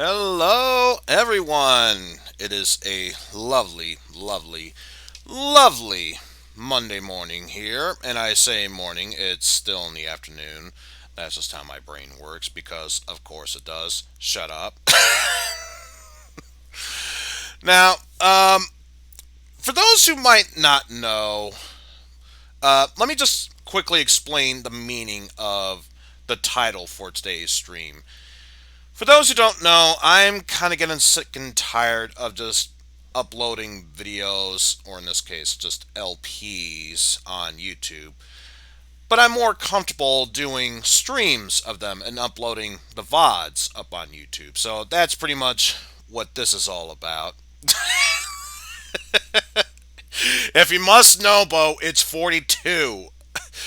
Hello, everyone. It is a lovely, lovely, lovely Monday morning here. And I say morning, it's still in the afternoon. That's just how my brain works because, of course, it does. Shut up. Now, for those who might not know, let me just quickly explain the meaning of the title for today's stream. For those who don't know, I'm kind of getting sick and tired of just uploading videos, or in this case, just LPs on YouTube. But I'm more comfortable doing streams of them and uploading the VODs up on YouTube. So that's pretty much what this is all about. If you must know, Bo, it's 42.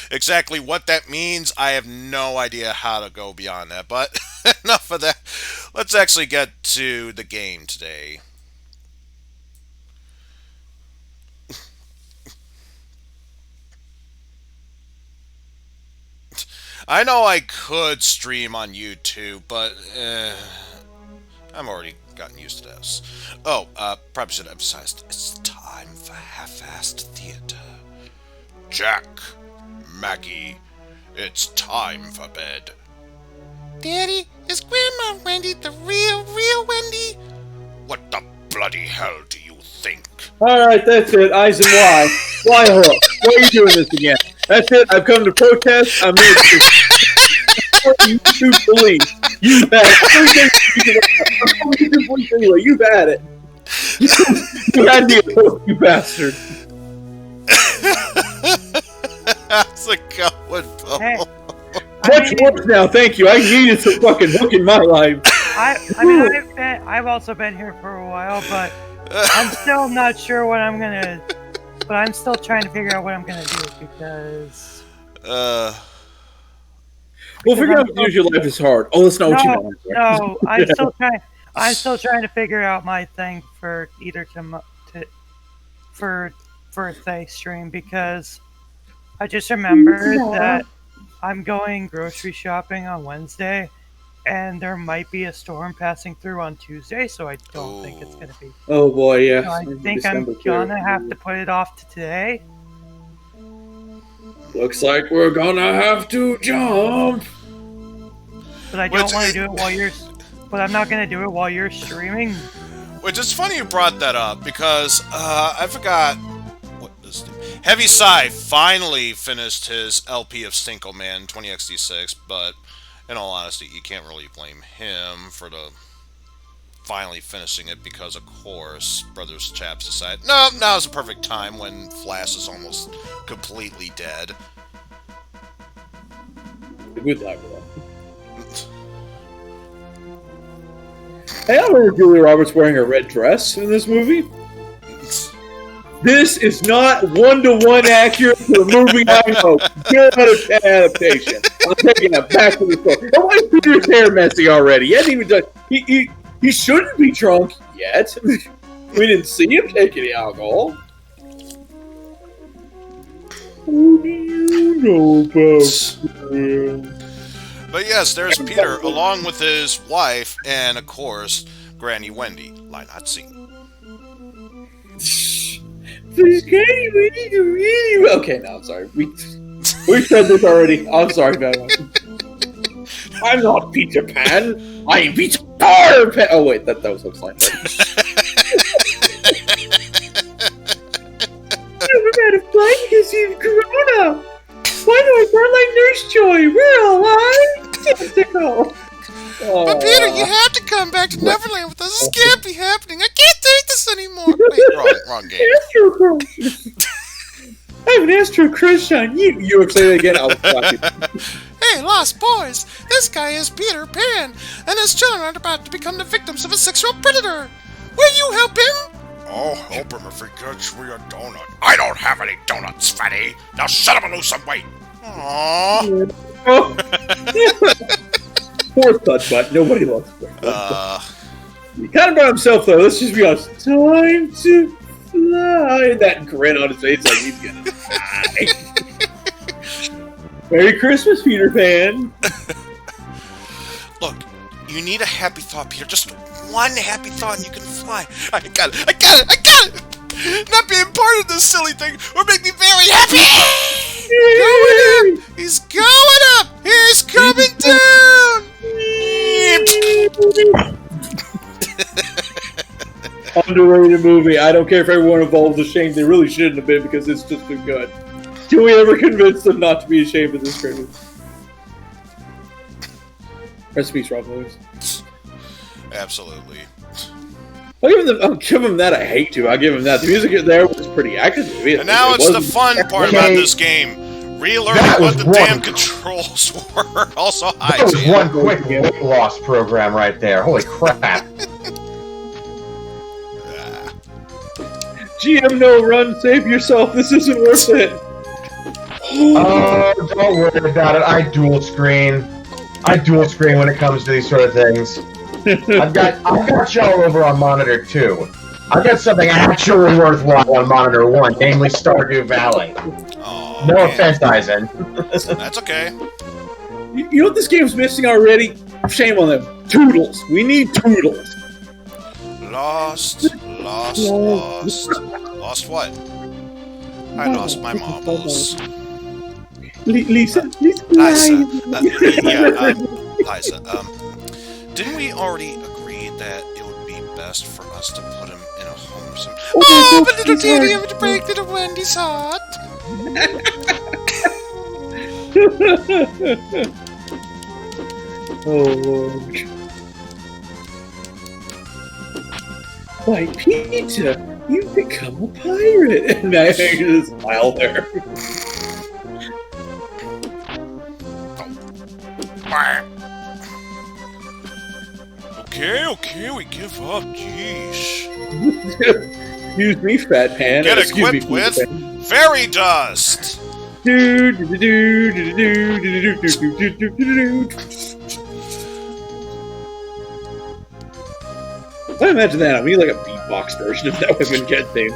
Exactly what that means, I have no idea how to go beyond that. But enough of that. Let's actually get to the game today. I know I could stream on YouTube, but I'm already gotten used to this. Oh, probably should have emphasized it's time for half-assed theater. Jack, Maggie, it's time for bed. Daddy, is Grandma Wendy the real Wendy? What the bloody hell do you think? Alright, that's it. Eizen, why? Why, Hook? Why are you doing this again? That's it. I've come to protest. I'm here to YouTube police. You've had it. Anyway, you've had it. You had me, you bastard. How's it going, Bo? Hey, Much worse now, thank you. I needed some fucking hook in my life. I've also been here for a while, but I'm still not sure what I'm gonna. But I'm still trying to figure out what I'm gonna do because. Well, figure out what your life is hard. Oh, that's not what you meant. No, I'm still trying. I'm still trying to figure out my thing for either for birthday stream because I just remembered that I'm going grocery shopping on Wednesday, and there might be a storm passing through on Tuesday, so I don't think it's gonna be. Oh boy, yeah. So I think I'm gonna have to put it off to today. Looks like we're gonna have to jump. But I don't want to do it while you're. But I'm not gonna do it while you're streaming. Which is funny you brought that up because I forgot. What is Heavy Sigh finally finished his LP of Stinkoman 20xd6, but in all honesty, you can't really blame him for the finally finishing it because, of course, Brothers Chaps decided, no, now's the perfect time when Flash is almost completely dead. Good luck with that. Hey, I remember Julia Roberts wearing a red dress in this movie. This is not one-to-one accurate to the movie I know. 10 out of 10 adaptation. I'm taking it back to the story. And why is Peter's hair messy already? He hasn't even done. He shouldn't be drunk yet. We didn't see him take any alcohol. What do you know about him? But yes, there's Peter, along with his wife, and of course, Granny Wendy. Line not seen. This game, we need to really. Okay, no, I'm sorry. We've said this already. I'm sorry, man. I'm not Peter Pan. I am Peter Pan. Oh wait, that was Hook's line. Never had a flight because you've grown up. Why do I sound like Nurse Joy? We're alive. Testicle. But Peter, you have to come back to Neverland with us. This can't be happening. I can't take this anymore. Wait, wrong game. Astro Crush. I have an Astro Crush on you. You say it again, I'll slap you. Hey, Lost Boys! This guy is Peter Pan, and his children are about to become the victims of a sexual predator. Will you help him? I'll help him if he gets me a donut. I don't have any donuts, fatty. Now shut up and lose some weight. Aww. Poor Thud Butt. Nobody loves him. He kind of brought himself, though. Let's just be honest. Time to fly. And that grin on his face like he's gonna die. Merry Christmas, Peter Pan. Look, You need a happy thought, Peter. Just one happy thought and you can fly. I got it. I got it. I got it. Not being part of this silly thing would make me very happy. Going up. He's going up. He's coming down. Underrated movie. I don't care if everyone involved is ashamed. They really shouldn't have been because it's just too good. Can we ever convince them not to be ashamed of this great movie? Rest in peace, Rob Williams. Absolutely. I'll give him that. I hate to. I'll give him that. The music there was pretty accurate. And now it's the fun part about this game. Relearning what the damn controls were. Also, that was one quick weight loss program right there. Holy crap. GM, no, run, save yourself. This isn't worth it. Oh, don't worry about it. I dual screen. When it comes to these sort of things. I've got y'all over on monitor 2. I've got something actually worthwhile on monitor 1, namely Stardew Valley. Oh, no offense, Eizen. That's okay. You know what this game's missing already? Shame on them. Toodles. We need toodles. Lost what? I lost my marbles. Liza. Liza, didn't we already agree that it would be best for us to put him in a home? Oh, but little dearie, I'm to break little Wendy's heart. Oh, Lord. Why, Peter, you've become a pirate. And I think just smile there. Okay, we give up, jeez. Excuse me, fat pan. Get equipped with fairy dust! I imagine that. I mean, like a beatbox version of that women get thing.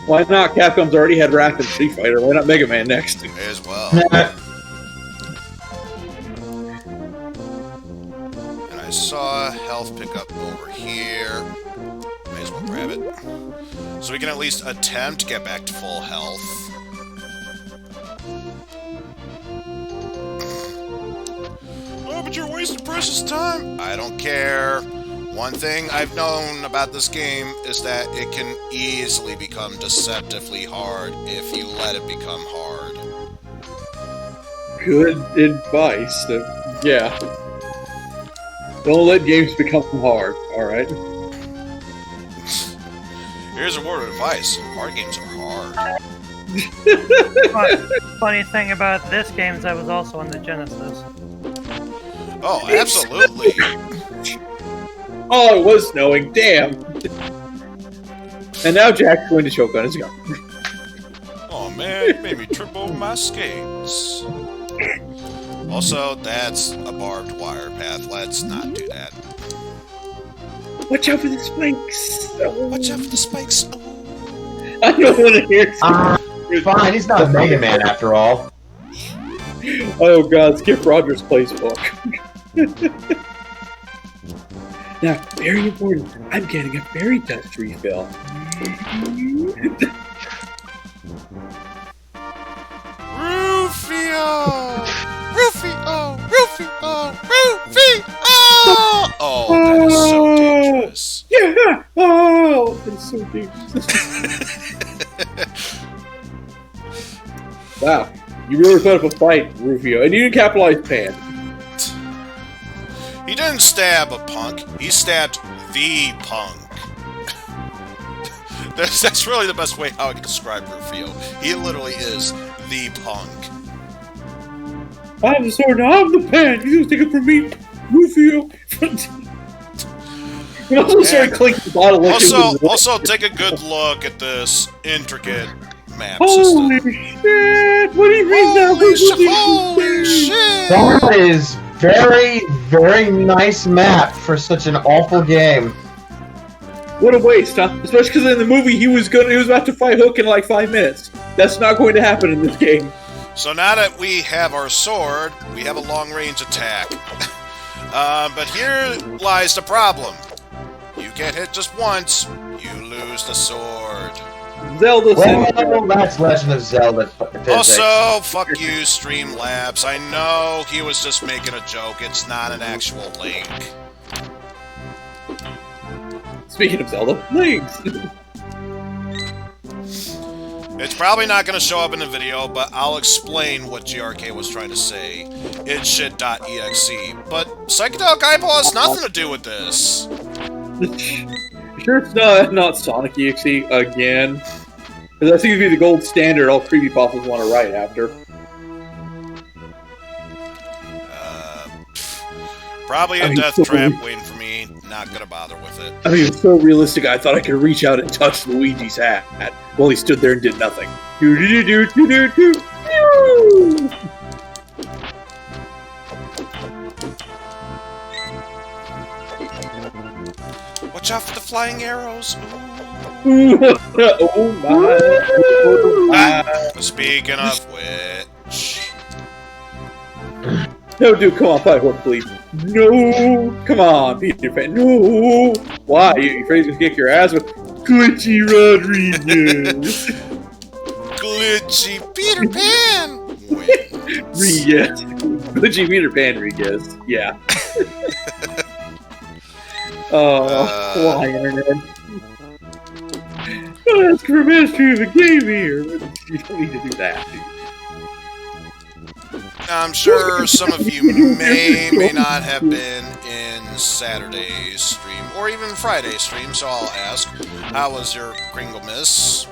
Why not? Capcom's already had Wrath and Street Fighter. Why not Mega Man next? May as well. And I saw health pickup over here. May as well grab it. So we can at least attempt to get back to full health. Oh, but you're wasting precious time. I don't care. One thing I've known about this game is that it can easily become deceptively hard if you let it become hard. Good advice. Yeah. Don't let games become hard, alright? Here's a word of advice. Hard games are hard. Funny thing about this game is I was also on the Genesis. Oh, absolutely. Oh, it was snowing. Damn. And now Jack's going to choke on his gun. Oh man, you made me trip over my skates. Also, that's a barbed wire path. Let's not do that. Watch out for the spikes. Oh. Watch out for the spikes. Oh. I don't want to hear. Fine, he's not a Mega Man after all. Oh god, Skip Rogers plays book. Now, very important, I'm getting a fairy dust refill. Rufio! Oh, that is so dangerous. Yeah! Oh, that's so dangerous. Wow, you really put up a fight, Rufio, and you didn't capitalize Pan. He didn't stab a punk, he stabbed the punk. That's really the best way how I can describe Rufio. He literally is the punk. I have the sword, now I have the pen! You take it from me, Rufio! And also started clinking the bottle. Also, take a good look at this intricate map Holy system. shit! What do you mean now? Holy shit! That is very, very nice map for such an awful game. What a waste, huh? Especially because in the movie he was about to fight Hook in like 5 minutes. That's not going to happen in this game. So now that we have our sword, we have a long-range attack. But here lies the problem. You get hit just once, you lose the sword. Zelda Well, that's Legend of Zelda. physics. Also, fuck you, Streamlabs. I know he was just making a joke. It's not an actual link. Speaking of Zelda, links. It's probably not going to show up in the video, but I'll explain what GRK was trying to say. It's shit.exe. But Psychedelic Eyeball has nothing to do with this. Sure, it's not Sonic EXE again. Because that seems to be the gold standard all creepypastas want to write after. Probably a death trap waiting for me. Not going to bother with it. I mean, it's so realistic, I thought I could reach out and touch Luigi's hat while he stood there and did nothing. Do-do-do-do-do-do-do. Watch out for the flying arrows. Oh my. Speaking of which... No, dude, come on, fight horse, please. No! Come on, Peter Pan. No! Why? You afraid to kick your ass with Glitchy Rodriguez? Glitchy Peter Pan wins. Rodriguez. Glitchy Peter Pan Rodriguez. Yeah. Why, Internet? Ask for mastery of the game here. You don't need to do that, dude. I'm sure some of you may not have been in Saturday's stream, or even Friday's stream, so I'll ask, how was your Kringle Miss?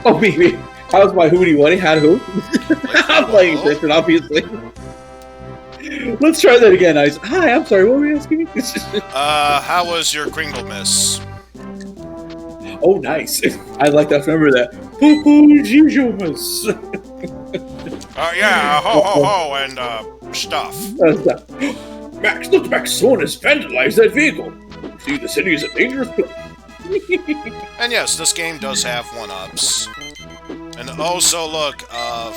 Oh, maybe. How's my Hootie Wooty? Had who? I'm playing different, obviously. Let's try that again, Ice. Hi, I'm sorry, what were you asking me? How was your Kringle Miss? Oh, nice. I'd like to remember that. Poo-poo, Jesus. Yeah, ho ho ho, and, stuff. Max, look, Someone has vandalized that vehicle. See, the city is a dangerous place. And yes, this game does have one-ups. And also, look, a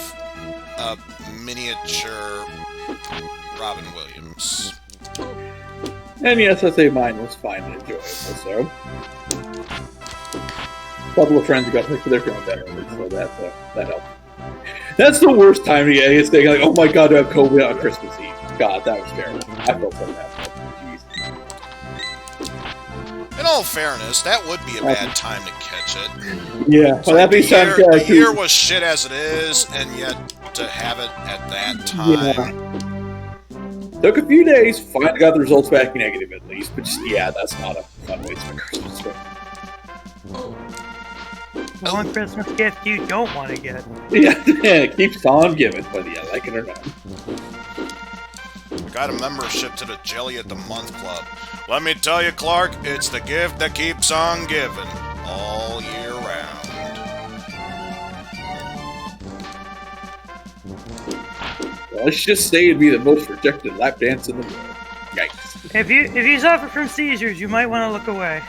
miniature Robin Williams. And yes, I say mine was fine and enjoyable, so. A couple of friends got picked for their feeling better, so that helped. That's the worst time to get this thing, like, oh my god, to have COVID on Christmas Eve. God, that was terrible. I felt so bad. In all fairness, that would be a bad time to catch it. Yeah, well, that being said, the year was shit as it is, and yet to have it at that time. Yeah. Took a few days, finally got the results back negative at least, but just, yeah, that's not a fun way to spend Christmas. One Christmas gift you don't want to get. Yeah, it keeps on giving, whether you like it or not. I got a membership to the Jelly at the Month Club. Let me tell you, Clark, it's the gift that keeps on giving all year round. Well, let's just say it'd be the most rejected lap dance in the world. Yikes. If you suffer from seizures, you might want to look away.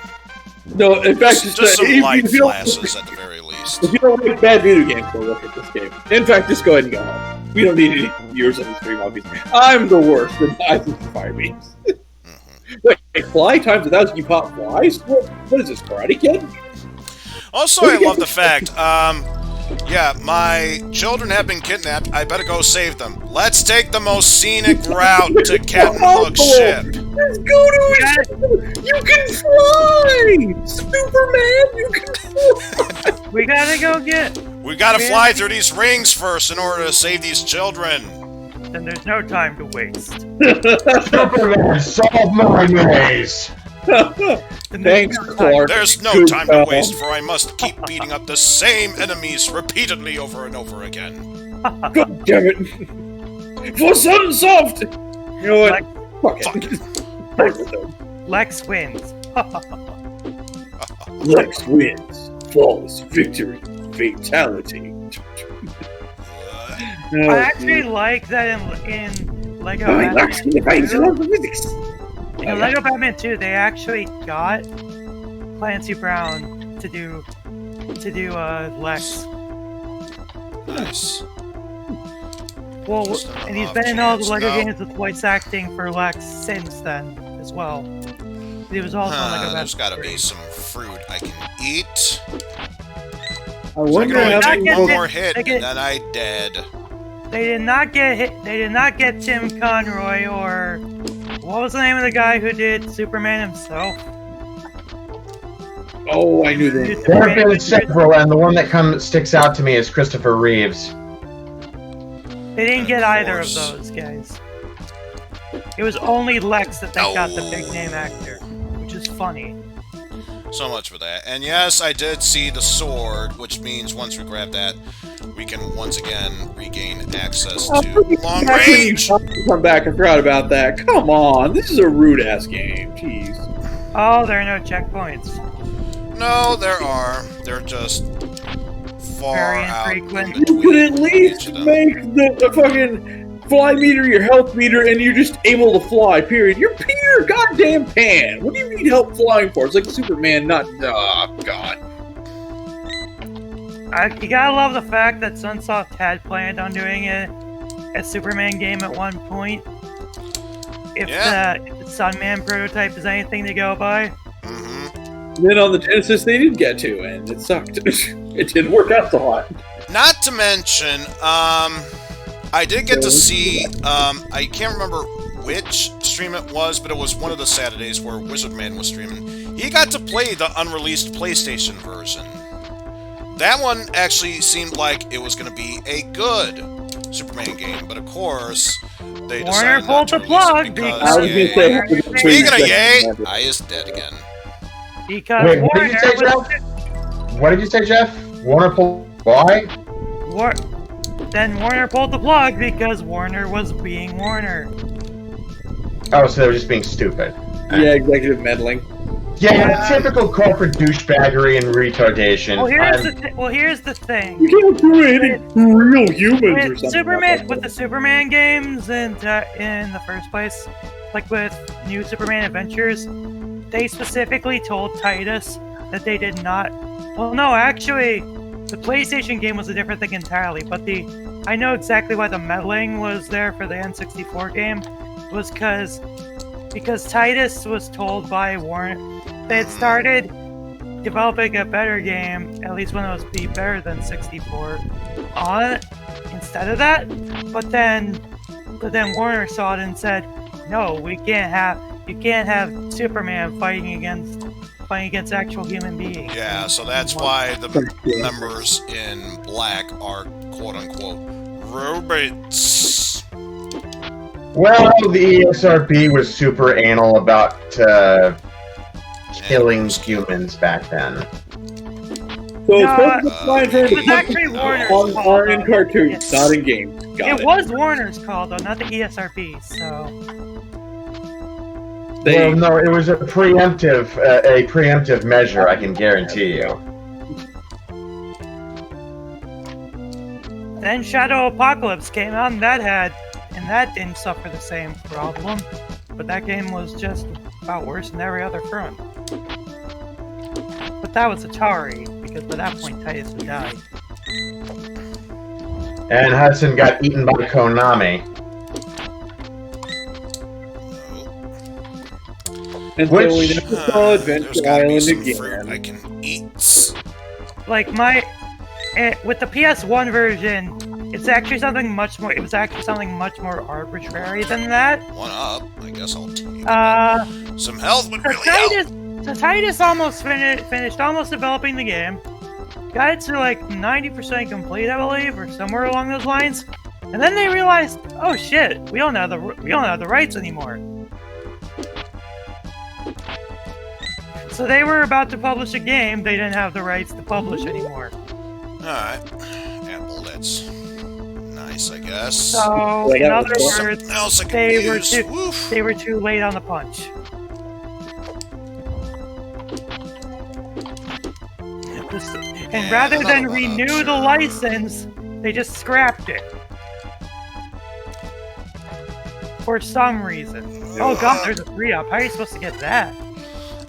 No, in fact, Just some light flashes at the very least. If you don't like bad video games, don't look at this game. In fact, just go ahead and go home. We don't need any viewers on the stream, obviously. I'm the worst, and I think fire beams. Wait, fly times 1,000, you pop flies? What is this, Karate Kid? Also, I love the fact, yeah, my children have been kidnapped. I better go save them. Let's take the most scenic route to Captain Hook's ship. Let's go to his ship. You can fly! Superman, you can fly! We gotta go get... We gotta fly through these rings first in order to save these children. Then there's no time to waste. Superman, solve my maze! Thanks, Clark. There's no time to waste, for I must keep beating up the same enemies repeatedly over and over again. God damn it! For Sunsoft! You know what? Fuck it. Lex wins. Lex wins. Flawless victory. Fatality. I actually like that in Lego Batman 2. In Lego Batman 2, they actually got Clancy Brown to do Lex. Nice. Well, Just an and he's off been in all the chance. Lego No. games with voice acting for Lex since then as well. He was also in Lego There's got to Battle be some fruit I can eat. I So I wonder can only how Not take get one it- more hit, they get- and then I dead. They did not get hit. They did not get Tim Conroy or what was the name of the guy who did Superman himself? Oh, I knew that. There have been several, and the one that sticks out to me is Christopher Reeves. They didn't Of get either of course. those guys. It was only Lex that they got the No. big name actor, which is funny. So much for that. And yes, I did see the sword, which means once we grab that, we can once again regain access to long Back when you range. come back, I forgot about that. Come on, this is a rude ass game. Jeez. Oh, there are no checkpoints. No, there are. They're just far Very out. infrequent. in You could at between least each of them. make the fucking fly meter your health meter, and you're just able to fly. Period. You're Peter Goddamn Pan. What do you need help flying for? It's like Superman, not. Oh God. You gotta love the fact that Sunsoft had planned on doing a Superman game at one point. If the Sunman prototype is anything to go by. Mhm. Then on the Genesis, they did get to, and it sucked. It didn't work out so hot. Not to mention, I did get to see, I can't remember which stream it was, but it was one of the Saturdays where Wizardman was streaming. He got to play the unreleased PlayStation version. That one actually seemed like it was going to be a good Superman game, but of course, they Warner decided not pulled to the release plug it because- because I was yay. gonna say. Speaking of yay, I is dead again. Because Wait, what did Warner you say, was Jeff? What did you say, Jeff? Warner pulled why? then Warner pulled the plug because Warner was being Warner. Oh, so they were just being stupid. Yeah, executive meddling. Yeah, typical corporate douchebaggery and retardation. Well, here's the thing. You can't do anything for real humans or With something. with the Superman games in the first place, like with New Superman Adventures, they specifically told Titus that they did not. Well, no, actually, the PlayStation game was a different thing entirely. But I know exactly why the meddling was there for the N64 game was because Titus was told by Warner they had started developing a better game, at least when it was better than 64, on it instead of that. But then Warner saw it and said, "No, you can't have Superman fighting against actual human beings." Yeah, so that's why the members in black are quote-unquote robots. Well, the ESRB was super anal about killing humans back then. So it's No, supposed to be fine for it was actually Warner's on fault, in though. cartoons, not in games. Got It was Warner's call though, not the ESRB. So Well, no, it was a preemptive measure. I can guarantee you. then Shadow Apocalypse came out, and that didn't suffer the same problem. But that game was just about worse than every other front. But that was Atari, because by that point Titus had died. And Hudson got eaten by Konami. And so Which- we never saw There's Adventure gotta be Island some fruit I again. can eat. Like with the PS1 version, it was actually something much more arbitrary than that. One up. I guess I'll take some health would really help. Titus almost finished almost developing the game. Got it to like 90% complete, I believe, or somewhere along those lines. And then they realized, oh shit, we don't have the rights anymore. So they were about to publish a game they didn't have the rights to publish anymore. Alright. Apple, that's nice, I guess. So, Like, in that other was words, Something else I can they were use. too Woof. they were too late on the punch. And rather than renew the license, they just scrapped it. For some reason. Oh god, there's a 3-up. How are you supposed to get that?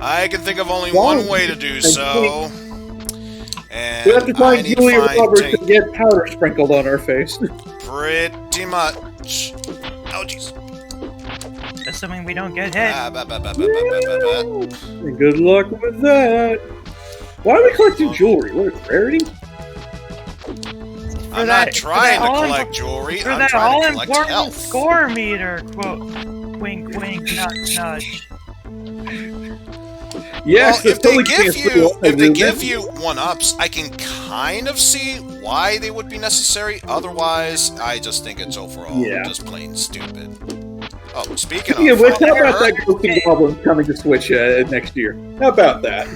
I can think of only Why? one way to do so. And We have to I find need Julia to find Roberts Tink. to get powder sprinkled on her face. Pretty much. Oh, jeez. Assuming we don't get hit. Good luck with that. Why are we collecting jewelry? What, rarity? I'm not trying to collect jewelry. For I'm that trying to collect all-important health. score meter, quote, wink, wink, nudge, nudge. Yes, Well, if they give give you one-ups, I can kind of see why they would be necessary. Otherwise, I just think it's overall just plain stupid. Oh, speaking of, which, how about that Ghost and Goblins coming to Switch next year? How about that?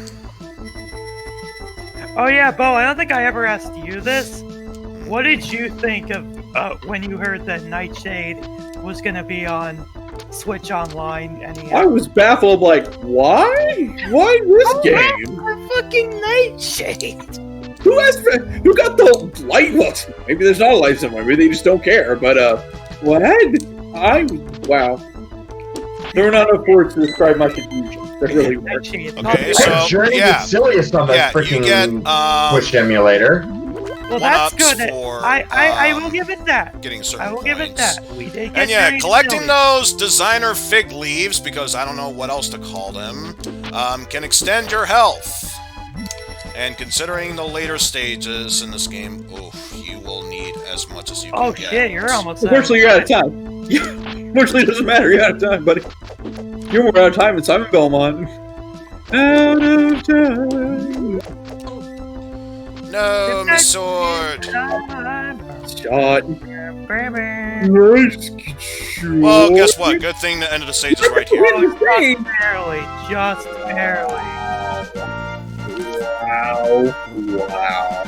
Oh yeah, Bo, I don't think I ever asked you this. What did you think of when you heard that Nightshade was gonna be on Switch Online? I was baffled, like, why? Why this game? For fucking Nightshade! Who got the light? Well, maybe there's not a light somewhere. Maybe they just don't care. But what? Wow. There were not enough words to describe my confusion. That really worked. Okay, so Journey yeah, the silliest on the freaking you get Switch emulator. Well, that's good. For, I will give it that. Getting certain I will give it points. that. We did get And yeah, Journey collecting Silly. those designer fig leaves, because I don't know what else to call them, can extend your health. And considering the later stages in this game, oof, you will need as much as you can get. Oh shit, you're almost Unfortunately, you're out of time. Unfortunately, it doesn't matter. You're out of time, buddy. You're more out of time than Simon Belmont. Out of time. No, my sword. Shot. Well, guess what? Good thing the end of the stage is right here. Just barely. Just barely. Wow.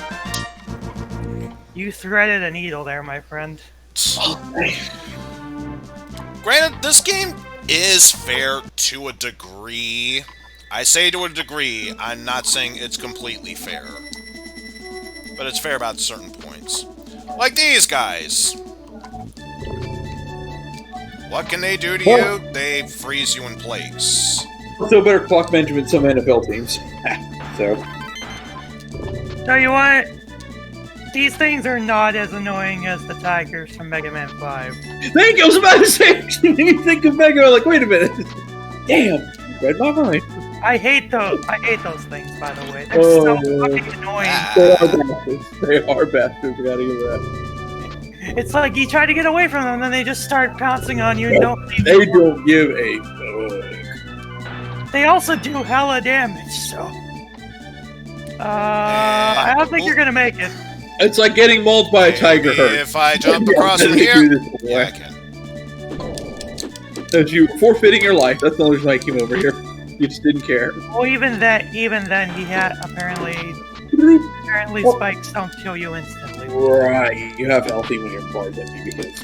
You threaded a needle there, my friend. Granted, this game is fair to a degree. I say to a degree. I'm not saying it's completely fair. But it's fair about certain points. Like these guys. What can they do to you? They freeze you in place. Still better clock Benjamin some NFL teams. So. Tell you what, these things are not as annoying as the tigers from Mega Man 5. Thank you. I was about to say. You think of Mega Man, like, wait a minute. Damn, you read my mind. I hate those things, by the way. They're so fucking annoying. They are bastards. They are bastards. We gotta give that. It's like you try to get away from them, and then they just start pouncing on you. And don't leave They you alone. don't give a fuck. They also do hella damage, so. I don't think you're gonna make it. It's like getting mauled by a tiger herd. If I jump across from here, yeah, I can. As you forfeiting your life. That's the only reason I came over here. You just didn't care. Well, even then, he had apparently spikes don't kill you instantly. Right. You have healthy when you're part of you because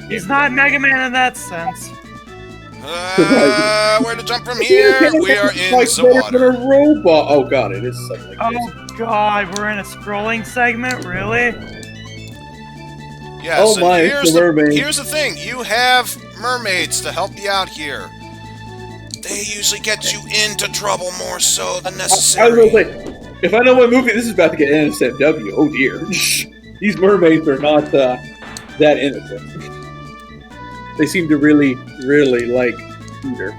He's not Mega Man in that sense. Where to jump from here? We are in the better than water. a robot. Oh god, it is something like Oh god, we're in a scrolling segment, really? Yes, Oh and my, it's the mermaid. here's the thing. You have mermaids to help you out here. They usually get you into trouble more so than I necessary. was gonna say, if I know what movie this is about to get NSFW, oh dear. These mermaids are not that innocent. They seem to really, really like Peter.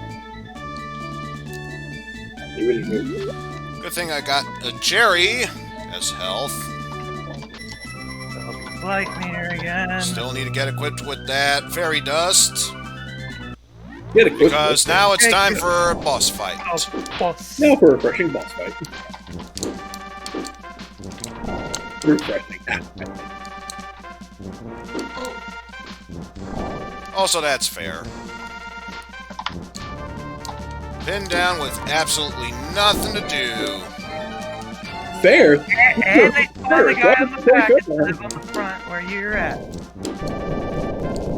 They really do. Good thing I got a cherry as health. Like meter again. Still need to get equipped with that fairy dust. Get a quick Because now it's time for a boss fight. Oh, boss. now for a refreshing boss fight. Refreshing. Also, that's fair. Pinned down with absolutely nothing to do. Fair. And they spawn the guy on the back instead of on the front where you're at.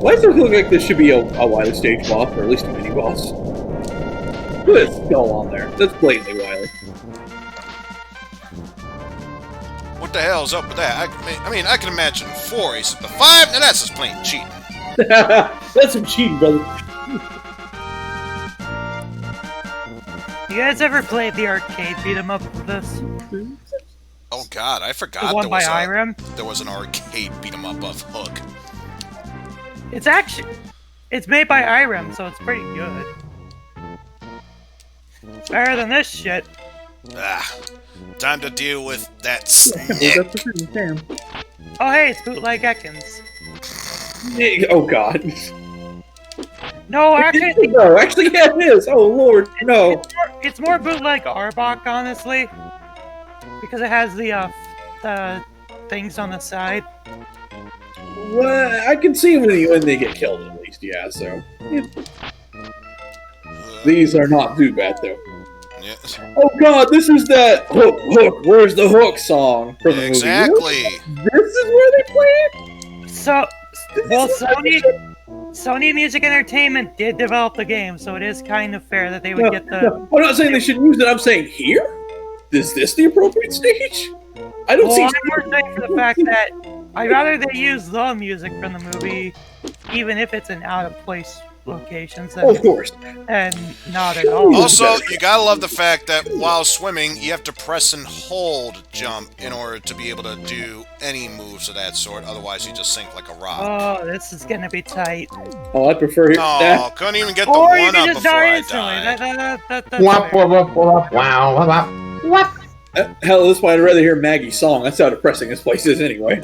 Why does it look like this should be a Wily stage boss, or at least a mini boss? Look at that skull on there. That's blatantly Wily. What the hell is up with that? I mean, I can imagine 4 aces, but 5? Now that's just plain cheating. That's some cheating, brother. You guys ever played the arcade beat 'em up with this? Oh God, I forgot The one by Irem? there was an arcade beat 'em up of Hook. It's made by Irem, so it's pretty good. Better than this shit. Ah, time to deal with that That's snake. the thing, damn. Oh hey, it's bootleg Ekans. Oh God. No, actually, No, actually, yeah, it is. Oh Lord, no. it's more bootleg Arbok, honestly, because it has the things on the side. Well, I can see when they get killed at least. Yeah, so yeah. These are not too bad though. Yeah. Oh God, this is that Hook. Where's the Hook song from the Exactly. movie? This is where they play it. So, well, Sony Music Entertainment did develop the game, so it is kind of fair that they would get the. No, I'm not saying they should use it. I'm saying here. Is this the appropriate stage? I don't Well, see. I'm more saying for the fact that I'd rather they use the music from the movie, even if it's an out of place location, Oh, of course. and not at all. Also, you gotta love the fact that while swimming, you have to press and hold jump in order to be able to do any moves of that sort. Otherwise, you just sink like a rock. Oh, this is gonna be tight. Oh, I prefer Oh, that. couldn't even get the Or you one can up just before die I instantly. died. That's Wop, fair. wop, wop, wop, wow, wop, wop. Hell, at this point, I'd rather hear Maggie's song. That's how depressing this place is, anyway.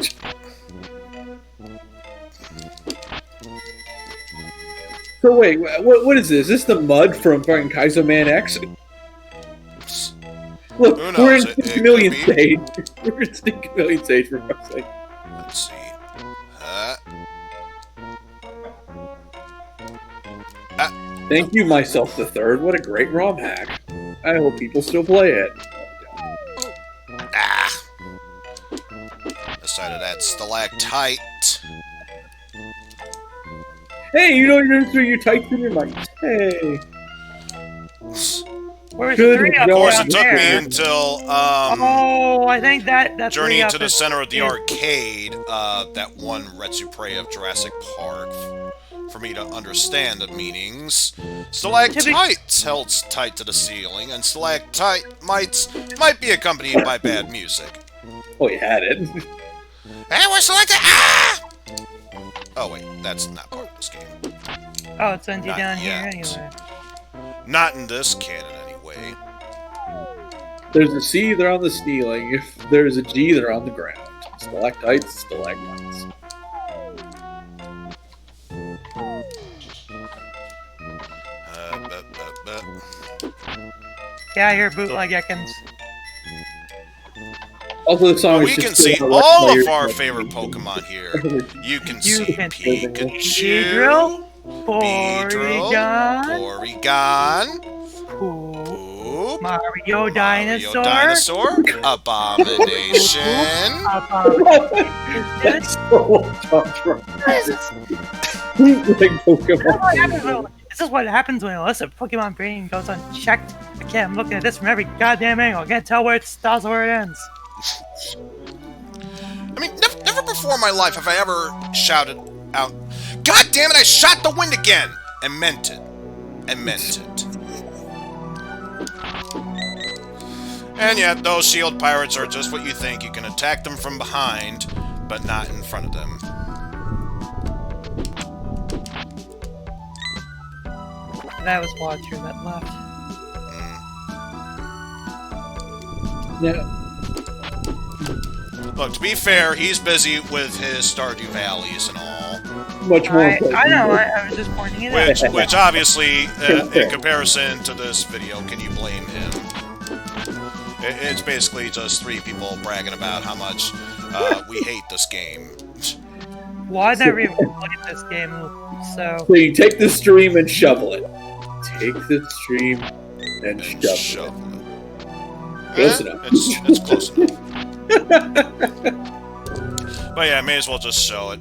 So wait, what is this? Is this the mud from fucking Kaizo Man X? Look, Who we're in knows? It 60 could million be. stage. We're in 60 million stage for fuck's sake. Let's see. Thank you, myself the third. What a great ROM hack. I hope people still play it. Ah! The side of that stalactite. Hey, you know you're through your tights and your mics. Hey. Where's Good three Of up course, down it took there? me until Oh, I think that journey three up into the is- center of the arcade, that one Retsu of Jurassic Park, for me to understand the meanings. Stalactites held tight to the ceiling, and stalactites might be accompanied by bad music. Oh, you had it. Hey, we're stalactite! Ah! Oh wait, that's not part of this game. Oh, it sends you Not down here yet. anyway. Not in this canon, anyway. There's a C, they're on the ceiling. If there's a G, they're on the ground. Stalactites, stalagmites. Yeah, I hear bootleg Ekans. Also, the song Well, is we just can see still on all my of our ears. favorite Pokemon here. You can You see can Pikachu, Beedrill, Porygon, Porygon, Poop, Poop, Mario Dinosaur, Dinosaur, Abomination. That's so like Pokemon. This is what happens when Alyssa Pokemon Brain goes unchecked. Okay, I'm looking at this from every goddamn angle. I can't tell where it starts or where it ends. I mean, never before in my life have I ever shouted out, "God damn it! I shot the wind again!" and meant it. And meant it. And yet, those shield pirates are just what you think. You can attack them from behind, but not in front of them. That was Watcher that left. Yeah. Look, to be fair, he's busy with his Stardew Valleys and all. Much more. I know, I was just pointing it out. Which obviously, in comparison to this video, can you blame him? It's basically just three people bragging about how much we hate this game. Well, I never even played this game, so... So you take the stream and shovel it. Take the stream and shovel it. Close enough. It's close enough. But yeah, I may as well just show it.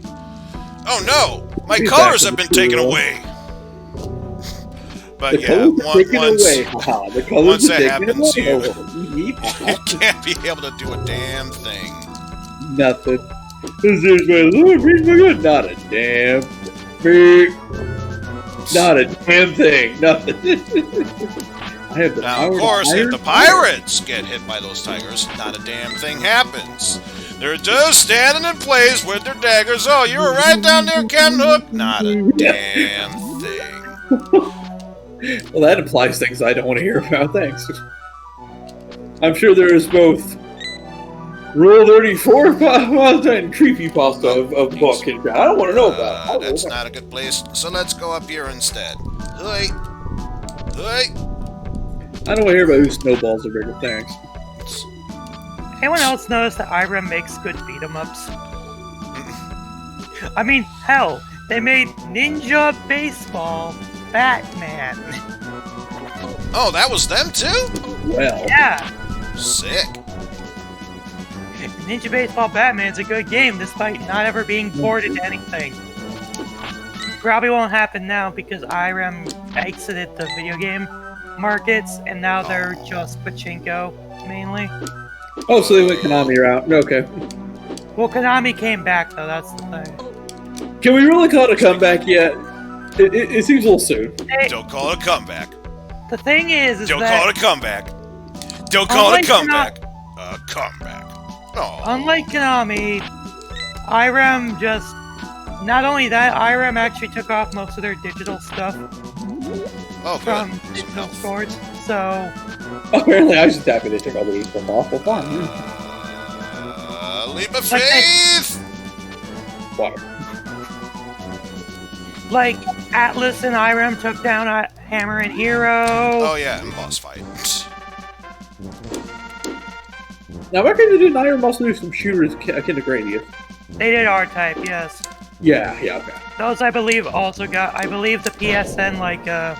Oh no! My colors have been taken away! But The yeah, colors are taken once away. Haha, the colors once are that taken happens, away. you can't be able to do a damn thing. Nothing. This is my little green book. Not a damn thing. Not a damn thing. Nothing. I have the Now, power of to course, if iron the pirates get hit by those tigers, not a damn thing happens. They're just standing in place with their daggers. Oh, you were right down there, Captain Hook. Not a damn thing. Well, that implies things I don't want to hear about. Thanks. I'm sure there is both Rule 34 and creepypasta of book. And I don't want to know about it. That's not a good place, so let's go up here instead. Hey. Hey. I don't want to hear about who snowballs are bigger. Thanks. Anyone else notice that Irem makes good beat-em-ups? I mean, hell, they made Ninja Baseball Batman. Oh, that was them too? Well. Yeah. Sick. Ninja Baseball Batman's a good game despite not ever being ported to anything. Probably won't happen now because Irem exited the video game markets and now they're just pachinko mainly. Oh, so they went Konami route. Okay. Well, Konami came back though, that's the thing. Can we really call it a comeback yet? It seems a little soon. Don't call it a comeback. The thing is Don't that call it a comeback. Don't call it a comeback. A comeback. Oh. unlike Konami, Irem just... Not only that, Irem actually took off most of their digital stuff Oh, from good. digital stores, so... Apparently, I was just happy they took all the heat from off. Well, fine. Leap of Like faith! Water. Like, Atlas and Irem took down Hammer and Hero. Oh, yeah, and boss fight. Now, I reckon they did Iron Muscle do some shooters akin to Gradius. They did R-Type, yes. Yeah, okay. Those, I believe, also got... I believe the PSN, like, the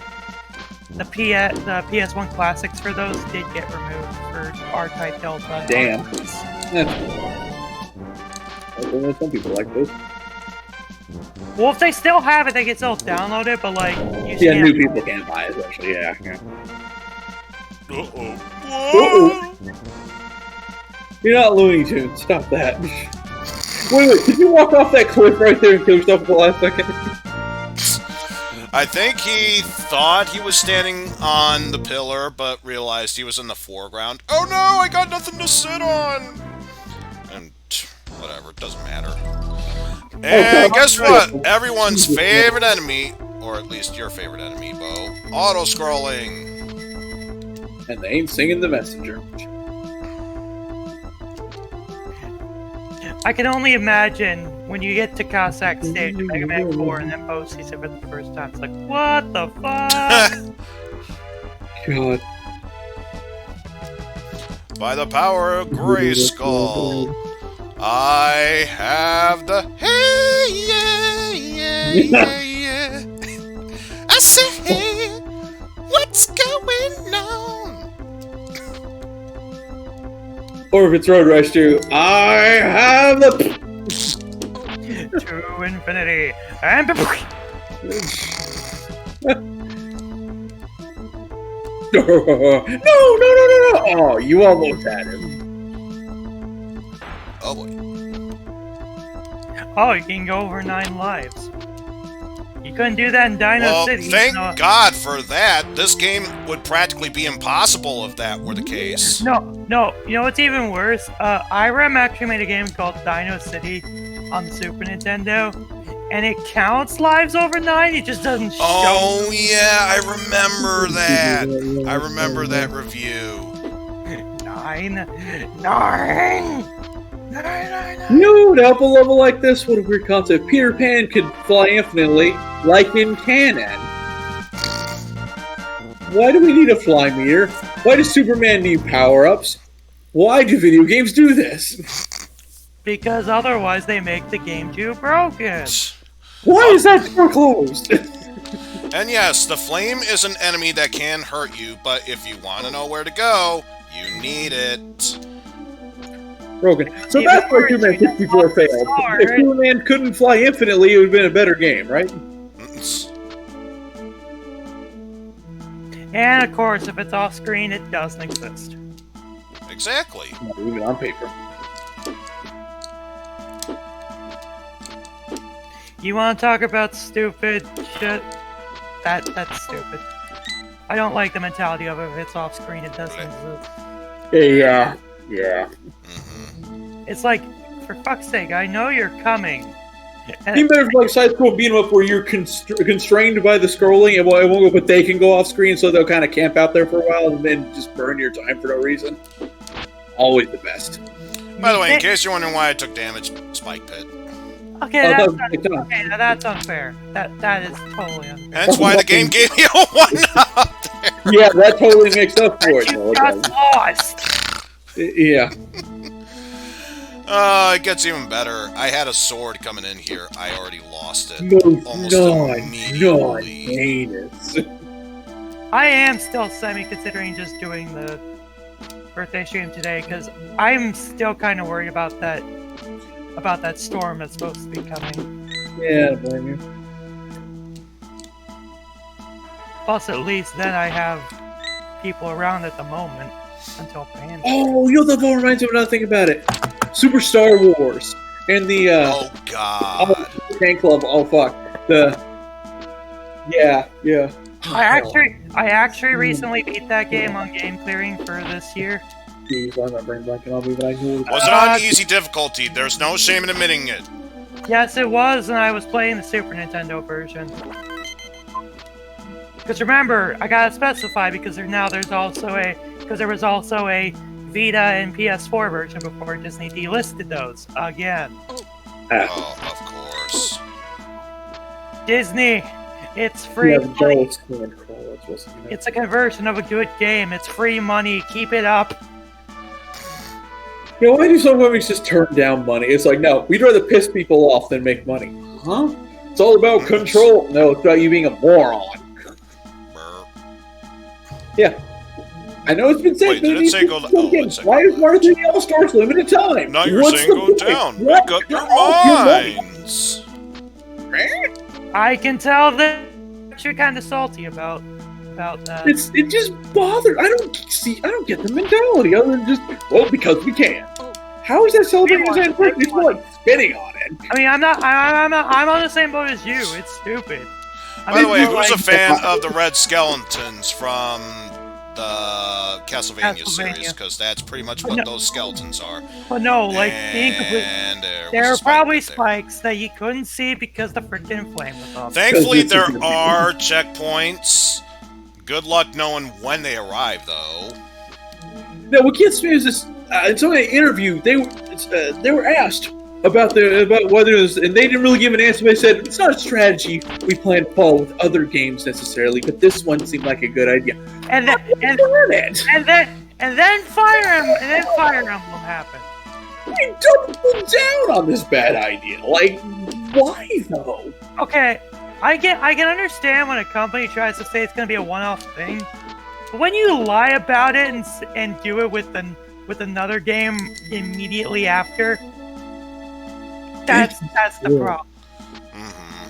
PS1 classics for those did get removed for R-Type Delta. Damn. Some people like those. Well, if they still have it, they can still download it, but, like... You Yeah, can't- new people can't buy it, especially. Yeah. Uh-oh. Uh-oh. You're not Looney Tunes. Stop that. Wait, did you walk off that cliff right there and kill yourself at the last second? I think he thought he was standing on the pillar, but realized he was in the foreground. Oh no, I got nothing to sit on! And whatever, it doesn't matter. And guess what? Everyone's favorite enemy, or at least your favorite enemy, Bo, auto-scrolling. And they ain't singing the messenger. I can only imagine when you get to Cossack stage in Mega Man 4 and then Bo sees it for the first time. It's like, what the fuck? God. By the power of Grayskull, I have the hey, yeah. I say, hey, what's going on? Or if it's Road Rush 2, I have the... To infinity and... No! Oh, you almost had him. Oh boy. Oh, you can go over 9 lives. You couldn't do that in Dino Well, City. thank so... God for that. This game would practically be impossible if that were the case. No. You know what's even worse? Irem actually made a game called Dino City on the Super Nintendo, and it counts lives over 9. It just doesn't show. Oh yeah, I remember that. I remember that review. 9. No, to help a level like this, what a weird concept. Peter Pan could fly infinitely, like in canon. Why do we need a fly meter? Why does Superman need power-ups? Why do video games do this? Because otherwise they make the game too broken. Why is that door closed? And yes, the flame is an enemy that can hurt you, but if you want to know where to go, you need it. Broken. So Yeah, that's why Superman 64 failed. If Superman couldn't fly infinitely, it would have been a better game, right? And of course, if it's off screen, it doesn't exist. Exactly. Not even on paper. You want to talk about stupid shit? That's stupid. I don't like the mentality of it. If it's off screen, it doesn't exist. Yeah. Mm-hmm. It's like, for fuck's sake, I know you're coming. Even better like side scroll beat 'em up where you're constrained by the scrolling, it won't go, but they can go off screen, so they'll kind of camp out there for a while and then just burn your time for no reason. Always the best. By the way, in case you're wondering why I took damage, Spike Pit. Okay, Oh, that's unfair. That is totally unfair. That's why the game gave me a 1-up there. Yeah, that totally makes up for it. You just lost. Yeah. It gets even better. I had a sword coming in here. I already lost it. Heinous. I am still semi-considering just doing the birthday stream today, because I'm still kind of worried about that storm that's supposed to be coming. Yeah, I don't blame you. Plus, at least then I have people around at the moment until Panda. Oh, that reminds me of another thing about it. Super Star Wars and the Oh god. Tank Club. Oh fuck. Yeah. I actually recently beat that game on game clearing for this year. Jeez, why am I brain blanking on me? But I knew it was. Was it on easy difficulty? There's no shame in admitting it. Yes, it was, and I was playing the Super Nintendo version. Because remember, I gotta specify because there was also a Vita and PS4 version before Disney delisted those again. Oh, of course. Disney, it's free Yeah, money. it's It's a conversion of a good game. It's free money. Keep it up. why do some movies just turn down money? It's like, no, we'd rather piss people off than make money. Huh? It's all about control. No, it's about you being a moron. Yeah. I know it's been said. Wait, did it say go down? Oh, let's say why is Martin the All-Stars limited time? Now you're What's saying the go point? down. What? Make up your Oh, minds. I can tell that you're kind of salty about that. It just bothers. I don't get the mentality other than just because we can. How is that celebrating his anniversary? It's more like spitting on it. I mean, I'm on the same boat as you. It's stupid. By the way, who's a fan of the Red Skeletons from the Castlevania series? Because that's pretty much what those skeletons are. But no, like being complete. And There are probably spikes that you couldn't see because the freaking flame was up. Thankfully, there are checkpoints. Good luck knowing when they arrive, though. Now, what gets me is this. In some interview, they were asked about whether it was, and they didn't really give an answer. They said it's not a strategy we plan to follow with other games necessarily, but this one seemed like a good idea. And then Fire Emblem happened. We doubled down on this bad idea. Like, why though? Okay, I can understand when a company tries to say it's going to be a one-off thing, but when you lie about it and do it with another game immediately after, that's the problem. Mm-hmm.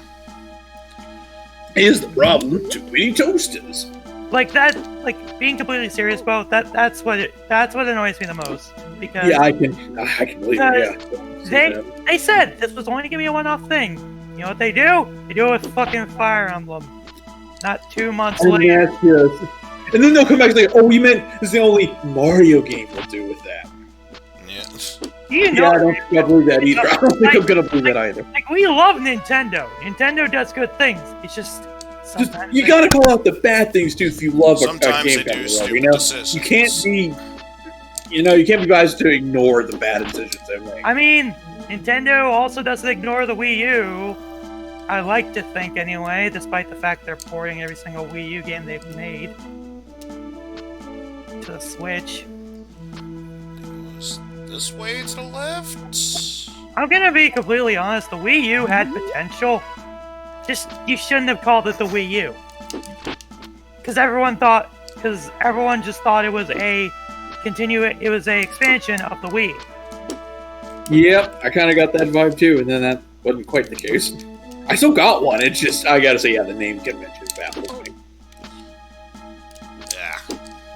Is the problem too many toasters? Like that, like being completely serious about that's what annoys me the most. Because Yeah, I can believe it. Yeah. they said this was only gonna be a one-off thing. You know what they do? They do it with fucking Fire Emblem. Not 2 months later. And then they'll come back and say, "Oh, we meant this is the only Mario game we'll do with that." You know, I don't believe that either. I don't think I'm gonna believe that either. Like, we love Nintendo. Nintendo does good things. It's just sometimes you gotta call out the bad things too if you love a game. Sometimes they do stupid decisions. You can't be biased to ignore the bad decisions they make. I mean, Nintendo also doesn't ignore the Wii U. I like to think anyway, despite the fact they're porting every single Wii U game they've made to the Switch. This way to the left? I'm gonna be completely honest, the Wii U had potential. Just, you shouldn't have called it the Wii U. Because everyone just thought it was a expansion of the Wii. Yep, I kind of got that vibe too, and then that wasn't quite the case. I still got one, it's just, I gotta say, yeah, the name convention baffles me. Yeah.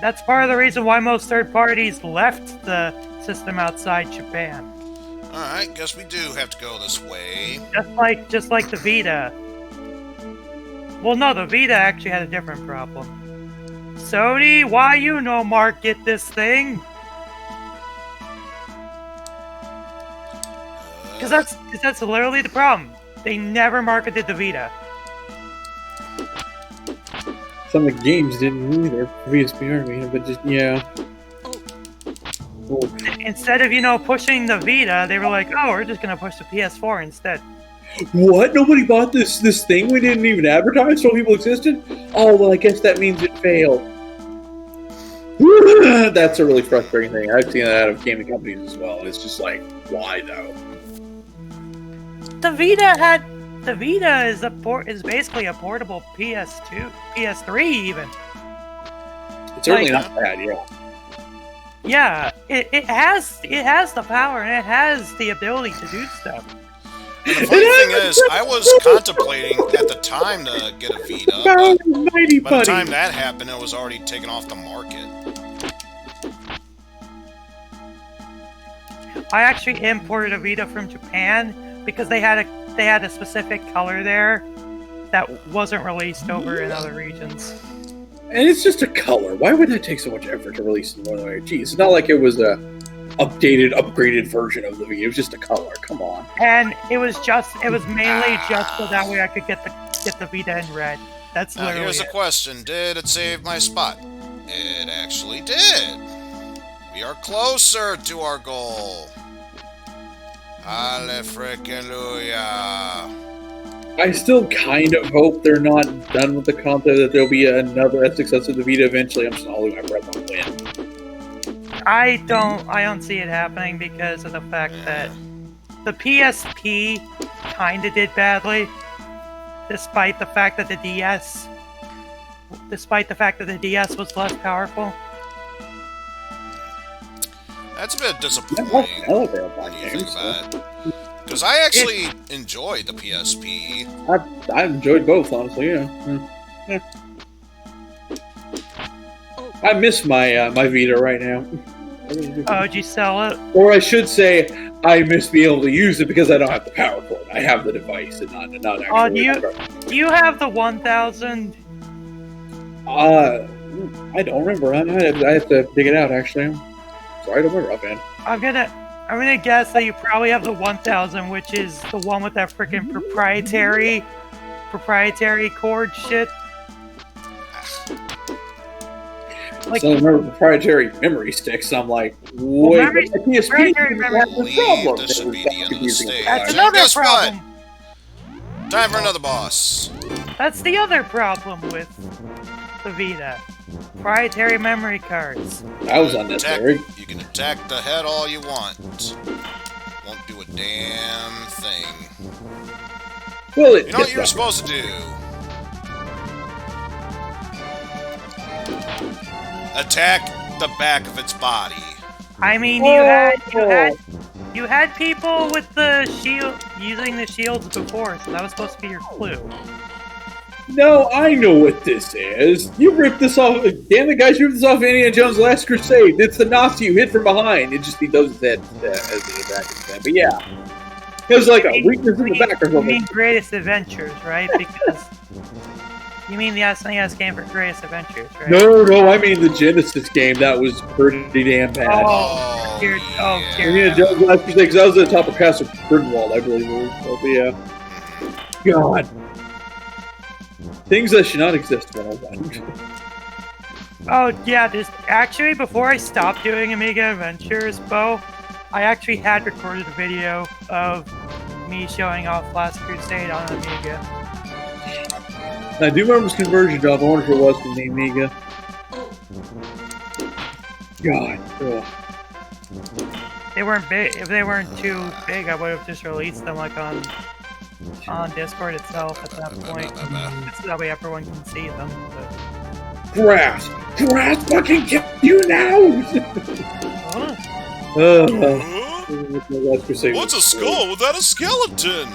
That's part of the reason why most third parties left the system outside Japan. Alright, guess we do have to go this way. Just like the Vita. Well, no, the Vita actually had a different problem. Sony, why you no market this thing? Because that's literally the problem. They never marketed the Vita. Some of the games didn't either. PSP or Vita, but just yeah. Oh. Instead of pushing the Vita, they were like, "Oh, we're just gonna push the PS4 instead." What? Nobody bought this thing? We didn't even advertise, so people existed? Oh well, I guess that means it failed. That's a really frustrating thing. I've seen that out of gaming companies as well. It's just like, why though? The Vita is basically a portable PS2, PS3 even. It's certainly not bad, yeah. Yeah, it has the power and it has the ability to do stuff. And the funny thing is, I was contemplating at the time to get a Vita, but by the time that happened, it was already taken off the market. I actually imported a Vita from Japan because they had a specific color there that wasn't released over in other regions. And it's just a color. Why would that take so much effort to release in one way? Geez, it's not like it was a upgraded version of the Vita. It was just a color. Come on. And it was mainly just so that way I could get the Vita in red. That's now literally here's a question: did it save my spot? It actually did. We are closer to our goal. Alle frickin' Luya. I still kind of hope they're not done with the concept, that there'll be another successor to the Vita eventually. I'm just holding my breath on win. I don't see it happening because of the fact that the PSP kind of did badly, despite the fact that the DS was less powerful. That's a bit disappointing when you think about it. Because I actually enjoyed the PSP. I've enjoyed both, honestly. Yeah. I miss my my Vita right now. Oh, did you sell it? Or I should say, I miss being able to use it because I don't have the power for it. I have the device and not actually. Do you have the 1000? I don't remember. I have to dig it out. Actually, sorry, I don't remember offhand. I'm gonna guess that you probably have the 1000, which is the one with that freaking proprietary cord shit. Like, so I remember proprietary memory sticks. I'm like, wait, proprietary memory. This should be the end of the stage. That's another problem. What? Time for another boss. That's the other problem with the Vita. Proprietary memory cards. That was unnecessary. You can attack the head all you want. Won't do a damn thing. Well, you know what you're supposed to do? Attack the back of its body. I mean, you had people with the shield using the shields before, so that was supposed to be your clue. No, I know what this is. You ripped this off. Damn it, guys! You ripped this off Indiana Jones' Last Crusade. It's the Nazi you hit from behind. It just he does his head as the attack his head. But yeah, it was like a weakness in the back or something. You mean Greatest Adventures, right? Because you mean the SNES game for Greatest Adventures, right? No, I mean the Genesis game. That was pretty damn bad. Dear. Indiana Jones' Last Crusade. Because that was at the top of Castle Grindelwald, I believe. So, yeah. God. Things that should not exist when I want. Oh, yeah, actually, before I stopped doing Amiga Adventures, Bo, I actually had recorded a video of me showing off Last Crusade on Amiga. I do remember this conversion job. I wonder if it was from the Amiga. God. Ugh. They weren't big. If they weren't too big, I would have just released them like on Discord itself at that point. So that way everyone can see them. But... Grass fucking kill you now! What's a skull without a skeleton?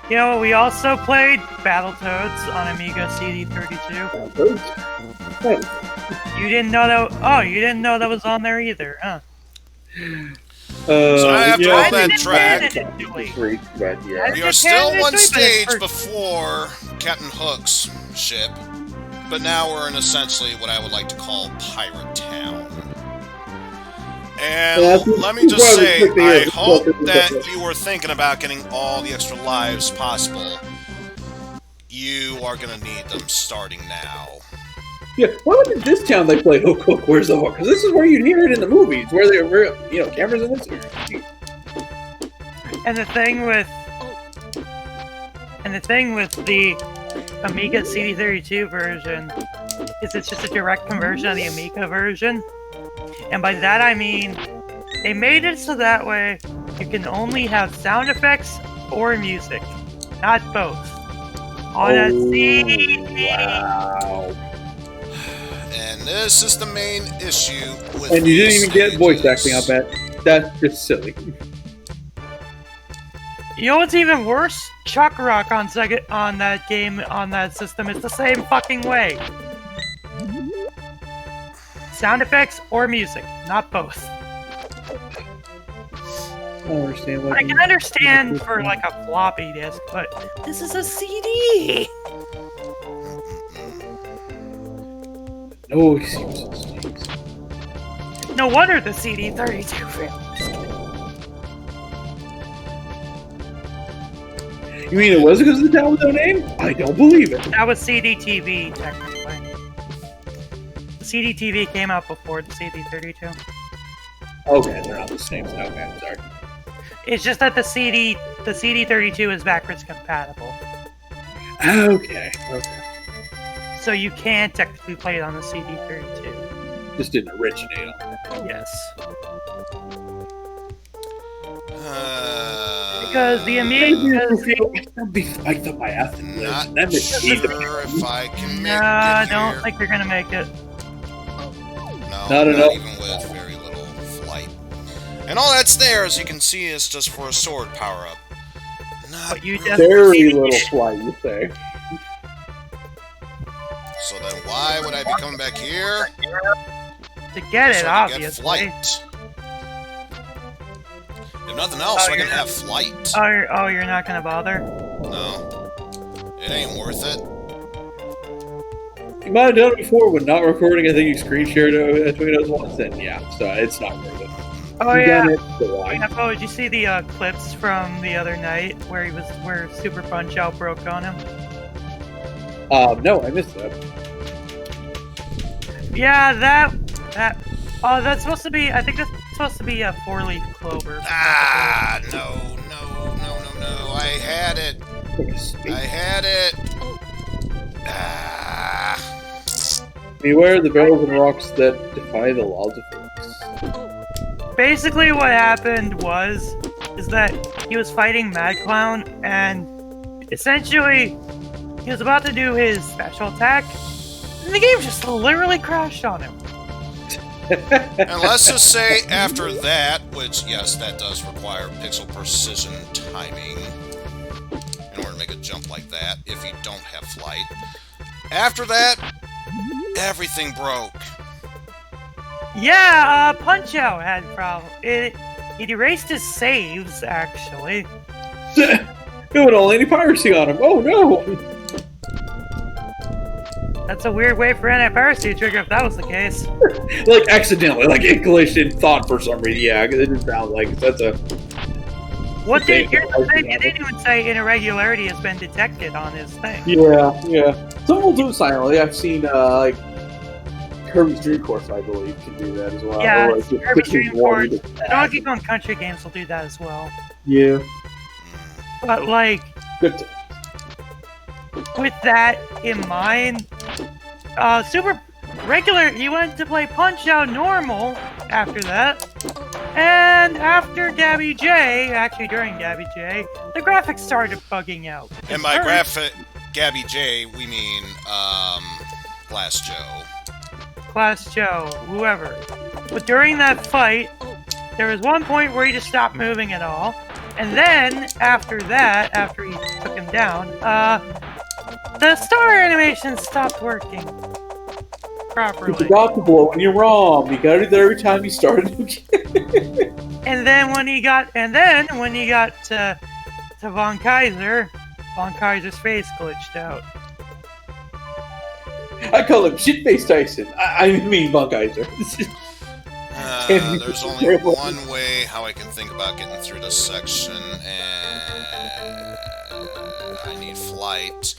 You know, we also played Battletoads on Amiga CD32. You didn't know that? Oh, you didn't know that was on there either, huh? So after all that track, we are still one stage before Captain Hook's ship. But now we're in essentially what I would like to call Pirate Town. And Yeah, let me just say, quickly I here. hope that you were thinking about getting all the extra lives possible. You are going to need them starting now. Yeah, why would this town they play Hook Hook, Where's the Hook? Because this is where you hear it in the movies, where they were, cameras in this. And the thing with the Amiga CD32 version is it's just a direct conversion of the Amiga version. And by that I mean they made it so that way you can only have sound effects or music, not both. On a CD. Wow. And this is the main issue with And you didn't these even get voice stages. acting, I bet. That's just silly. You know what's even worse? Chuck Rock on that game on that system is the same fucking way. Sound effects or music, not both. I don't understand what I can understand for like a floppy disk, but this is a CD. No excuses. No wonder the CD32 failed. You mean it was because of the town with no name? I don't believe it. That was CD-TV, technically. The CD-TV came out before the CD32. Okay, they're not the same. Okay, I'm sorry. It's just that the CD32 is backwards compatible. Okay. So you can technically play it on the CD32. Just didn't originate on that. Yes. Because the Amiga... I thought my Athens Not that sure if I can make No, I it don't here. think you're gonna make it. No, Not enough. even with very little flight. And all that's there, as you can see, is just for a sword power-up. Not But you really. just- Very little flight, you say. So then why would I be coming back here? To get it, So I can get obviously. flight. If nothing else, I can have flight. Oh, you're not gonna bother? No. It ain't worth it. You might have done it before when not recording. I think you screen shared it between us once, and yeah, so it's not worth it. Oh You've yeah. done it, so why? Yeah, oh, did you see the clips from the other night where Super Punch Out broke on him? No, I missed that. Yeah, that. Oh, that's supposed to be. I think that's supposed to be a 4-leaf clover. Ah, no. I had it. Ah. Beware the barrels and rocks that defy the laws of physics. Basically, what happened is that he was fighting Mad Clown, and essentially, he was about to do his special attack, and the game just literally crashed on him. And let's just say after that, which, yes, that does require pixel precision timing in order to make a jump like that, if you don't have flight. After that, everything broke. Yeah, Punch-Out had a problem. It erased his saves, actually. It would only any piracy on him. Oh no! That's a weird way for anti-piracy to trigger if that was the case. Like accidentally, like it glitched in thought for some reason. Yeah, because it didn't sound like that's a. Here's the thing, it didn't even say an irregularity has been detected on his thing. Yeah. Some will do it silently. I've seen like Kirby's Dream Course, I believe, can do that as well. Yeah, Or, like, just Kirby's fixing Dream water Course. to- Donkey Kong Country games will do that as well. Yeah, But, like, good. with that in mind, Super Regular, he went to play Punch-Out normal after that. And after Gabby J, actually during Gabby J, the graphics started bugging out. And by Gabby J, we mean, Glass Joe. Class Joe, whoever. But during that fight, there was one point where he just stopped moving at all. And then, after that, after he took him down, the star animation stopped working You properly. forgot to blow when you're wrong. You gotta do that every time you started. And then when he got to Von Kaiser's face glitched out. I call him Shitface Tyson. I mean Monk Eiser. There's only one way how I can think about getting through this section, and I need flight.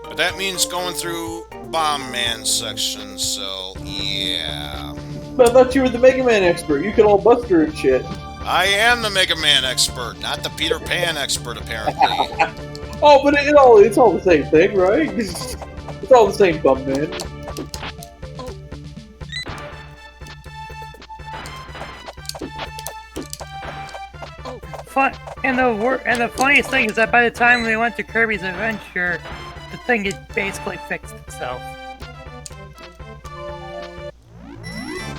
But that means going through Bomb Man section, so yeah. But I thought you were the Mega Man expert. You could all Buster and shit. I am the Mega Man expert, not the Peter Pan expert, apparently. Oh, but it's all the same thing, right? It's all the same bum man. And the funniest thing is that by the time we went to Kirby's Adventure, the thing had basically fixed itself.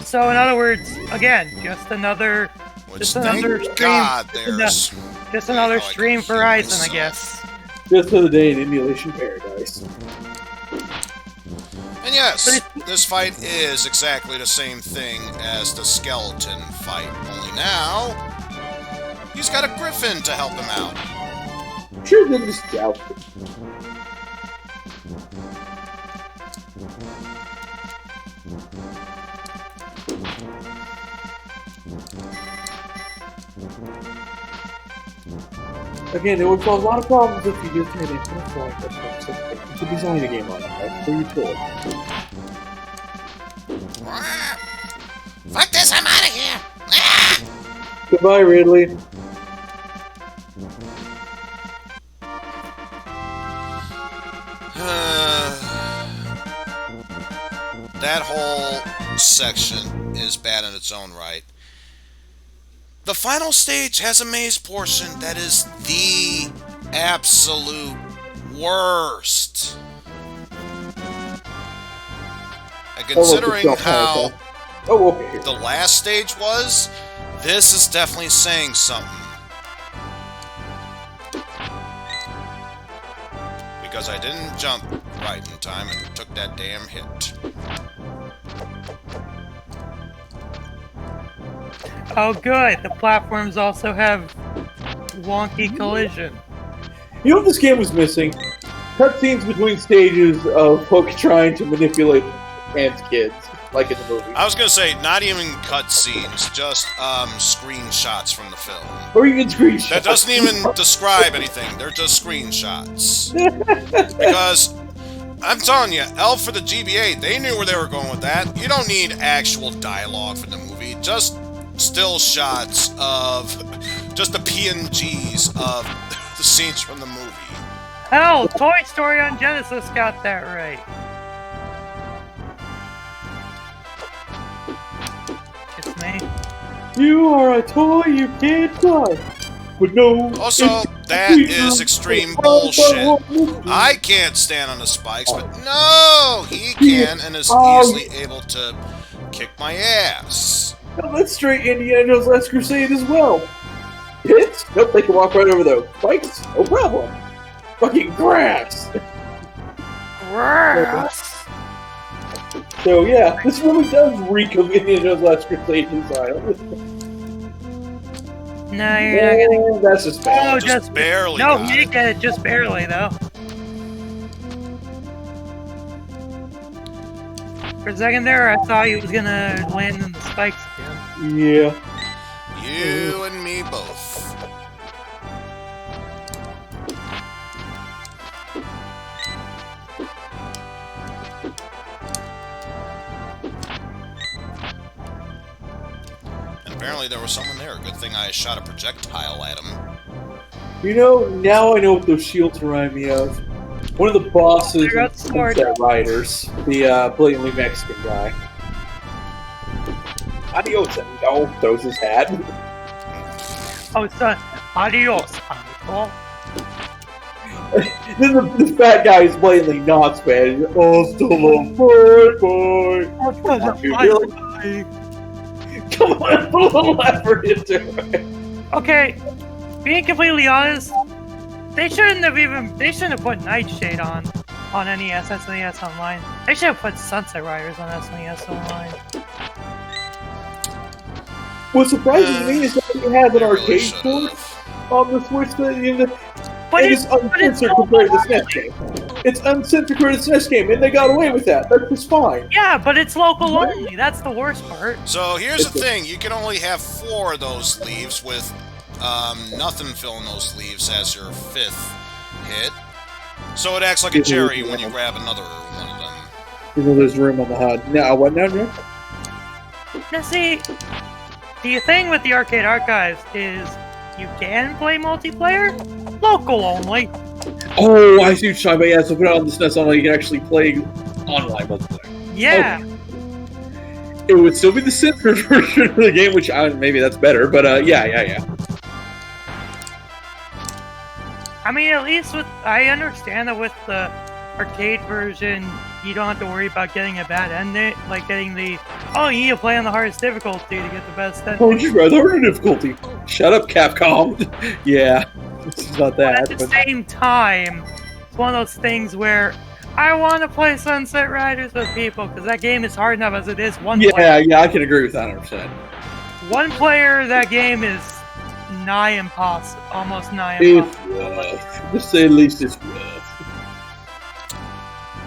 So in other words, again, just another stream. God, there's just another stream for Eizen, I guess. Just another day in emulation paradise. And yes, this fight is exactly the same thing as the skeleton fight, only now he's got a griffin to help him out. Sure, then just joust it. Again, it would cause a lot of problems if you just had infinite flight. That's what you should design a game on it. That's where you put Fuck this, I'm out of here! Goodbye, Ridley. That whole section is bad in its own right. The final stage has a maze portion that is the absolute worst. And considering how the last stage was, this is definitely saying something. Because I didn't jump right in time and took that damn hit. Oh good, the platforms also have wonky collision. You know what this game was missing? Cutscenes between stages of folks trying to manipulate and kids, like in the movie. I was gonna say, not even cutscenes, just screenshots from the film. Or even screenshots. That doesn't even describe anything, they're just screenshots. Because, I'm telling you, Elf for the GBA, they knew where they were going with that. You don't need actual dialogue from the movie, just still shots of just the PNGs of the scenes from the movie. Hell, Toy Story on Genesis got that right. It's me. You are a toy you can't fly. But no. Also, that is extreme bullshit. I can't stand on the spikes, but no, he can and is easily able to kick my ass. No, that's straight Indiana Jones Last Crusade as well. Pits? Nope, they can walk right over those. Spikes? No problem. Fucking grass. Grass. So yeah, this really does reek of Indiana Jones Last Crusade style. No, you're not gonna. That's just bad. Oh, just barely. No, you get it just barely though. For a second there, I thought he was gonna land in the spikes again. Yeah. You and me both. And apparently there was someone there. Good thing I shot a projectile at him. You know, now I know what those shields remind me of. One of the bosses of Sunset Riders, the blatantly Mexican guy. Adios, and oh, throws his hat. Oh, son, adios, amigo. Then the fat guy is blatantly not Spanish. Oh, still a boy. Come on, put a little effort into it. Okay, being completely honest, they shouldn't have put Nightshade on any SNES Online. They should have put Sunset Riders on SNES Online. What's surprising to me is that you have an arcade port on the Switch. but it is uncensored compared to the SNES game. It's uncensored compared to the SNES game, and they got away with that. That was fine. Yeah, but it's local only. That's the worst part. So here's the thing: you can only have 4 of those leaves, with nothing filling those leaves as your 5th hit. So it acts like a cherry when you grab another one of them. Even though there's room on the HUD. Now, what now, Nick? Now see, the thing with the Arcade Archives is you can play multiplayer, local only. Oh, I see what you're talking about. Yeah, so put it on the SNES Online, you can actually play online multiplayer. Yeah. Okay. It would still be the censored version of the game, which maybe that's better, but yeah. I mean, at least I understand that with the arcade version, you don't have to worry about getting a bad ending, like getting you need to play on the hardest difficulty to get the best ending. Oh, just rather harder difficulty. Shut up, Capcom. Yeah, it's not that. But at the same time, it's one of those things where I want to play Sunset Riders with people because that game is hard enough as it is. One player. Yeah, I can agree with that 100%. One player, that game is nigh impossible, almost nigh It's impossible. rough. Just say at least it's rough.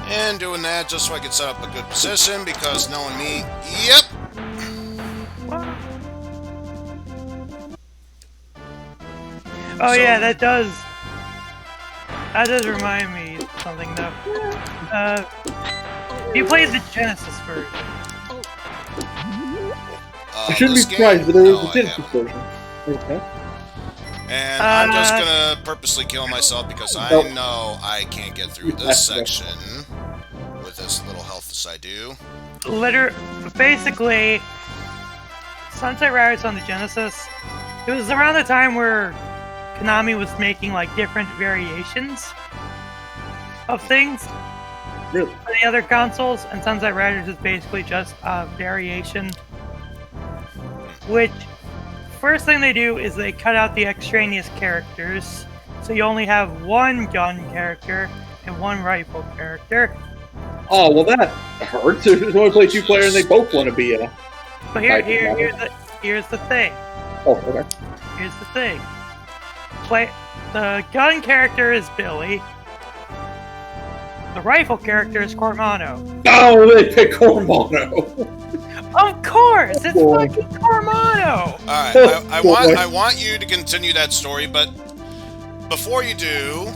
And doing that just so I can set up a good position, because knowing me, yep. Oh yeah, that does remind me of something though. You played the Genesis version. I shouldn't be surprised, but there is a Genesis version. Okay. And I'm just gonna purposely kill myself because I know I can't get through this section with as little health as I do. Basically, Sunset Riders on the Genesis, it was around the time where Konami was making like different variations of things Really? for the other consoles, and Sunset Riders is basically just a variation. Which, first thing they do is they cut out the extraneous characters, so you only have one gun character and one rifle character. Oh, well that hurts. If you only play 2 players and they both want to be a... But here's the thing. Oh, okay. Here's the thing. The gun character is Billy. The rifle character is Cormano. Oh, they pick Cormano. Of course, it's fucking Cormano. All right, I want you to continue that story, but before you do,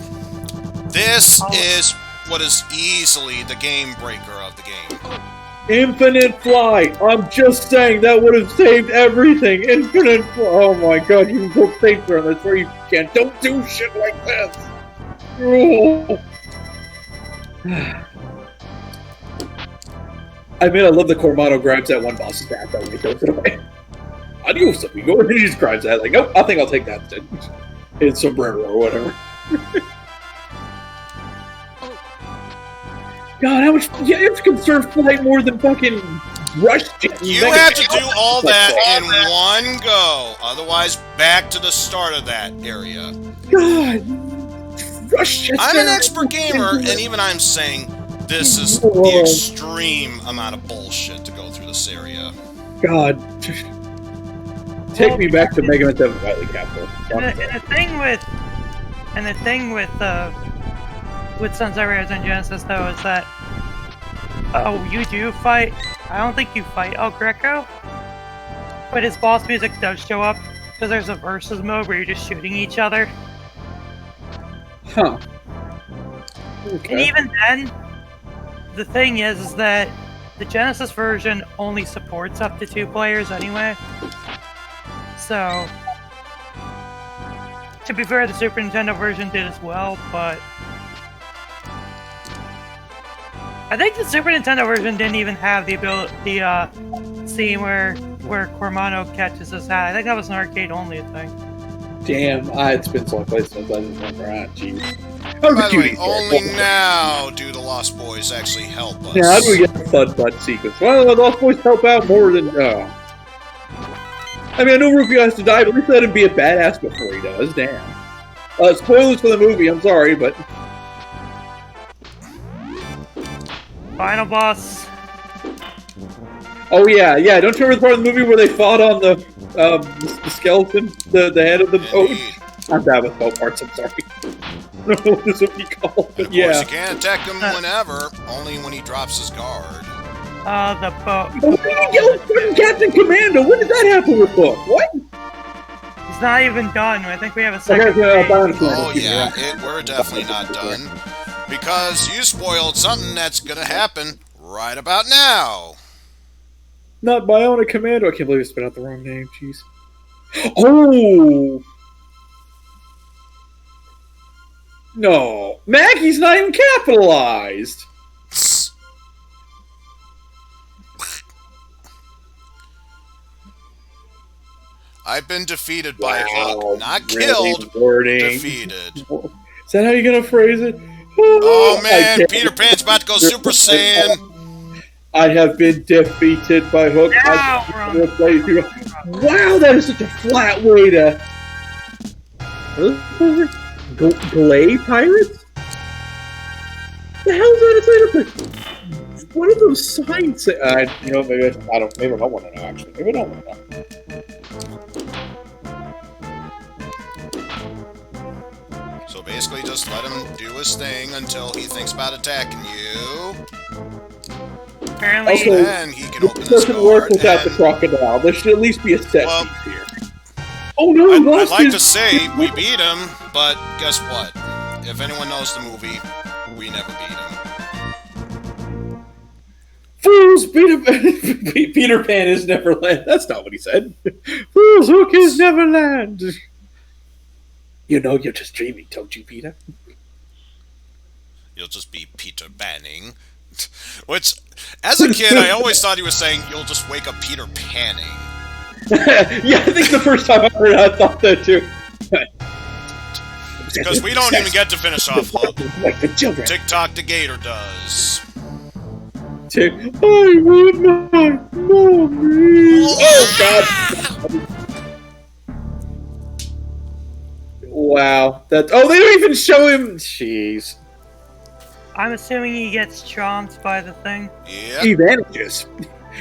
this is what is easily the game breaker of the game. Infinite flight. I'm just saying that would have saved everything. Infinite flight. Oh my god, you can go safer on this where you can't. Don't do shit like this. Oh. I mean, I love that Cormano grabs that one boss's back that when he throws it away. Adios, amigo. And he just grabs that. Like, nope, I think I'll take that instead. It's sombrero or whatever. God, how much? Yeah, you have to conserve flight more than fucking rush. You have to do all that in one go, otherwise back to the start of that area. God, rush. I'm an expert gamer, and even I'm saying this is the extreme amount of bullshit to go through this area. God, take me back to Mega Man 7 Wily Capital. And the thing with Sunset Riders on Genesis though is that you do fight. I don't think you fight El Greco, but his boss music does show up because there's a versus mode where you're just shooting each other. Huh. Okay. And even then, the thing is that the Genesis version only supports up to 2 players anyway. So, to be fair, the Super Nintendo version did as well, but I think the Super Nintendo version didn't even have the scene where Cormano catches his hat. I think that was an arcade-only thing. Damn, it's been so long since I just remember that. Jeez. By the way, only now do the Lost Boys actually help us. Yeah, how do we get a Thud Butt sequence? Well, the Lost Boys help out more than... I mean, I know Rufio has to die, but at least let him be a badass before he does. Damn. Spoilers for the movie, I'm sorry, but... Final boss. Oh yeah. Don't you remember the part of the movie where they fought on the skeleton, the head of the boat? Not that with both parts. I'm sorry. know what this would be called, And but of yeah. course, you can't attack him whenever, only when he drops his guard. The boat. Oh, what did you get with Captain Commando? When did that happen with Book? What? It's not even done. I think we have a second. Oh yeah, we're definitely not done. Because you spoiled something that's gonna happen right about now. Not Bionic Commando. I can't believe I spit out the wrong name. Jeez. Oh! No. Maggie's not even capitalized. I've been defeated by Wow, Hook. Not really killed, wording. defeated. Is that how you're gonna phrase it? Oh man, Peter Pan's about to go Super Saiyan. I have been defeated by Hook. Wow, that is such a flat way to... Glay Pirates? The hell is that a title? What are those signs say? You know, maybe I don't want to know, actually. Maybe I don't want to know. So basically just let him do his thing until he thinks about attacking you. Apparently, Also, then he can open this his doesn't work guard without the and- crocodile. There should at least be a set Well, piece here. Oh no, I'd lost like his- to say we beat him, but guess what? If anyone knows the movie, we never beat him. Fools, Peter Pan is Neverland. That's not what he said. Fools, Hook is Neverland. You know you're just dreaming, don't you, Peter? You'll just be Peter Banning. Which, as a kid, I always thought he was saying, you'll just wake up Peter Panning. Yeah, I think the first time I heard it, I thought that too. Because we don't even get to finish off Hook. Like the children. TikTok the Gator does. I want my mommy. Oh, God. Wow. They don't even show him. Jeez. I'm assuming he gets chomped by the thing. Yep. He vanishes.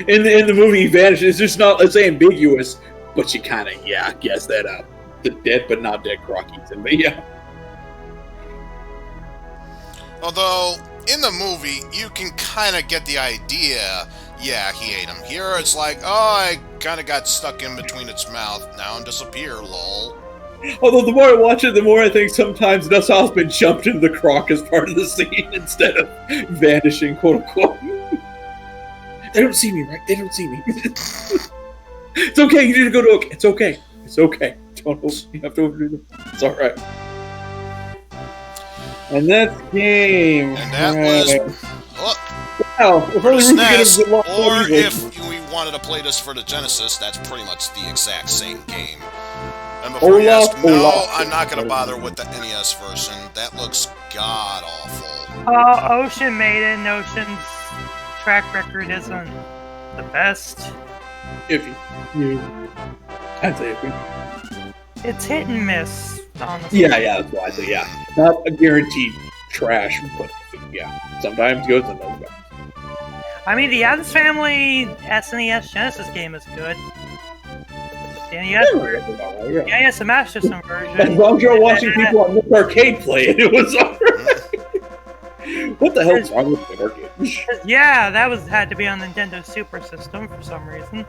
In the movie, he vanishes. It's just not, it's ambiguous, but you kind of, guess that the dead but not dead Crocky's in, but yeah. Although, in the movie, you can kind of get the idea, yeah, he ate him. Here, it's like, oh, I kind of got stuck in between its mouth. Now I'm disappear, lol. Although the more I watch it, the more I think sometimes Nuss Hoffman jumped into the croc as part of the scene instead of vanishing, quote unquote. They don't see me, right? They don't see me. It's okay, you need to go to Oak. It's okay. It's okay. Don't you have to overdo them. It's alright. And that's game. And that was Hook Wow, we're for the really rooting at SNES, him. or if we wanted to play this for the Genesis, that's pretty much the exact same game. And before you ask, no, I'm not going to bother with the NES version. That looks god-awful. Ocean Maiden. Ocean's track record isn't the best. Iffy. Yeah. I'd say iffy. It's hit and miss, honestly. Yeah, that's why I say yeah. Not a guaranteed trash, but yeah. Sometimes good, sometimes bad. I mean, the Addams Family SNES Genesis game is good. The NES Master System version. As long as you're watching people on this arcade play it, it was alright. What the hell's wrong with the arcade? Yeah, that had to be on Nintendo Super System for some reason.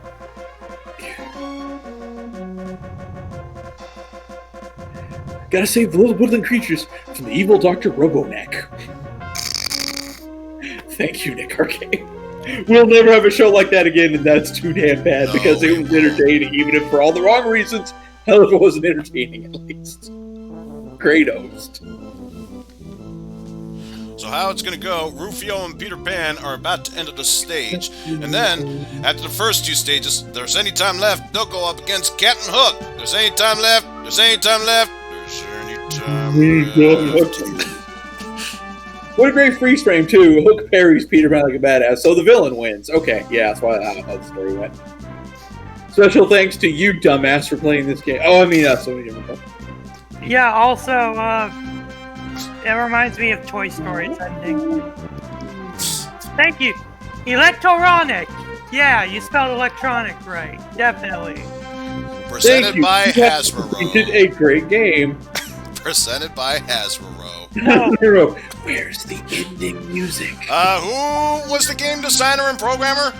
Gotta save the little woodland creatures from the evil Dr. Roboneck. Thank you, Nick Arcade. We'll never have a show like that again, and that's too damn bad because it was entertaining, even if for all the wrong reasons. Hell, if it wasn't entertaining, at least. Great host. So how it's going to go, Rufio and Peter Pan are about to enter the stage, and then, after the first two stages, there's any time left, they'll go up against Captain Hook. There's any time left, there's any time left, there's any time left. What a great freeze frame, too. Hook parries Peter Pan like a badass, so the villain wins. Okay, yeah, that's why I don't know how the story went. Special thanks to you, dumbass, for playing this game. Oh, I mean, that's so many different things. Yeah, also, it reminds me of Toy Story's ending. Thank you. Electronic! Yeah, you spelled electronic right. Definitely. Presented by You did Hasbro. a great game. Presented by Hasbro. No. Where's the ending music? Who was the game designer and programmer?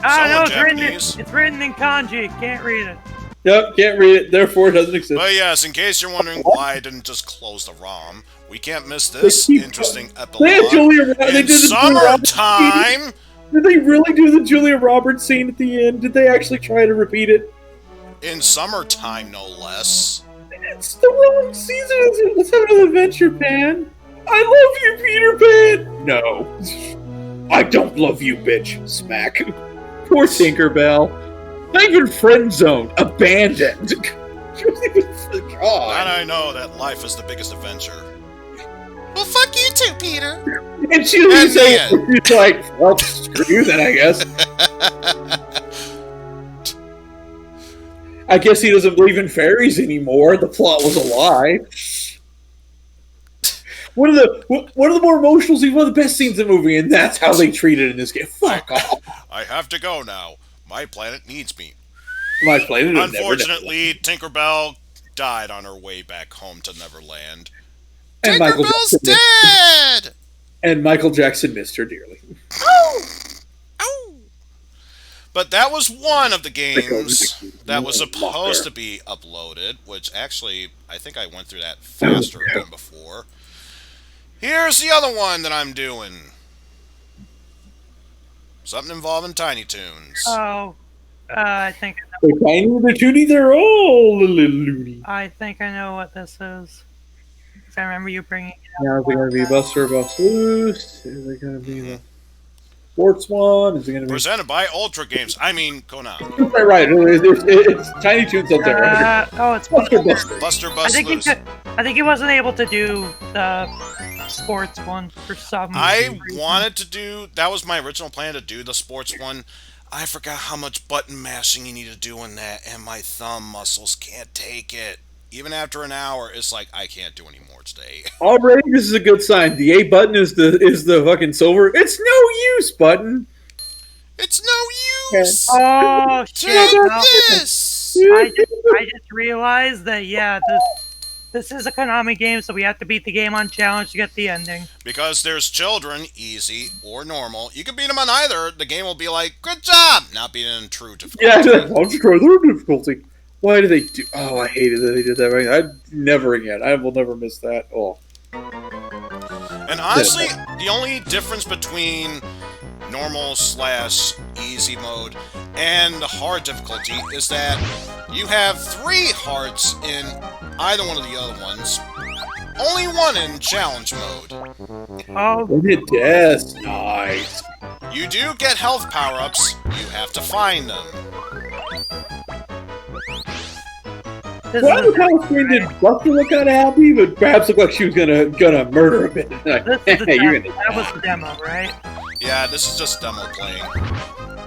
No, Japanese. it's written in kanji. Can't read it. Yep, can't read it, therefore it doesn't exist. But yes, in case you're wondering why I didn't just close the ROM, we can't miss this interesting They had epilogue. Julia. They In did the Julia Roberts summertime. scene. Did they really do the Julia Roberts scene at the end? Did they actually try to repeat it? In summertime, no less. It's the wrong season. Let's have another adventure, Pan. I love you, Peter Pan. No, I don't love you, bitch. Smack. Poor Tinkerbell. Not even friend zoned. Abandoned. She wasn't even. And God. I know that life is the biggest adventure. Well, fuck you too, Peter. And she doesn't And say. Ian. She's like, well, screw you then, I guess. I guess he doesn't believe in fairies anymore. The plot was a lie. One of the more emotional scenes, one of the best scenes in the movie, and that's how they treat it in this game. Fuck off. I have to go now. My planet needs me. My planet will Unfortunately, Tinkerbell died on her way back home to Neverland. And Michael Tinkerbell's Jackson dead! and Michael Jackson missed her dearly. Ow! But that was one of the games that was supposed to be uploaded, which actually, I think I went through that faster than before. Here's the other one that I'm doing. Something involving Tiny Toons. Oh, I think They're tiny, they're toony, they're all a little loony. I know what this is. 'Cause I remember you bringing it up. Now, is it going to be Buster Bust Loose? Is it going to be the sports one? Is it going to be... Presented by Ultra Games. I mean, Conan. Right, it's Tiny Toons up there. Right? It's Buster Bust. Buster I Bust think Loose. I think he wasn't able to do the sports one for some I reason. wanted to do... That was my original plan, to do the sports one. I forgot how much button mashing you need to do in that, and my thumb muscles can't take it. Even after an hour, it's like, I can't do any more today. Already, this is a good sign. The A button is the fucking silver. It's no use button. It's no use! Oh shit! Take No. this! I just realized that this is a Konami game, so we have to beat the game on challenge to get the ending. Because there's children, easy or normal. You can beat them on either. The game will be like, good job! Not being in true difficulty. Yeah, I'll just try their difficulty. Why do they do... Oh, I hated that they did that. Right? Never again. I will never miss that. Oh. And honestly, the only difference between normal/easy mode and the hard difficulty is that you have 3 hearts in either one of the other ones. Only 1 in challenge mode. Oh, That's nice. You do get health power-ups. You have to find them. this Well, is kind of screen did Buster look kind of happy, but perhaps looked like she was gonna murder a bit. Like, this is the you're demo. gonna That was the demo, right? Yeah, this is just demo playing.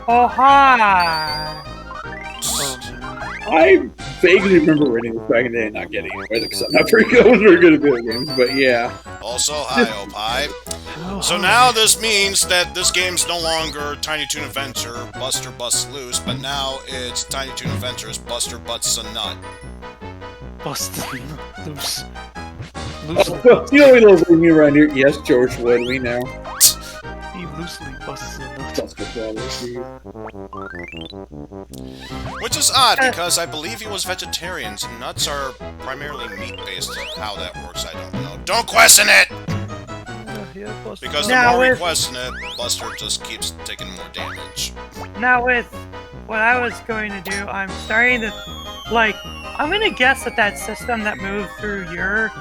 Oh hi! I vaguely remember reading this back in the day and not getting it because I'm not very good. I was very good at video games, but yeah. Also, hi, Opie. So now this means that this game's no longer Tiny Toon Adventure, Buster Busts Loose, but now it's Tiny Toon Adventures, Buster Butts a Nut. Busted loose. You know we love me around here. Yes, George Wood, we know. He loosely busts a nut. That's what that is. Which is odd, because I believe he was vegetarians, and nuts are primarily meat-based. How that works, I don't know. Don't question it! Yeah, busted Because the Now more we with- question it, Buster just keeps taking more damage. Now with what I was going to do, I'm starting to I'm gonna guess that system that moved through your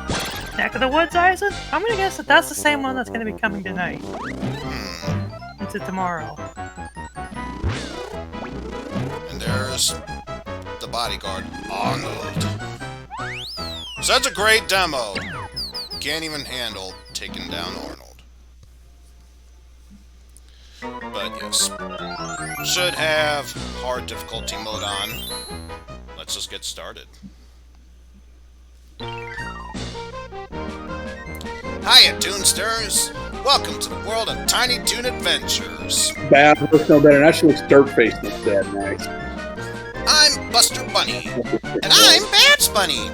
neck of the woods, Eizen. I'm gonna guess that that's the same one that's gonna be coming tonight. Into tomorrow. And there's the bodyguard, Arnold. Such a great demo. Can't even handle taking down Arnold. But yes. Should have hard difficulty mode on. Let's just get started. Hiya, Toonsters! Welcome to the world of Tiny Toon Adventures. Bad looks no better. Now she looks dirt faced instead. Nice. I'm Buster Bunny. And I'm Babs Bunny.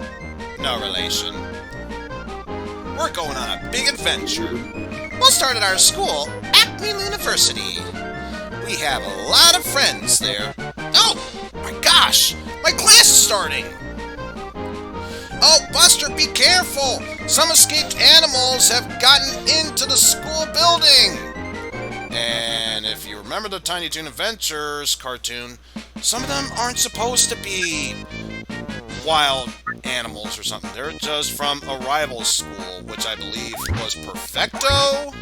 No relation. we're going on a big adventure. We'll start at our school, Acme University. We have a lot of friends there. Oh, my gosh! My class is starting! Oh, Buster, be careful! Some escaped animals have gotten into the school building! And if you remember the Tiny Toon Adventures cartoon, some of them aren't supposed to be wild animals or something. They're just from a rival school, which I believe was Perfecto?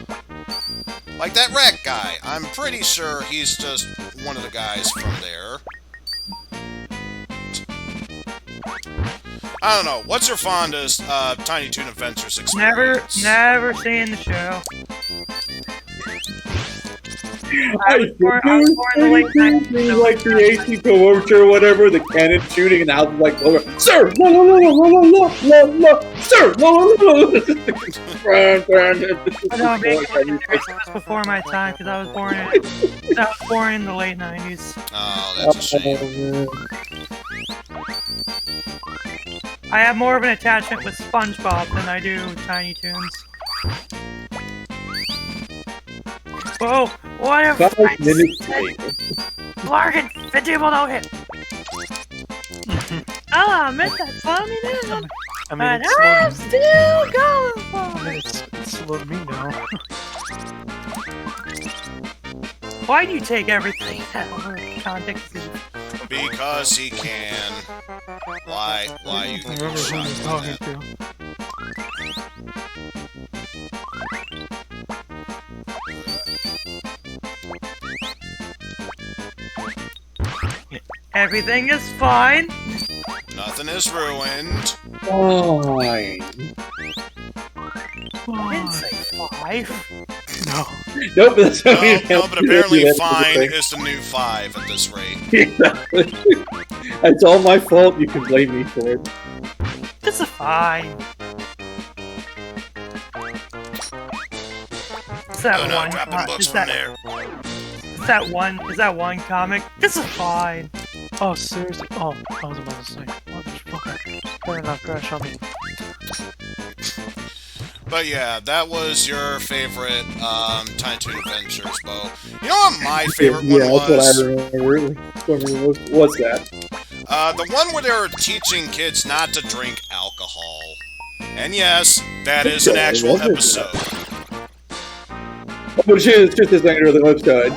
Like that rat guy. I'm pretty sure he's just one of the guys from there. I don't know. What's your fondest Tiny Toon Adventures experience? Never seen the show. I was born in the late 90s. Like the AC Coach or whatever, the cannon shooting, and the house was like, sir, la la la la la la la la, sir, la la la la. No, maybe it was before my time because I was born in the late 90s. Oh, that's a shame. I have more of an attachment with SpongeBob than I do Tiny Toons. Whoa! What if I said Larkin, 50 will no hit? I missed that funny man. I mean, But I'm still going for it. it's slowed me now. Why do you take everything out of context? Because he can. Why you think Remember he's who shot he's with talking that? to. Everything is fine. Nothing is ruined. Fine. I didn't say 5. No. Nope, that's not No, but apparently fine is the new 5 at this rate. Exactly. It's all my fault. You can blame me for it. This is fine. Is that Oh no, one? dropping books Is from that, there. is that one? Is that one comic? This is fine. Oh, seriously? Oh, I was about to say. Motherfucker. Better not crash on me. But yeah, that was your favorite Tiny Toon Adventures, Bo. You know what my favorite one that's was? what I remember. What's that? The one where they were teaching kids not to drink alcohol. And yes, that is an actual episode. But it's just this thing of the website.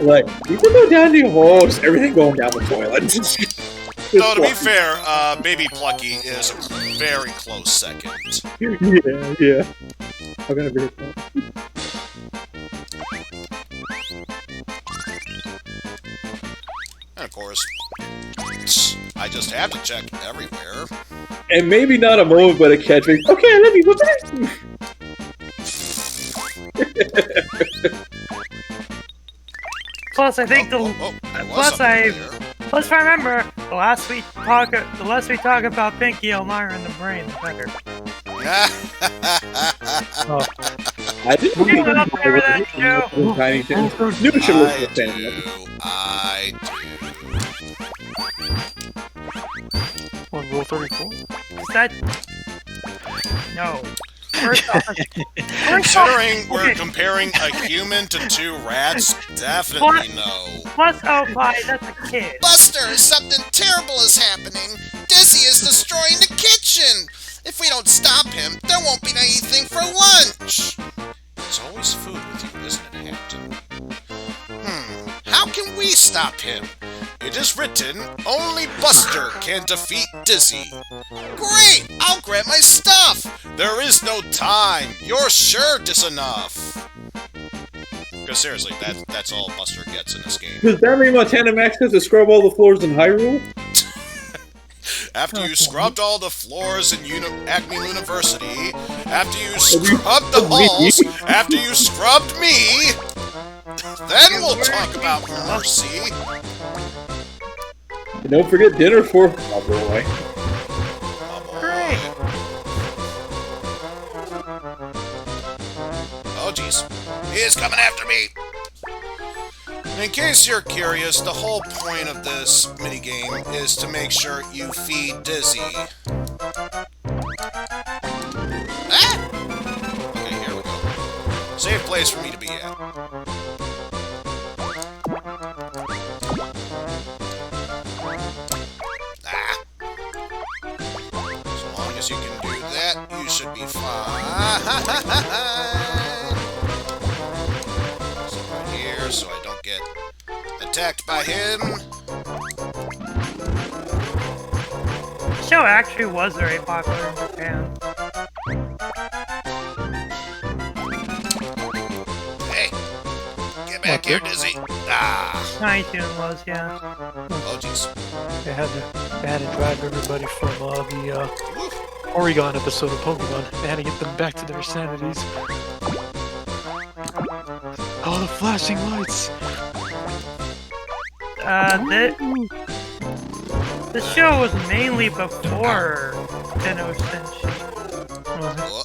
Like, you can go down the hall, just everything going down the toilet. Though, to be fair, Baby Plucky is a very close second. Yeah. I'm gonna be And of course, I just have to check everywhere. And maybe not a moment, but a catchphrase. Okay, I love you. What's that? Plus, I think There was plus something I there. plus remember the less we talk about Pinky, Elmira, and the brain, the better. I didn't You don't remember that show? Tiny Toons. New should listen to Family. I What, Rule 34? Is that no? First off, Considering we're okay. comparing a human to 2 rats, definitely no. Plus, oh, bye, that's a kid. Buster, something terrible is happening. Dizzy is destroying the kitchen. If we don't stop him, there won't be anything for lunch. It's always food with you, isn't it, Hampton? How can we stop him? It is written, only Buster can defeat Dizzy. Great! I'll grab my stuff! There is no time. Your shirt is enough. Because seriously, that's all Buster gets in this game. Does that mean Montana Max has to scrub all the floors in Hyrule? After you scrubbed all the floors in Acme University, after you scrubbed the halls, after you scrubbed me, then we'll talk about mercy. And don't forget dinner for my boy. Great. Oh jeez, he's coming after me. In case you're curious, the whole point of this minigame is to make sure you feed Dizzy. Ah! safe place for me to be at. Ah. As long as you can do that, you should be fine. So right here, so I don't get attacked by him. The show actually was very popular in Japan. Hey, get back here, Dizzy. Ah. Toon was, yeah. Oh, jeez. They had to drive everybody from the Oregon episode of Pokemon. They had to get them back to their sanities. Oh, the flashing lights! The show was mainly before Tenno Senshi. Oh.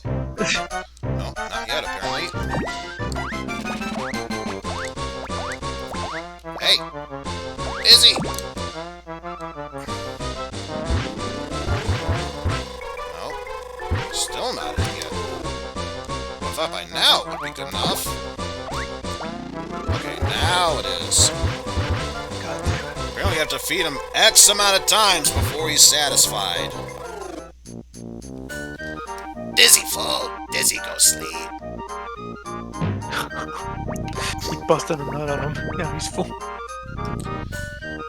No, not yet, apparently. Hey! Izzy! No. Still not in yet. I thought by now it would be good enough. Okay, now it is. God damn it. Apparently you have to feed him X amount of times before he's satisfied. Dizzy full. Dizzy go sleep. We busted a nut on him. Now he's full.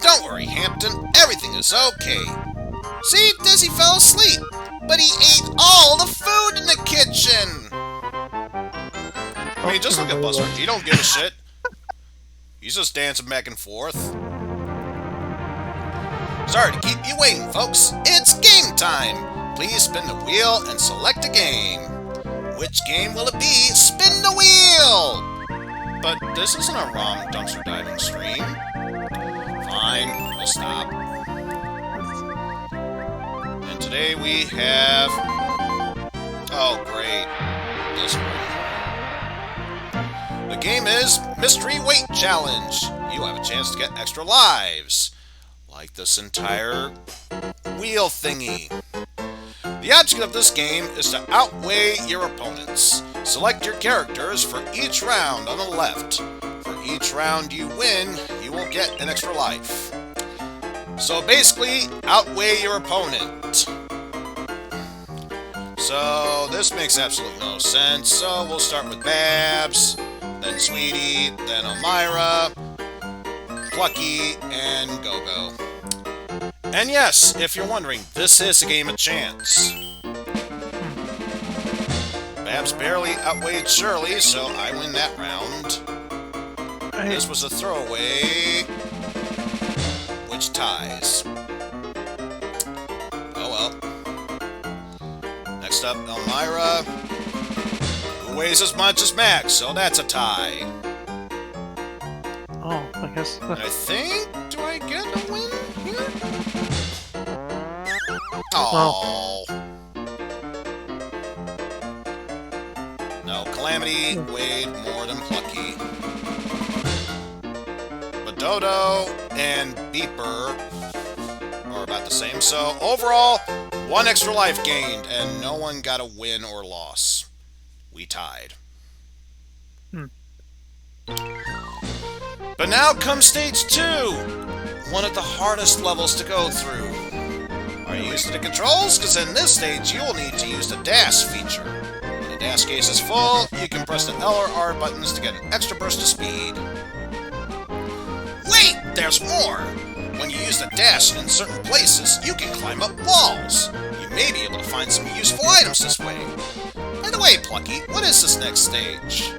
Don't worry, Hampton. Everything is okay. See, Dizzy fell asleep, but he ate all the food in the kitchen. I mean, just look at Buster. He don't give a shit. He's just dancing back and forth. Sorry to keep you waiting, folks. It's game time. Please spin the wheel and select a game. Which game will it be? Spin the wheel! But this isn't a ROM dumpster diving stream. Fine, we'll stop. And today we have... Oh, great. This one. The game is Mystery Weight Challenge. You have a chance to get extra lives. Like this entire wheel thingy. The object of this game is to outweigh your opponents. Select your characters for each round on the left. For each round you win, you will get an extra life. So basically, outweigh your opponent. So this makes absolutely no sense. So we'll start with Babs, then Sweetie, then Elmira, Plucky, and Go-Go. And yes, if you're wondering, this is a game of chance. Babs barely outweighed Shirley, so I win that round. This was a throwaway, which ties. Oh well. Next up, Elmira, who weighs as much as Max, so that's a tie. Oh, I guess. And I think, do I get a win here? Oh. No, Calamity weighed more than Plucky. But Dodo and Beeper are about the same. So overall, 1 extra life gained, and no one got a win or loss. We tied. But now comes stage 2, one of the hardest levels to go through. Are you used to the controls? Because in this stage, you will need to use the dash feature. When the dash case is full, you can press the L or R buttons to get an extra burst of speed. Wait, there's more! When you use the dash in certain places, you can climb up walls. You may be able to find some useful items this way. By the way, Plucky, what is this next stage?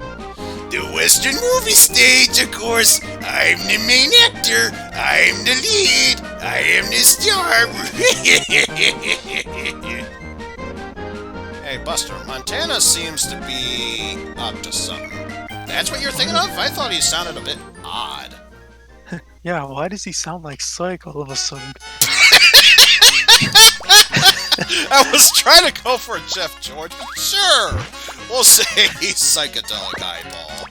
The Western movie stage, of course. I'm the main actor. I'm the lead. I am the star. Hey, Buster, Montana seems to be up to something. That's what you're thinking of? I thought he sounded a bit odd. Yeah, why does he sound like Psych all of a sudden? I was trying to go for a Jeff George, but sure. We'll say he's Psychedelic Eyeball.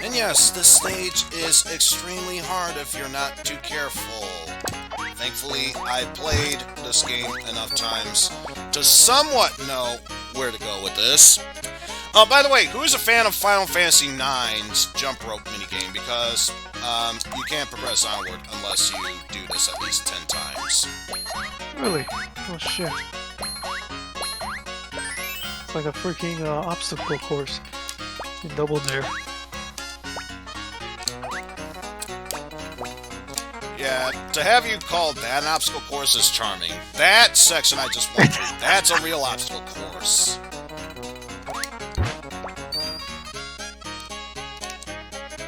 And And yes, this stage is extremely hard if you're not too careful. Thankfully, I played this game enough times to somewhat know where to go with this. By the way, who is a fan of Final Fantasy IX's jump rope minigame? Because you can't progress onward unless you do this at least 10 times. Really? Oh shit. It's like a freaking obstacle course in Double Dare. Yeah, to have you called that an obstacle course is charming. That section I just went through, that's a real obstacle course.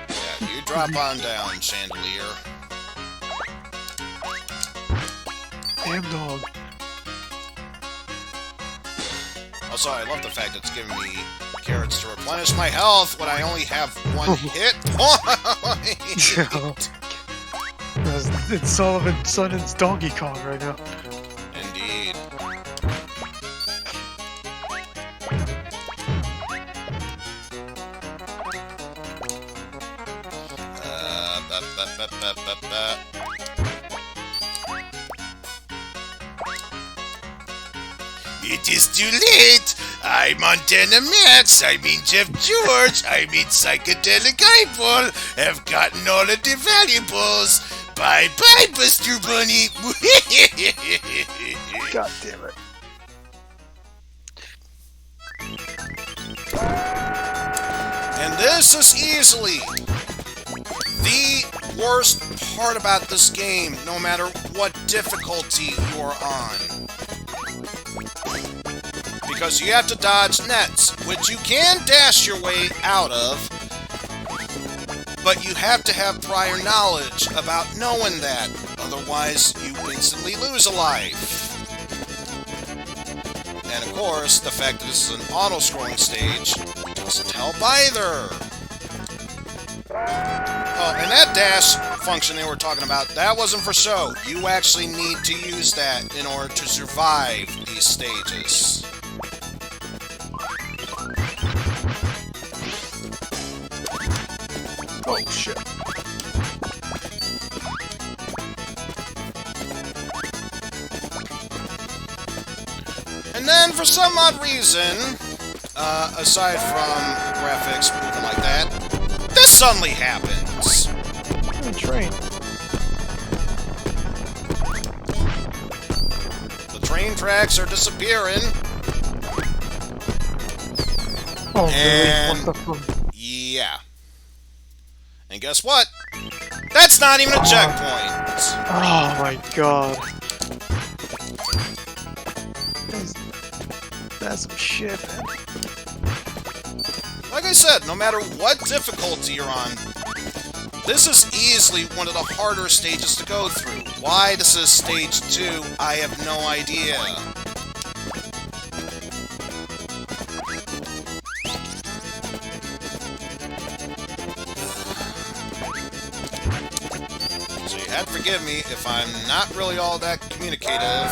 Yeah, you drop on down, Chandelier. Damn dog. Also, I love the fact that it's giving me carrots to replenish my health when I only have one hit point. It's Sullivan Sonnen's Donkey Kong right now. Indeed. It is too late! I'm on Dynamax, I mean Jeff George, I mean Psychedelic Eyeball, have gotten all of the valuables! Bye-bye, Buster Bunny! God damn it. And this is easily the worst part about this game, no matter what difficulty you're on. Because you have to dodge nets, which you can dash your way out of, but you have to have prior knowledge about knowing that, otherwise you instantly lose a life. And of course, the fact that this is an auto-scrolling stage doesn't help either. Oh, and that dash function they were talking about, that wasn't for show. You actually need to use that in order to survive these stages. Oh shit. And then, for some odd reason, aside from graphics moving like that, this suddenly happens. The train. The train tracks are disappearing. Oh, And- really? What the fuck? Yeah. And guess what? That's not even a checkpoint. Oh my god. That's some shit, man. Like I said, no matter what difficulty you're on, this is easily one of the harder stages to go through. Why this is stage 2, I have no idea. So you have to forgive me if I'm not really all that communicative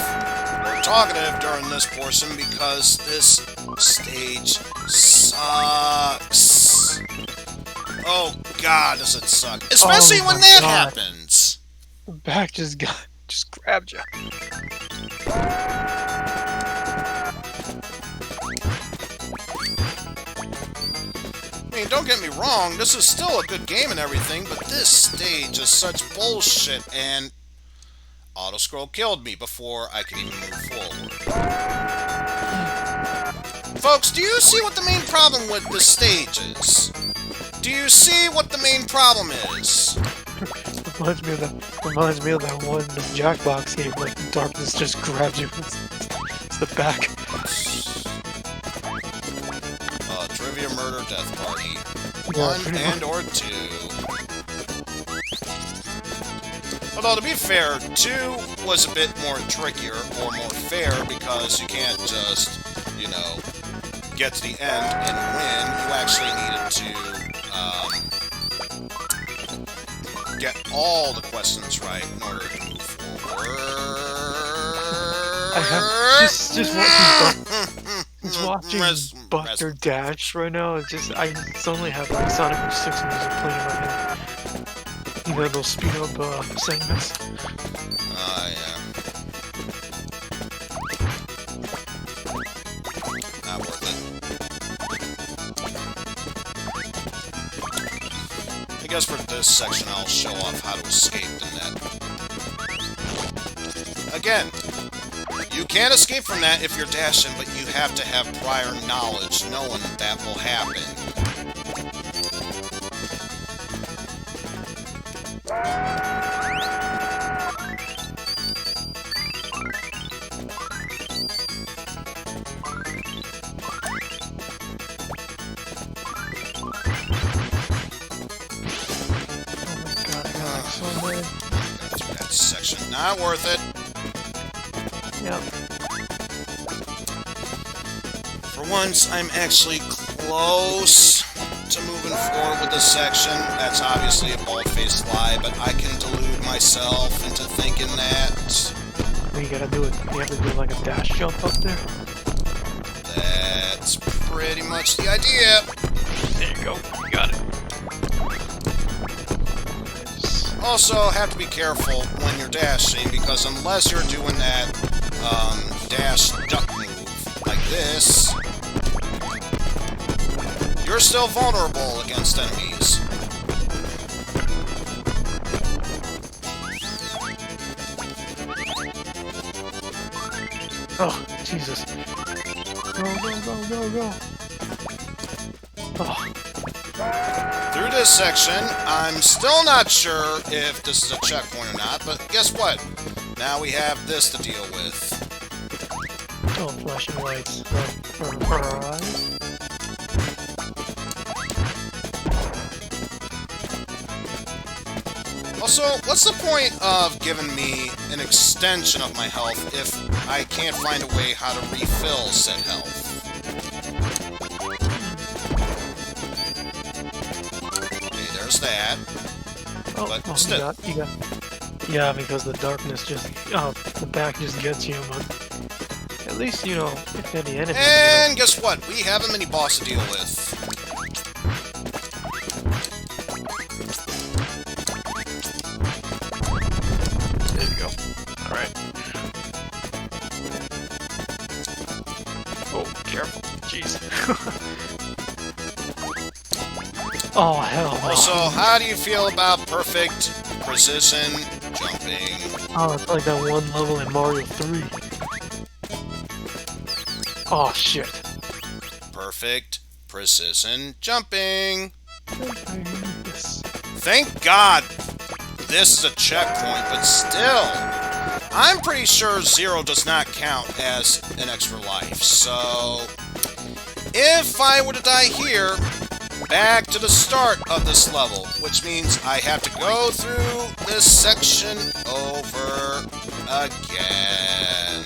or talkative during this portion because this stage sucks. Oh god, does it suck. Especially Oh when my that God. happens. The back just grabbed you. I mean, don't get me wrong, this is still a good game and everything, but this stage is such bullshit, and auto-scroll killed me before I could even move forward. Folks, do you see what the main problem with this stage is? Do you see what the main problem is? Reminds me of that one Jackbox game, like darkness just grabs you. It's the back. Trivia Murder Death Party. Yeah, 1 pretty and or 2. Although, to be fair, 2 was a bit more trickier or more fair because you can't just, you know, get to the end and win. You actually needed to get all the questions right in order to move forward. I have just once he's done. It's watching Buster Dash right now. I suddenly have like Sonic 06 music playing right now. You know those speed up segments. Oh, yeah. Not worth it. I guess for this section I'll show off how to escape the net. Again, you can't escape from that if you're dashing, but you have to have prior knowledge knowing that will happen. That section, not worth it. Yep. For once, I'm actually close to moving forward with this section. That's obviously a bald-faced lie, but I can delude myself into thinking that. You gotta do it. You have to do like a dash jump up there. That's pretty much the idea. There you go. You got it. Also, have to be careful when you're dashing, because unless you're doing that dash duck move like this, you're still vulnerable against enemies. Oh, Jesus. Go, go, go, go, go. Oh. Through this section, I'm still not sure if this is a checkpoint or not, but guess what? Now we have this to deal with. Oh, flashing lights. For our eyes. Also, what's the point of giving me an extension of my health if I can't find a way how to refill said health? Okay, there's that. Oh, But oh still. you got. Yeah, because the darkness just, the back just gets you, but at least, you know, if any enemies... And guess what? We have a mini-boss to deal with. There you go. Alright. Oh, careful. Jeez. Oh, hell no. Also, how do you feel about perfect precision jumping? Oh, it's like that one level in Mario 3. Oh, shit. Perfect precision jumping. Yes. Thank God this is a checkpoint, but still, I'm pretty sure 0 does not count as an extra life. So, if I were to die here, back to the start of this level, which means I have to go through this section over again.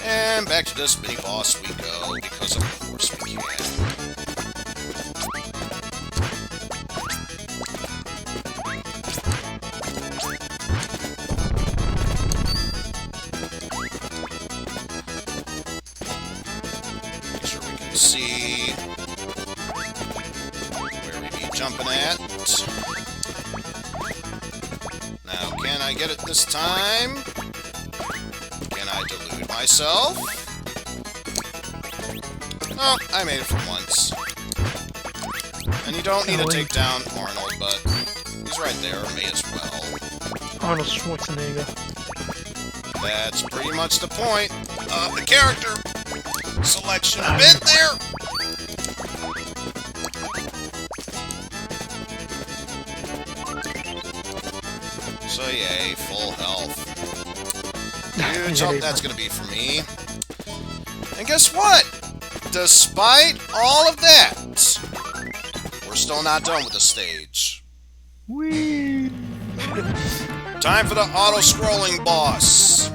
And back to this mini-boss we go, because of course we can. Make sure we can see where we be jumping at. Now, can I get it this time? Can I delude myself? Oh, I made it for once. And you don't need to take down Arnold, but he's right there, may as well. Arnold Schwarzenegger. That's pretty much the point of the character selection bit there. So yay, full health. Huge help that's gonna be for me. And guess what? Despite all of that, we're still not done with the stage. Whee! Time for the auto-scrolling boss.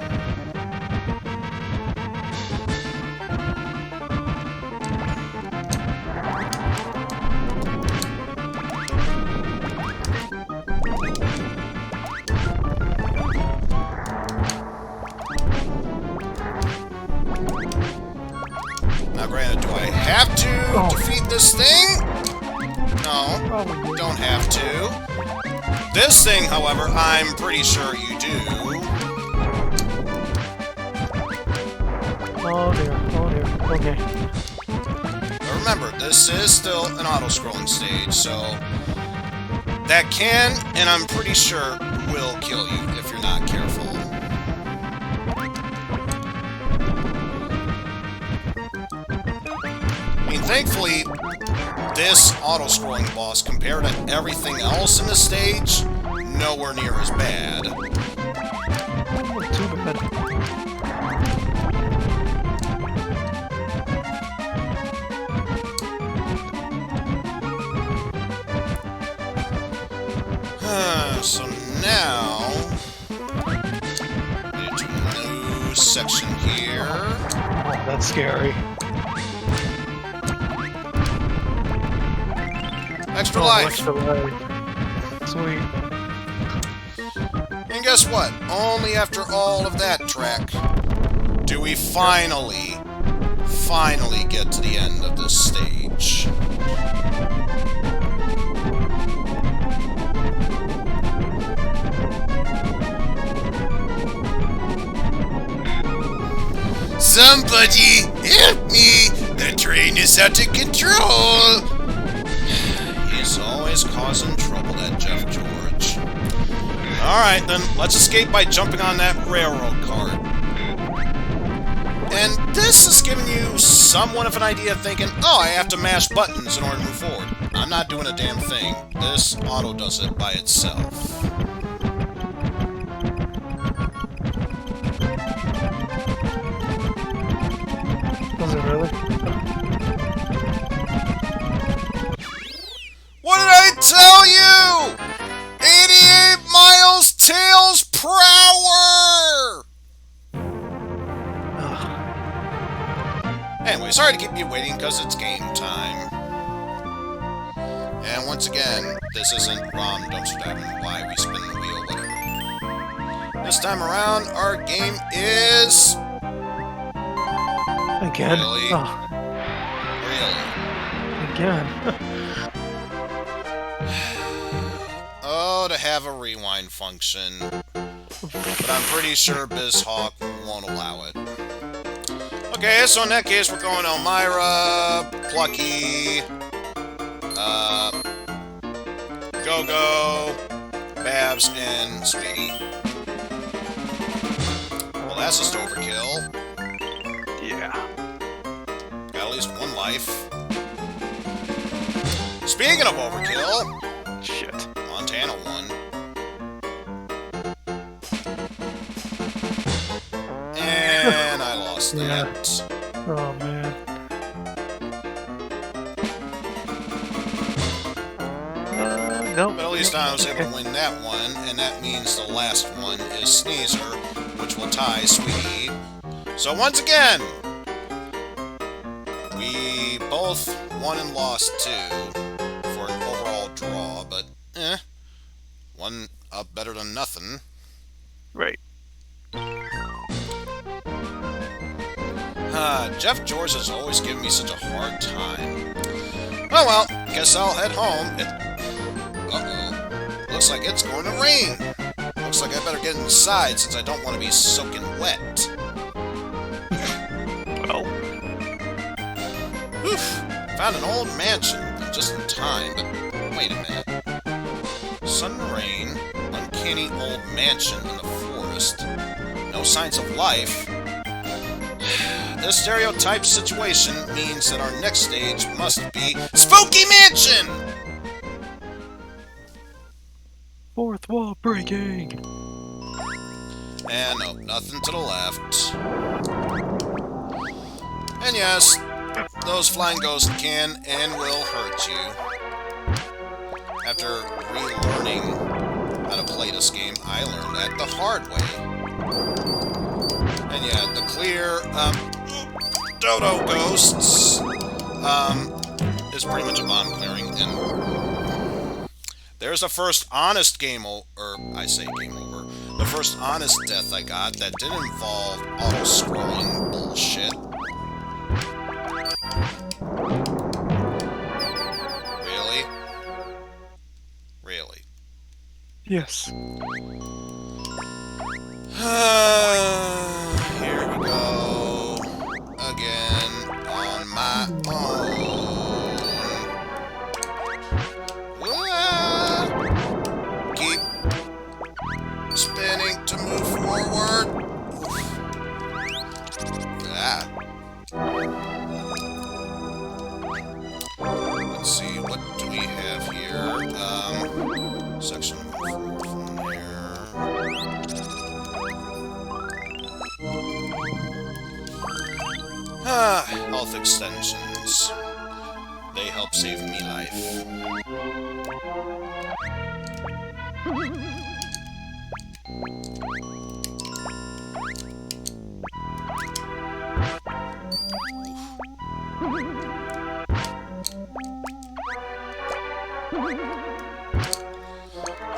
Now, granted, do I have to defeat this thing? No, don't have to. This thing, however, I'm pretty sure you do. Oh dear, okay. But remember, this is still an auto-scrolling stage, so that can, and I'm pretty sure, will kill you if you're not careful. I mean, thankfully, this auto-scrolling boss, compared to everything else in the stage, nowhere near as bad. Not too bad. So now, into a new section here. Oh, that's scary. Extra life. Extra life. Sweet. And guess what? Only after all of that track do we finally get to the end of this stage. Somebody help me! The train is out of control! He's always causing trouble, that Jeff George. Alright, then let's escape by jumping on that railroad cart. And this is giving you somewhat of an idea of thinking, oh, I have to mash buttons in order to move forward. I'm not doing a damn thing. This auto does it by itself. Was it really? What did I tell you? 88 miles tails per hour! Anyway, sorry to keep you waiting because it's game time. And once again, this isn't ROM dumpster diving, why we spin the wheel, whatever. This time around, our game is... Again? Really? Oh, Really? again. Oh, to have a rewind function. But I'm pretty sure BizHawk won't allow it. Okay, so in that case, we're going Elmira, Plucky, Go-Go, Babs, and Speedy. Well, that's just overkill. Yeah. Got at least one life. Speaking of overkill, Shit. Montana won. And I lost Yeah. that. Oh man. Nope. But at least I was able to win that one, and that means the last one is Sneezer, which will tie Sweetie. So once again, we both won and lost too, for an overall draw, but one up better than nothing. Right. Jeff George has always given me such a hard time. Oh well, guess I'll head home. Uh-oh. Looks like it's going to rain. Looks like I better get inside since I don't want to be soaking wet. Well. Oof. Found an old mansion just in time, but wait a minute. Sudden rain, uncanny old mansion in the forest. No signs of life. This stereotype situation means that our next stage must be Spooky Mansion! Fourth wall breaking. And nope, nothing to the left. And yes, those flying ghosts can and will hurt you. After relearning how to play this game, I learned that the hard way. And yeah, the clear dodo ghosts is pretty much a bomb clearing, and there's the first honest game over. The first honest death I got that didn't involve auto-scrolling bullshit. Really? Really? Yes. Here we go. Again on my own. Keep spinning to move forward. Ah. Let's see, what do we have here? Section 1 from there. Health extensions. They help save me life.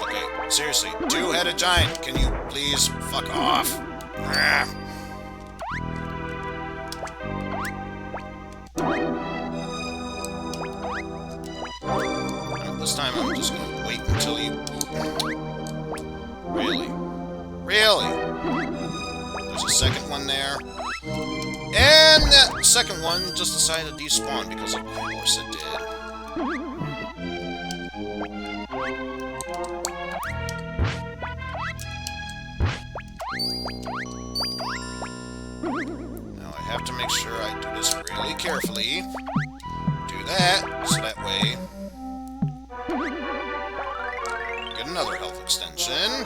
Okay, seriously, two-headed giant, can you please fuck off? This time I'm just gonna wait until you... Really? Really? There's a second one there. And that second one just decided to despawn because of course it did. Now I have to make sure I do this really carefully. Do that, so that way... Get another health extension.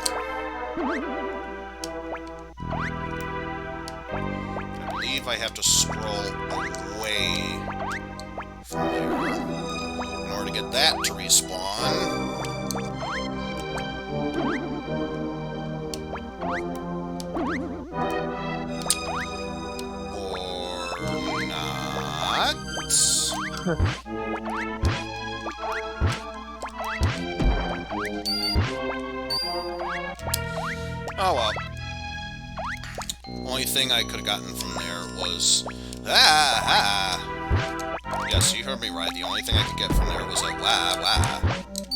I believe I have to scroll away from there in order to get that to respawn. Or not. Oh well. Only thing I could have gotten from there was... Yes, you heard me right. The only thing I could get from there was a wah.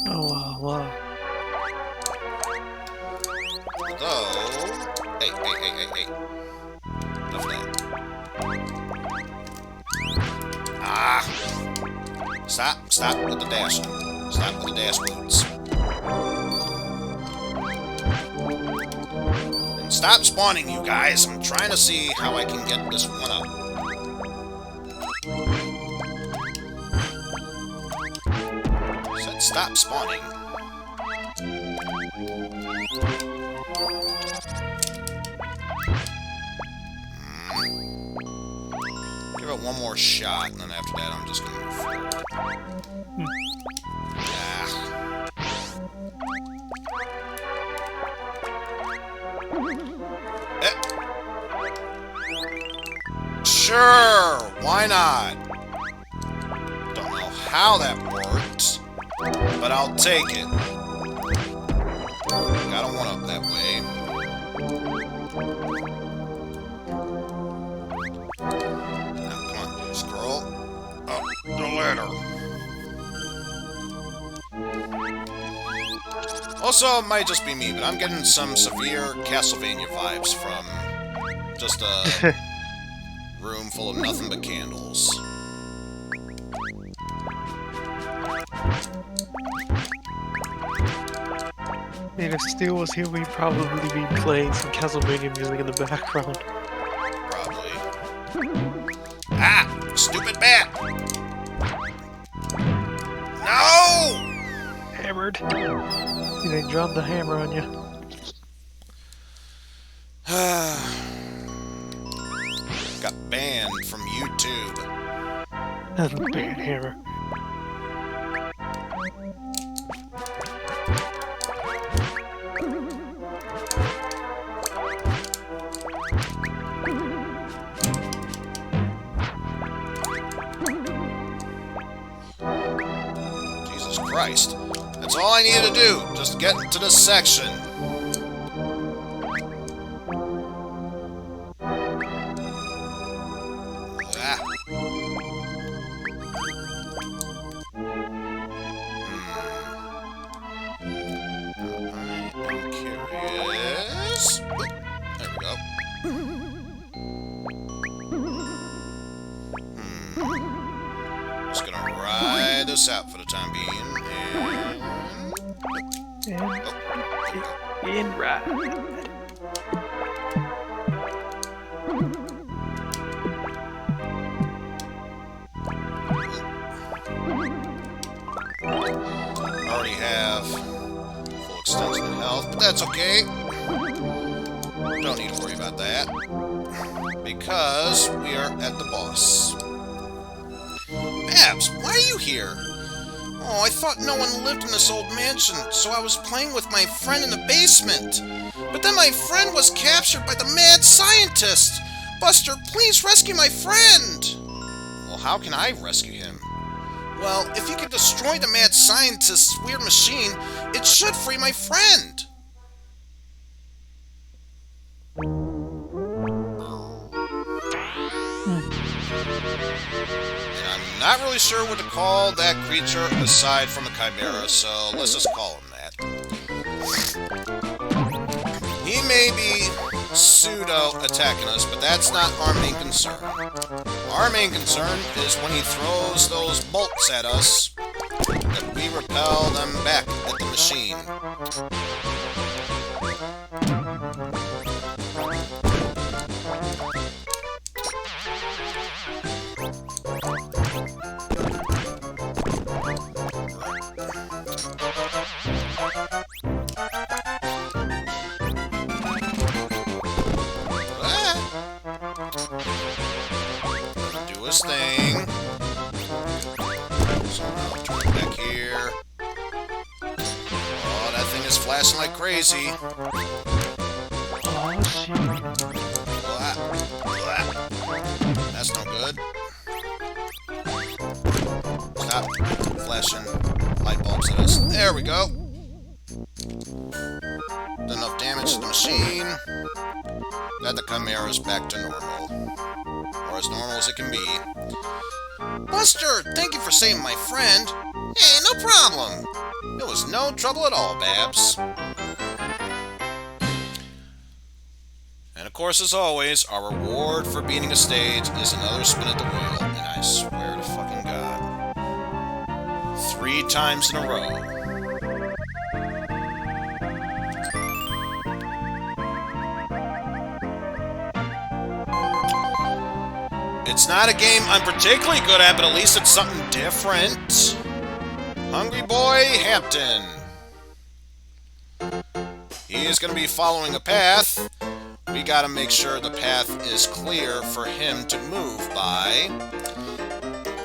Oh, wow. Although... Hey. Enough of that. Ah! Stop with the dashing. Stop with the dash boots. And stop spawning, you guys. I'm trying to see how I can get this one up. Said stop spawning. Give it one more shot, and then after that I'm just gonna move forward. Sure, why not? Don't know how that works, but I'll take it. Gotta one up that way. Now, come on, scroll up the ladder. Also, it might just be me, but I'm getting some severe Castlevania vibes from just a room full of nothing but candles. And if Steel was here, we'd probably be playing some Castlevania music in the background. Probably. Ah! Stupid bat! No! Hammered. They dropped the hammer on you. Got banned from YouTube. That's a bad hammer. all I needed to do. Just get into this section. Ah. I'm curious. Oop, there we go. Just gonna ride this out for the time being. In right. Already have full extension of health, but that's okay. Don't need to worry about that. Because we are at the boss. Babs, why are you here? Oh, I thought no one lived in this old mansion, so I was playing with my friend in the basement. But then my friend was captured by the mad scientist! Buster, please rescue my friend! Well, how can I rescue him? Well, if you could destroy the mad scientist's weird machine, it should free my friend! And I'm not really sure what to call that creature aside from a chimera, so let's just call him that. He may be pseudo-attacking us, but that's not our main concern. Our main concern is when he throws those bolts at us, that we repel them back at the machine. Do his thing. So now turn back here. Oh, that thing is flashing like crazy. Oh, shit. That's no good. Stop flashing light bulbs at us. There we go. Done enough damage to the machine that the chimera is back to normal. Or as normal as it can be. Buster, thank you for saving my friend. Hey, no problem. It was no trouble at all, Babs. And of course, as always, our reward for beating a stage is another spin at the wheel. And I swear to fucking God. 3 times in a row. It's not a game I'm particularly good at, but at least it's something different. Hungry Boy Hampton. He is going to be following a path. We got to make sure the path is clear for him to move by.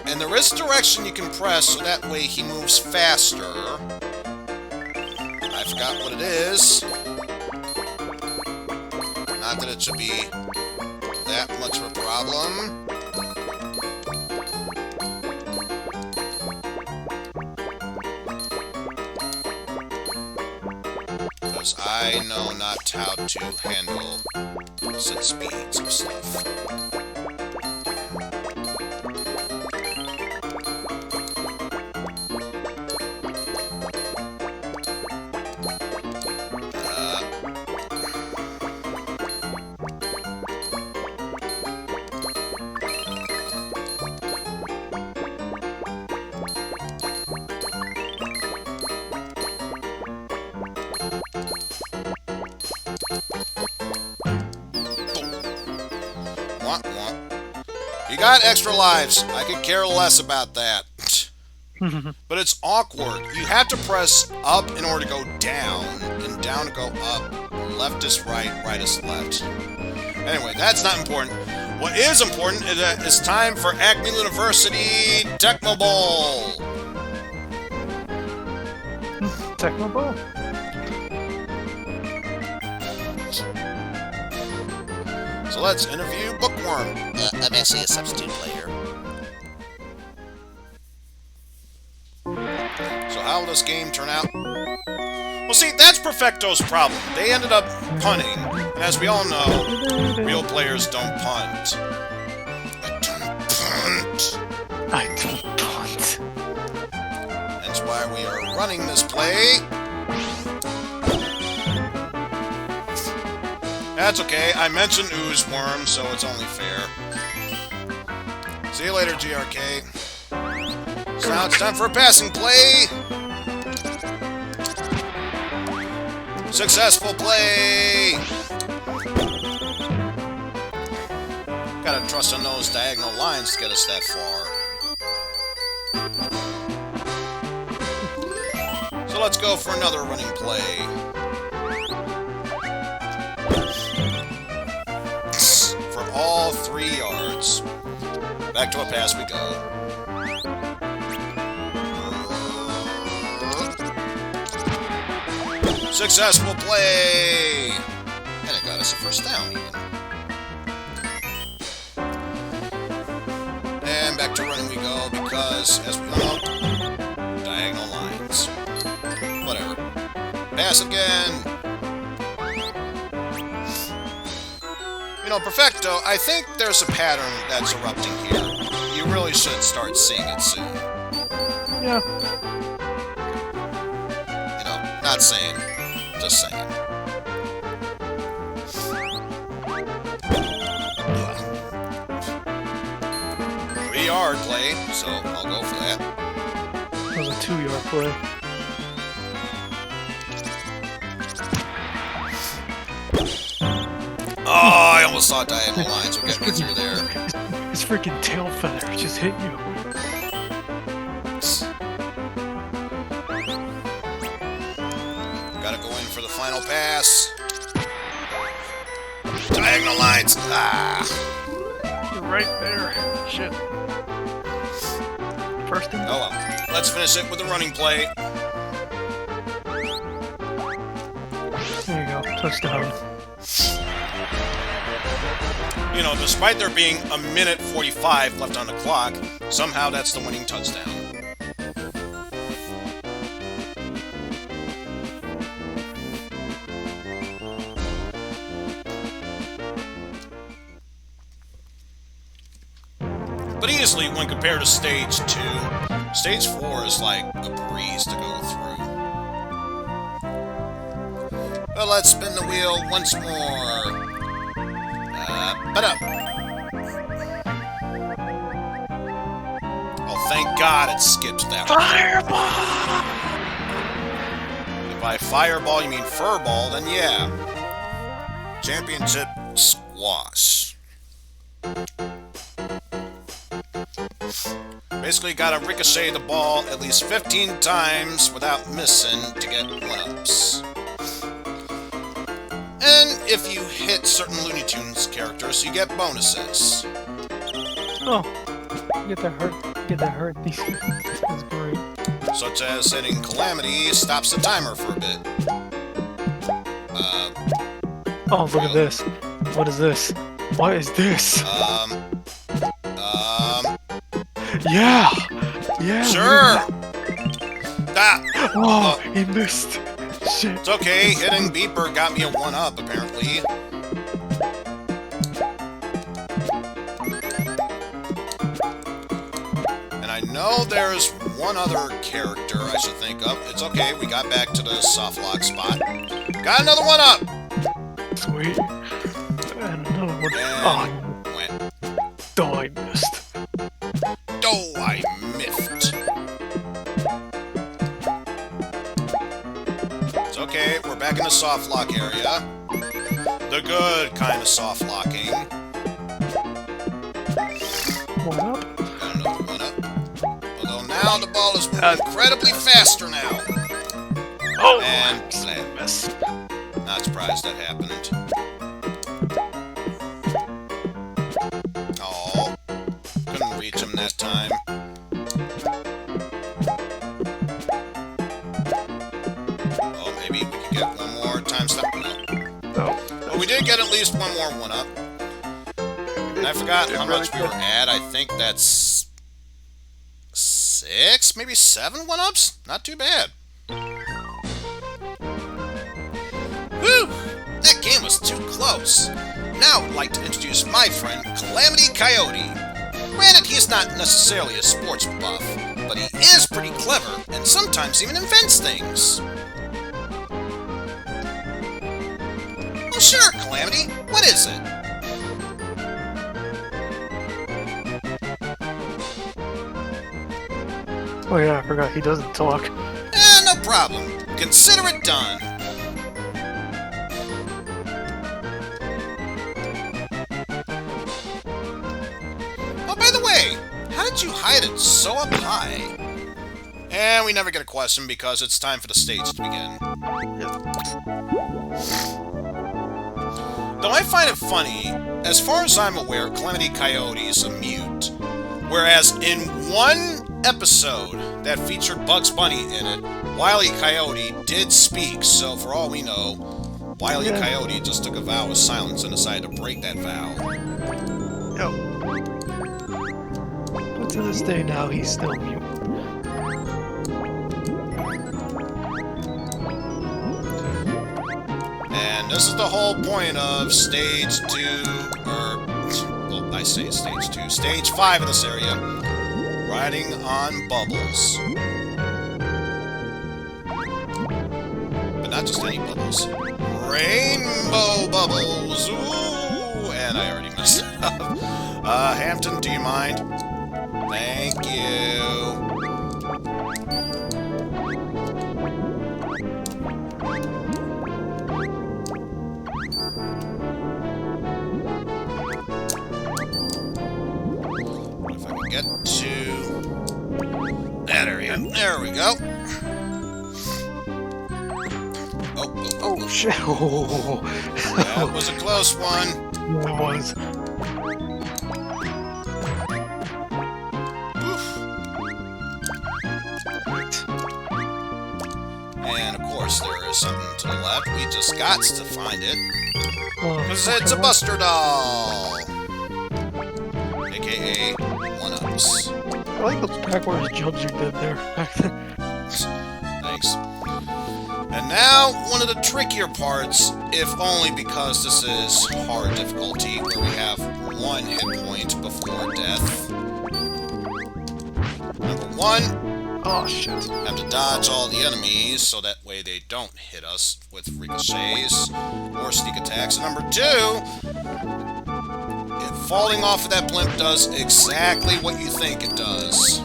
And there is a direction you can press, so that way he moves faster. I forgot what it is. Not that it should be that much of a problem. Because I know not how to handle set speeds of stuff. You got extra lives. I could care less about that. But it's awkward. You have to press up in order to go down, and down to go up. Left is right, right is left. Anyway, that's not important. What is important is that it's time for Acme University Tecmo Bowl. Tecmo Bowl? So let's interview Bookworm. I'm actually a substitute player. So how How will this game turn out? Well, see, that's Perfecto's problem. They ended up punting, and as we all know, real players don't punt. I don't punt. That's why we are running this play. That's okay. I mentioned ooze worm, so it's only fair. See you later, GRK. So now it's time for a passing play. Successful play. Gotta trust on those diagonal lines to get us that far. So let's go for another running play. For all 3 yards. Back to a pass we go. Successful play! And it got us a first down, even. And back to running we go, because, as we all know, diagonal lines. Whatever. Pass again! You know, Perfecto, I think there's a pattern that's erupting here. You really should start seeing it soon. Yeah. You know, not saying. Just saying. Ugh. 3-yard play, so I'll go for that. That was a 2-yard play. Oh, I almost saw diagonal lines were getting me through there. His freaking tail feather just hit you. Gotta go in for the final pass. Diagonal lines. Ah. You're right there. Shit. First and Oh well. Let's finish it with a running play. there you go. Touchdown. You know, despite there being 1:45 left on the clock, somehow that's the winning touchdown. But easily, when compared to Stage 2, Stage 4 is like a breeze to go through. But let's spin the wheel once more. Up. Oh, thank God it skipped that one. Fireball! If by fireball you mean furball, then yeah. Championship squash. Basically gotta ricochet the ball at least 15 times without missing to get 1-ups. And if you hit certain Looney Tunes characters, you get bonuses. Oh. Get that hurt. That's great. Such as hitting Calamity stops the timer for a bit. Oh, look at this. What is this? What is this? Yeah! Yeah! Sure! Ah! Oh, he missed. Shit. It's okay, hitting Beeper got me a 1-up, apparently. And I know there's one other character I should think of. It's okay, we got back to the soft lock spot. Got another 1-up! Sweet. And another one. And went. Oh, I missed. Oh, I miffed. It's okay, we're back in the soft lock area. The good kind of soft locking. 1-up. Got another 1-up. Although now the ball is moving incredibly faster now. Oh, And miss. not surprised that happened. Oh, couldn't reach him that time. Oh, maybe we can get one more time stop. No. No. But we did get at least one more 1-up. And I forgot how much we were at. I think that's 6. 6, maybe 7 one-ups? Not too bad. Whew! That game was too close. Now I would like to introduce my friend, Calamity Coyote. Granted, he's not necessarily a sports buff, but he is pretty clever, and sometimes even invents things. Well, sure, Calamity. What is it? Oh yeah, I forgot he doesn't talk. No problem. Consider it done. Oh, by the way, how did you hide it so up high? And we never get a question because it's time for the stage to begin. Though I find it funny, as far as I'm aware, Calamity Coyote is a mute. Whereas in one episode that featured Bugs Bunny in it, Wile E. Coyote did speak, so for all we know, Wile E. Coyote just took a vow of silence and decided to break that vow. Yo. But to this day now, he's still mute. And this is the whole point of Stage 2, well, I say Stage 2, Stage 5 of this area, riding on bubbles. But not just any bubbles. Rainbow bubbles! Ooh! And I already messed it up. Hampton, do you mind? Thank you. If I can get to that area. There we go. Oh shit! Oh. That was a close one. It was. Oof. And of course, there is something to the left. We just got to find it. Because it's a Buster Doll! AKA one-ups. I like those backwards jumps you did there back then. Thanks. And now, one of the trickier parts, if only because this is hard difficulty, where we have 1 hit point before death. Number 1, Oh shit. have to dodge all the enemies, so that way they don't hit us with ricochets or sneak attacks. And number 2, falling off of that blimp does exactly what you think it does.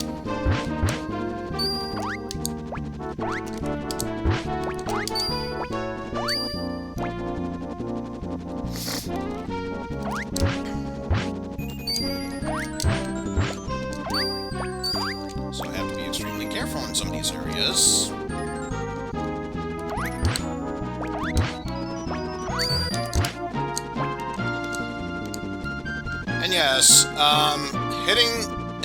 So I have to be extremely careful in some of these areas. And yes, hitting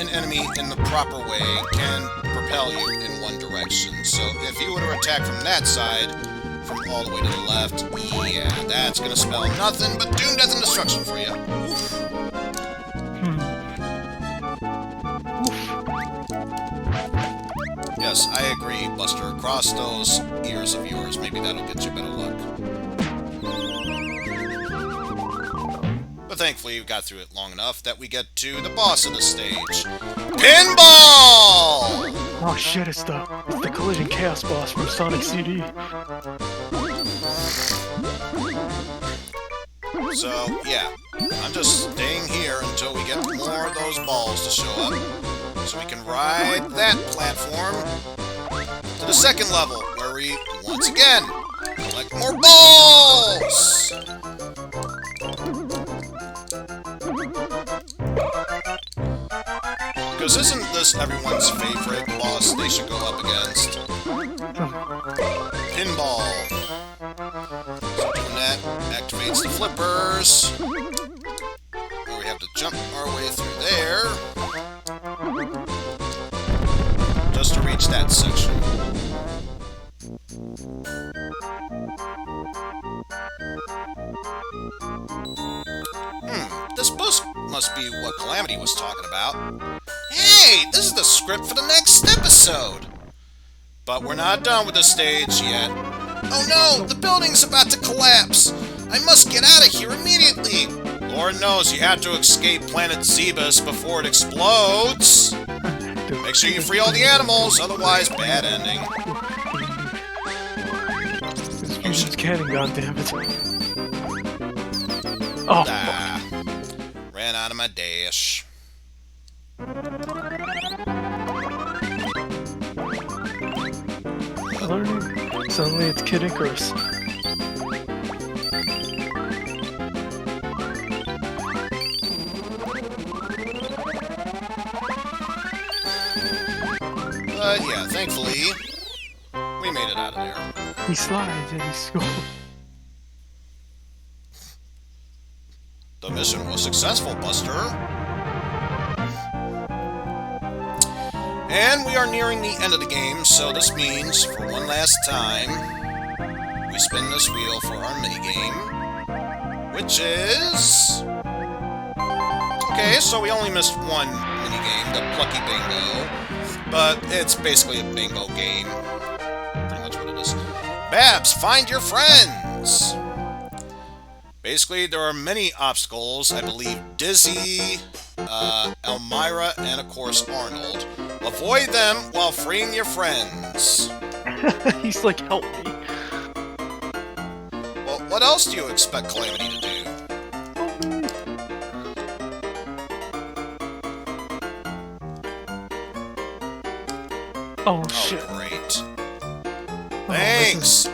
an enemy in the proper way can propel you in one direction. So if you were to attack from that side, from all the way to the left, yeah, that's gonna spell nothing but doom, death, and destruction for you. Oof. Yes, I agree, Buster. Cross those ears of yours. Maybe that'll get you better luck. But thankfully, we got through it long enough that we get to the boss of the stage. Pinball! Oh shit, it's the Collision Chaos boss from Sonic CD. So, yeah. I'm just staying here until we get more of those balls to show up. So we can ride that platform to the second level, where we, once again, collect more balls! Because isn't this everyone's favorite boss they should go up against? Pinball. So doing that activates the flippers. Where we have to jump our way through there. Just to reach that section. This boost must be what Calamity was talking about. Hey! Hey, this is the script for the next episode! But we're not done with the stage yet. Oh no, the building's about to collapse! I must get out of here immediately! Lord knows you have to escape planet Zebus before it explodes! Make sure you free all the animals, otherwise bad ending. This fusion's cannon, goddammit. Oh, Ah, ran out of my dash. Suddenly it's Kid Icarus. But yeah, thankfully, we made it out of there. He slides and he scores. The mission was successful, Buster. And we are nearing the end of the game, so this means, for one last time, we spin this wheel for our minigame, which is... Okay, so we only missed one minigame, the Plucky Bingo, but it's basically a bingo game. Pretty much what it is. Babs, find your friends! Basically, there are many obstacles. I believe Dizzy, Elmira, and of course Arnold. Avoid them while freeing your friends. He's like, help me. Well, what else do you expect Calamity to do? Oh shit. Oh, great. Oh, Thanks!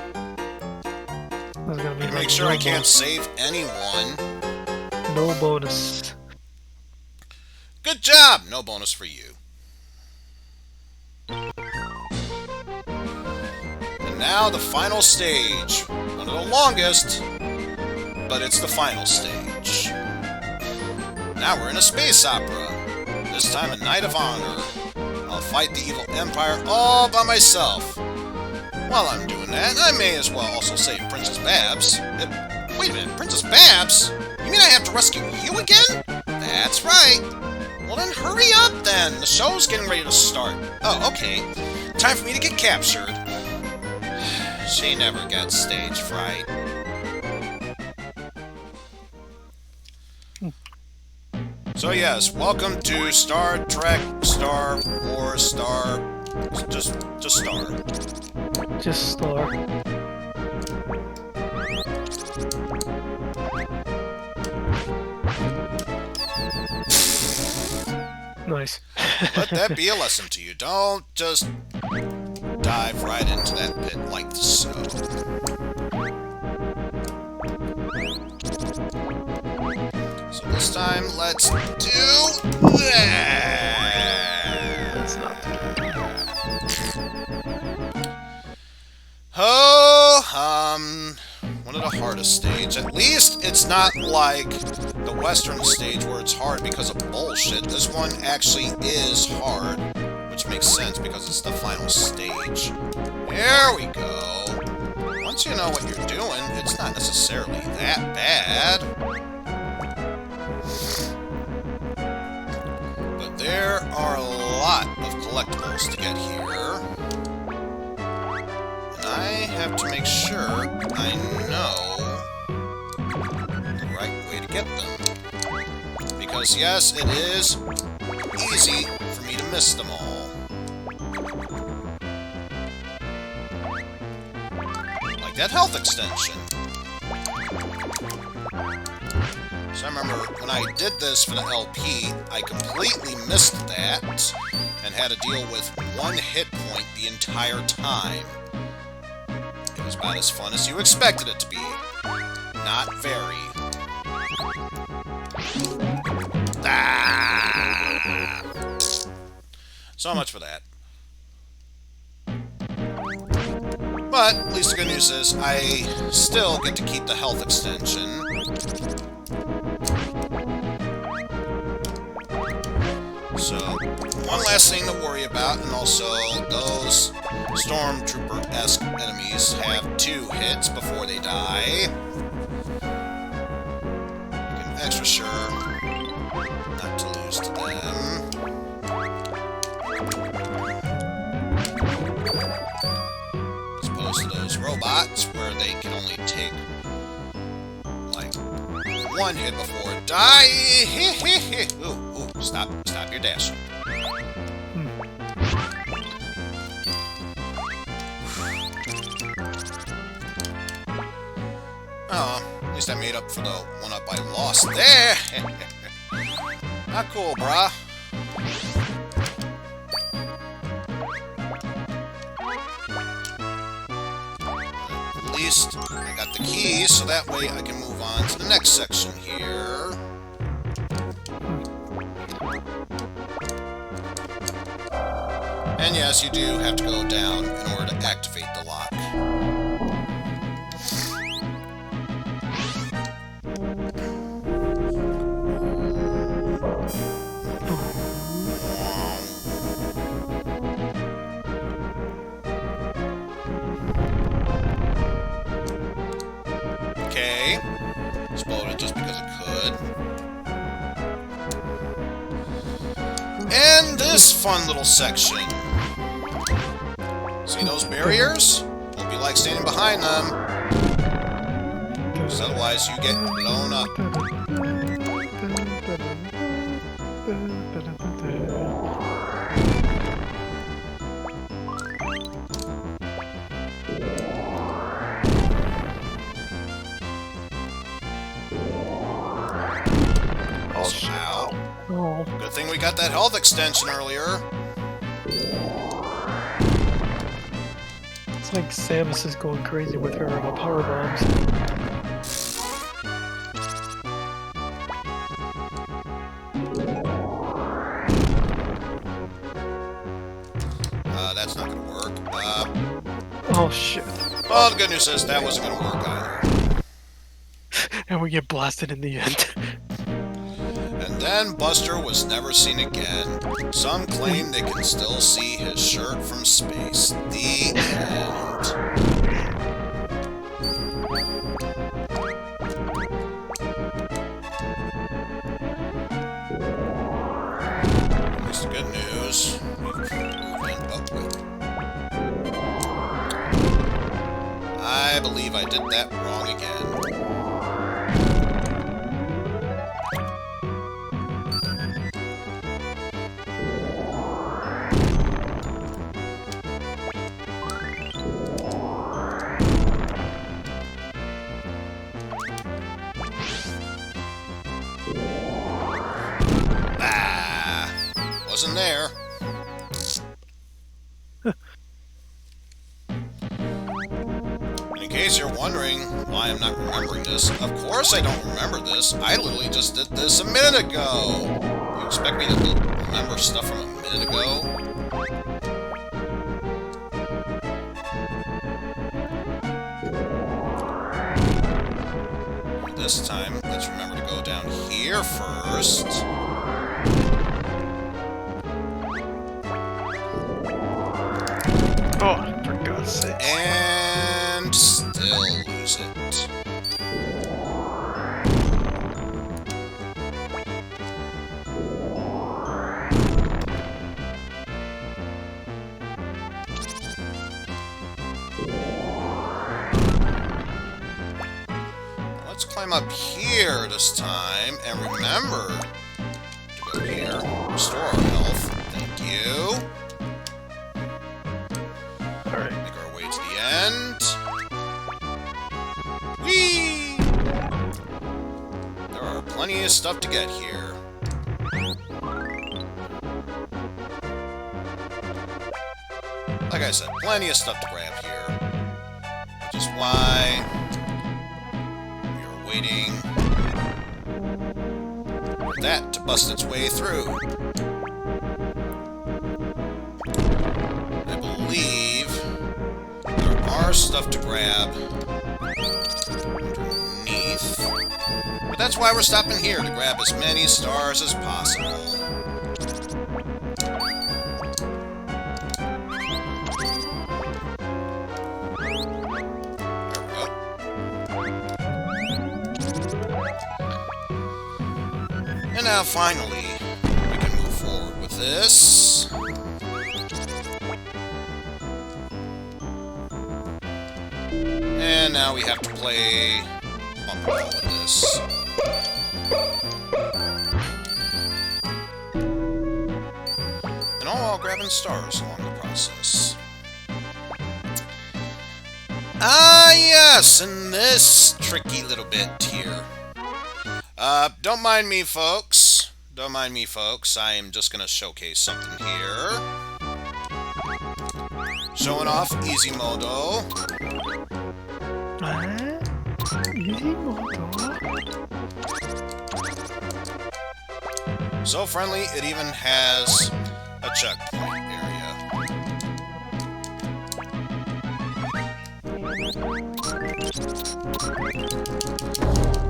This is gonna be To like make sure I no can't save anyone. No bonus. Good job! No bonus for you. And now the final stage. One of the longest, but it's the final stage. Now we're in a space opera. This time a Knight of Honor. I'll fight the evil empire all by myself. While I'm doing that, I may as well also save Princess Babs. Wait a minute, Princess Babs? You mean I have to rescue you again? That's right. Well then hurry up then. The show's getting ready to start. Oh, okay. Time for me to get captured. She never gets stage fright. So yes, welcome to Star Trek, Star Wars, Star... Just Star. Just star. Nice. Let that be a lesson to you. Don't just dive right into that pit like so. So this time, let's do that. That's not One of the hardest stage. At least it's not like the Western stage where it's hard because of bullshit. This one actually is hard, which makes sense because it's the final stage. There we go. Once you know what you're doing, it's not necessarily that bad. But there are a lot of collectibles to get here. I have to make sure I know the right way to get them. Because yes, it is easy for me to miss them all. Like that health extension. So I remember when I did this for the LP, I completely missed that and had to deal with one hit point the entire time. It was about as fun as you expected it to be. Not very. Ah! So much for that. But, at least the good news is, I still get to keep the health extension. So, one last thing to worry about, and also those Stormtrooper-esque enemies have 2 hits before they die. Making extra sure not to lose to them. robots where they can only take like one hit before die. Ooh, stop your dash. Oh, at least I made up for the one up I lost there. Not cool, brah. At least I got the keys, so that way I can move on to the next section here. And yes, you do have to go down in order to activate the lock. Okay. Exploded just because it could. And this fun little section. See those barriers? Don't be like standing behind them. Because otherwise you get blown up. Ow. Oh. Good thing we got that health extension earlier. It's like Samus is going crazy with her power bombs. That's not gonna work. Oh shit. Well, the good news is that wasn't gonna work either. And we get blasted in the end. And then Buster was never seen again. Some claim they can still see his shirt from space. The end. Here's the good news. I believe I did that wrong again. Wasn't there. In case you're wondering why I'm not remembering this, of course I don't remember this. I literally just did this a minute ago. You expect me to remember stuff from a minute ago? This time, let's remember to go down here first. Oh, for God's sake. And still lose it. Let's climb up here this time and remember to go here. Restore our health. Thank you. Alright. Make our way to the end. Whee! There are plenty of stuff to get here. Like I said, plenty of stuff to grab here. Which is why we are waiting for that to bust its way through. I believe there are stuff to grab underneath. But that's why we're stopping here, to grab as many stars as possible. And now, finally, we can move forward with this. And now we have to play bumper ball with this. And all while grabbing stars along the process. Ah, yes, and this tricky little bit here. Don't mind me, folks. Don't mind me, folks. I am just gonna showcase something here. Showing off Easy Modo. Easy modo. So friendly, it even has a checkpoint area.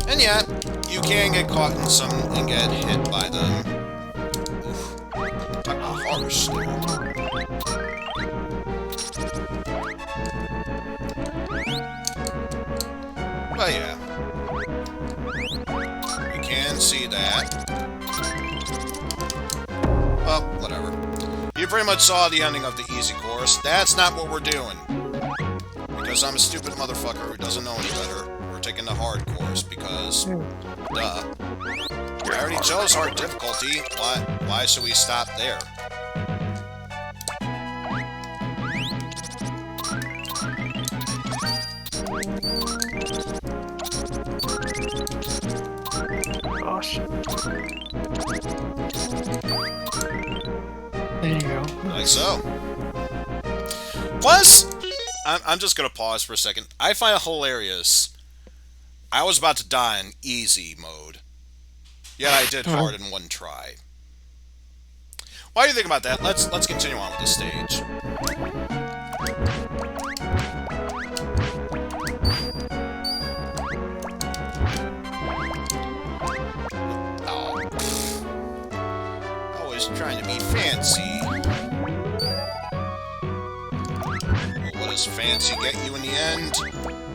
And yet, you can get caught in some and get hit by them. Oof. Talk about harsh there. But yeah. You can see that. Well, whatever. You pretty much saw the ending of the easy course. That's not what we're doing. Because I'm a stupid motherfucker who doesn't know any better. We're taking the hard course because, duh. I already chose hard difficulty. Why should we stop there? Gosh. There you go. Like so. Plus, I'm just gonna pause for a second. I find it hilarious. I was about to die in easy mode. Yet I did hard in one try. Why do you think about that? Let's continue on with the stage. Oh. Always trying to be fancy. But what does fancy get you in the end?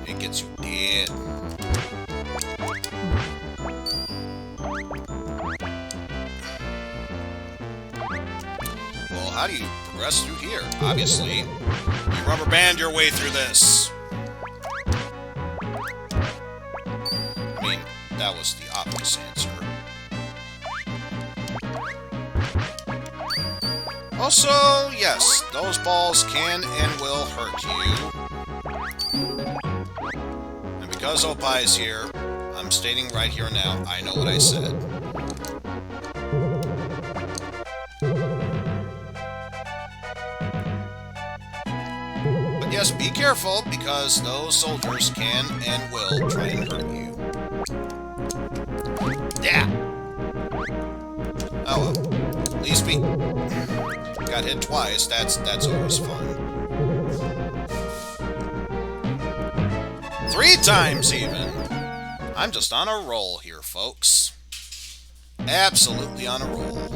It gets you dead. How do you progress through here? Obviously, you rubber band your way through this. I mean, that was the obvious answer. Also, yes, those balls can and will hurt you. And because Opie is here, I'm stating right here and now, I know what I said. Yes, be careful, because those soldiers can and will try and hurt you. Yeah! Oh well. At least we got hit twice. That's always fun. 3 times even! I'm just on a roll here, folks. Absolutely on a roll.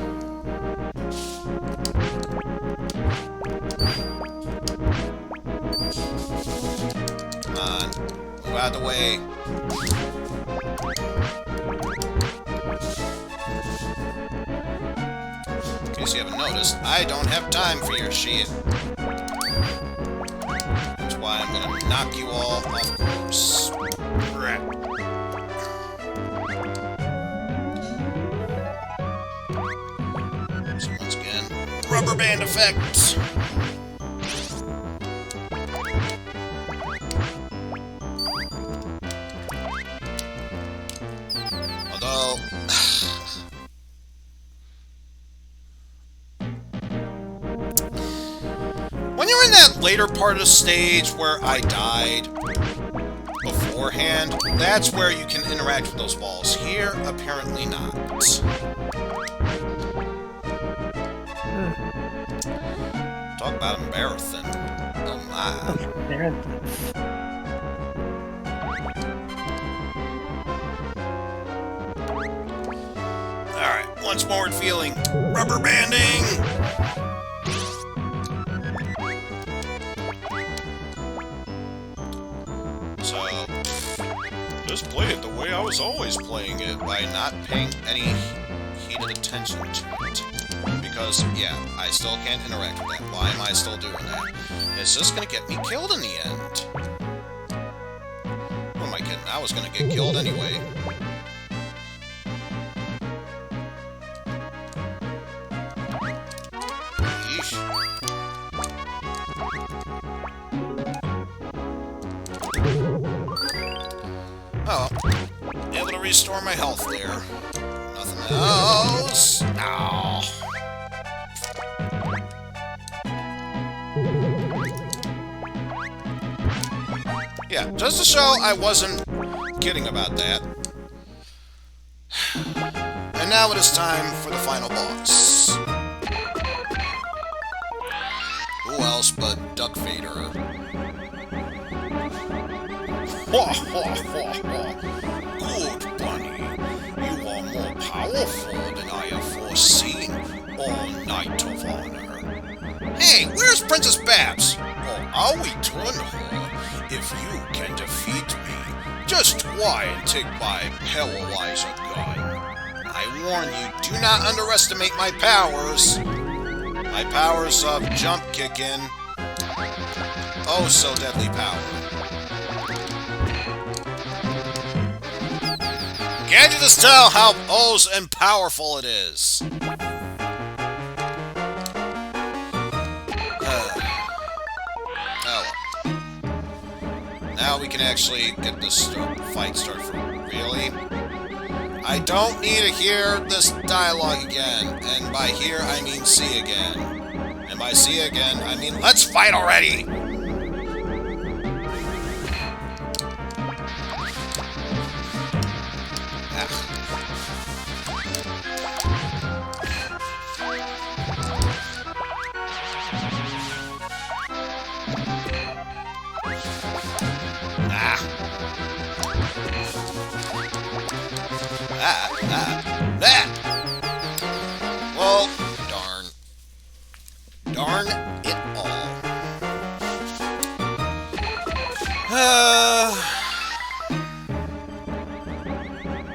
Move out of the way. In case you haven't noticed, I don't have time for your shit. That's why I'm gonna knock you all off course. So once again, rubber band effect. When you're in that later part of the stage where I died beforehand, that's where you can interact with those balls. Here, apparently not. Talk about embarrassing. Oh my. Alright, once more feeling rubber banding! So, just play it the way I was always playing it, by not paying any heated attention to it. Because, yeah, I still can't interact with that. Why am I still doing that? It's just gonna get me killed in the end. I was gonna get killed anyway. Yeesh. Oh, able to restore my health there. Nothing else. Oh. Yeah, just to show I wasn't kidding about that. And now it is time for the final boss. Who else but Duck Vader? Ha ha ha ha! Good bunny, you are more powerful than I have foreseen, all Knight of Honor. Hey, where's Princess Babs? Or are we Toon her? If you can defeat me, just try and take my paralyzer gun. I warn you, do not underestimate my powers. My powers of jump kicking. Oh, so deadly power. Can't you just tell how and powerful it is? Now we can actually get this fight started for really. I don't need to hear this dialogue again, and by hear I mean see again, and by see again I mean let's fight already. Well, darn it all.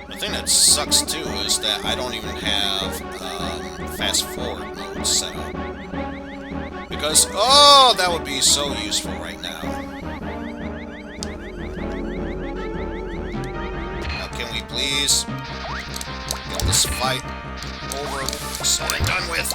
The thing that sucks too is that I don't even have fast forward mode set up. Because, oh, that would be so useful right now. Now, can we please get this fight over, so I'm done with?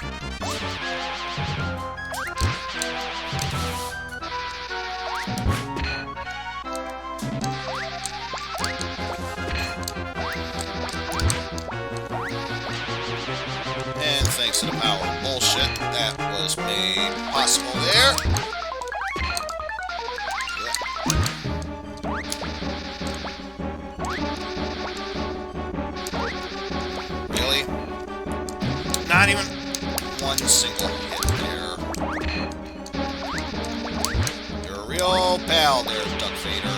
And thanks to the power of bullshit that was made possible there. Really? Not even one single hit there. You're a real pal there, Duck Vader.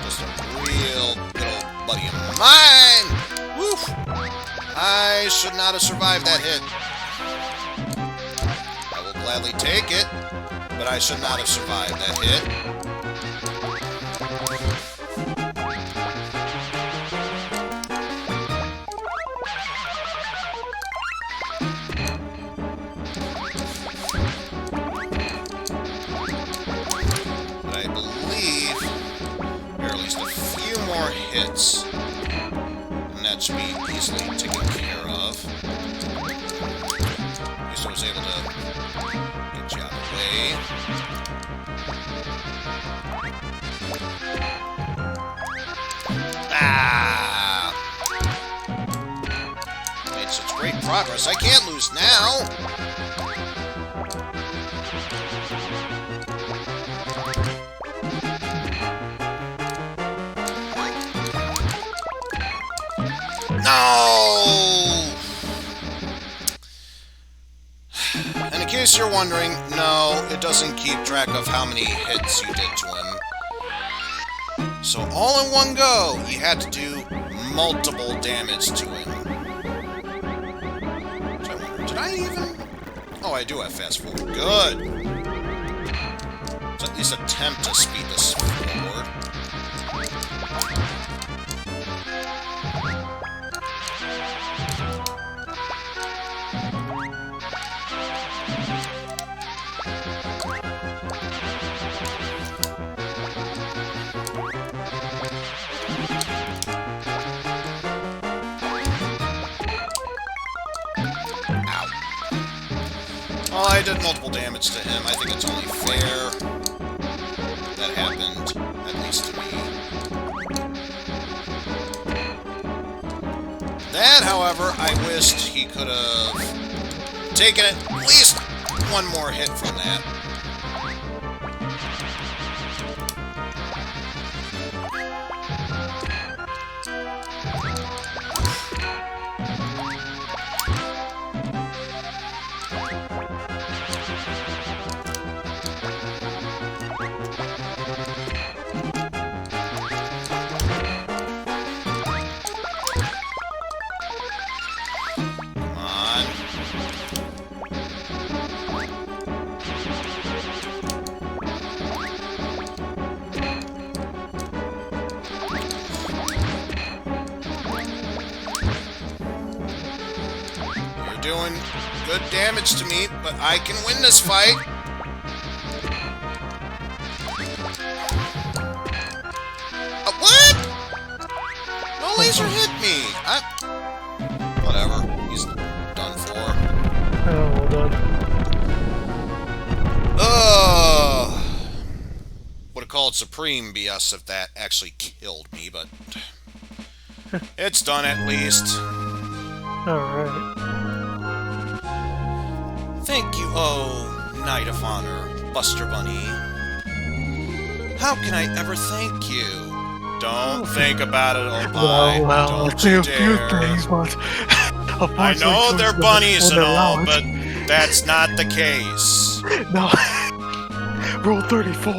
Just a real good old buddy of mine! Woof! I should not have survived that hit. I will gladly take it, but I should not have survived that hit. Hits, and that should be easily taken care of. At least I was able to get you out of the way. Ah! Made such great progress. I can't lose now. No! And in case you're wondering, no, it doesn't keep track of how many hits you did to him. So all in one go, you had to do multiple damage to him. Did I even? Oh, I do have fast forward. Good! Let's at least attempt to speed this forward. I did multiple damage to him. I think it's only fair that happened, at least to me. That, however, I wished he could have taken at least one more hit from that. Doing good damage to me, but I can win this fight. What? No laser hit me. Whatever. He's done for. Oh, well done. Would have called Supreme BS if that actually killed me, but it's done at least. Alright. Thank you, oh, Knight of Honor, Buster Bunny. How can I ever thank you? Don't think about it, oh boy. Well, Don't you a few dare. things, but I know they're bunnies and all, but that's not the case. No. Roll 34.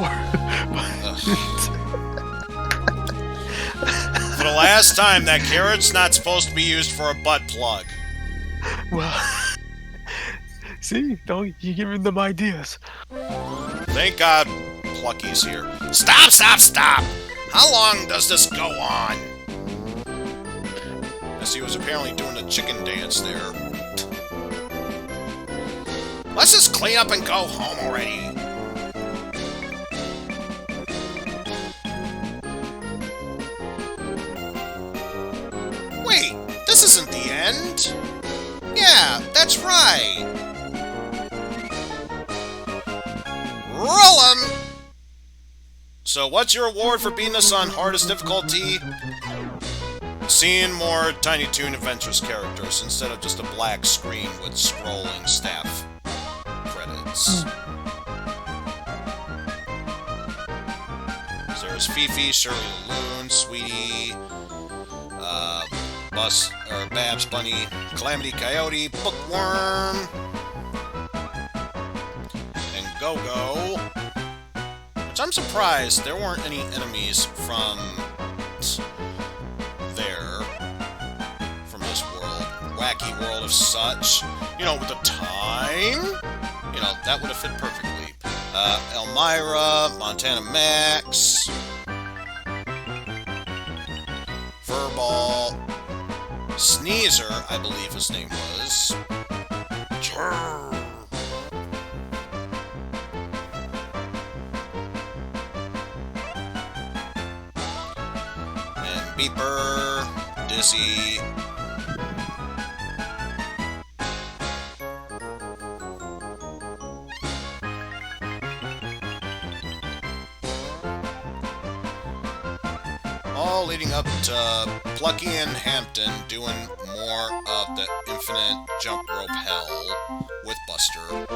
For the last time, that carrot's not supposed to be used for a butt plug. Well, see, don't you giving them ideas? Thank God Plucky's here. Stop, stop, stop! How long does this go on? As he was apparently doing a chicken dance there. Let's just clean up and go home already. Wait, this isn't the end. Yeah, that's right. Roll 'em! So what's your reward for beating us on hardest difficulty? Seeing more Tiny Toon Adventures characters instead of just a black screen with scrolling staff credits. So there's Fifi, Shirley the Loon, Sweetie, Babs Bunny, Calamity Coyote, Bookworm, and Go-Go. Which I'm surprised there weren't any enemies from this world. Wacky world of such. You know, with the time, you know, that would have fit perfectly. Elmira, Montana Max, Furball, Sneezer, I believe his name was. And Beeper, Dizzy. All leading up to Plucky and Hampton doing more of the infinite jump rope hell with Buster.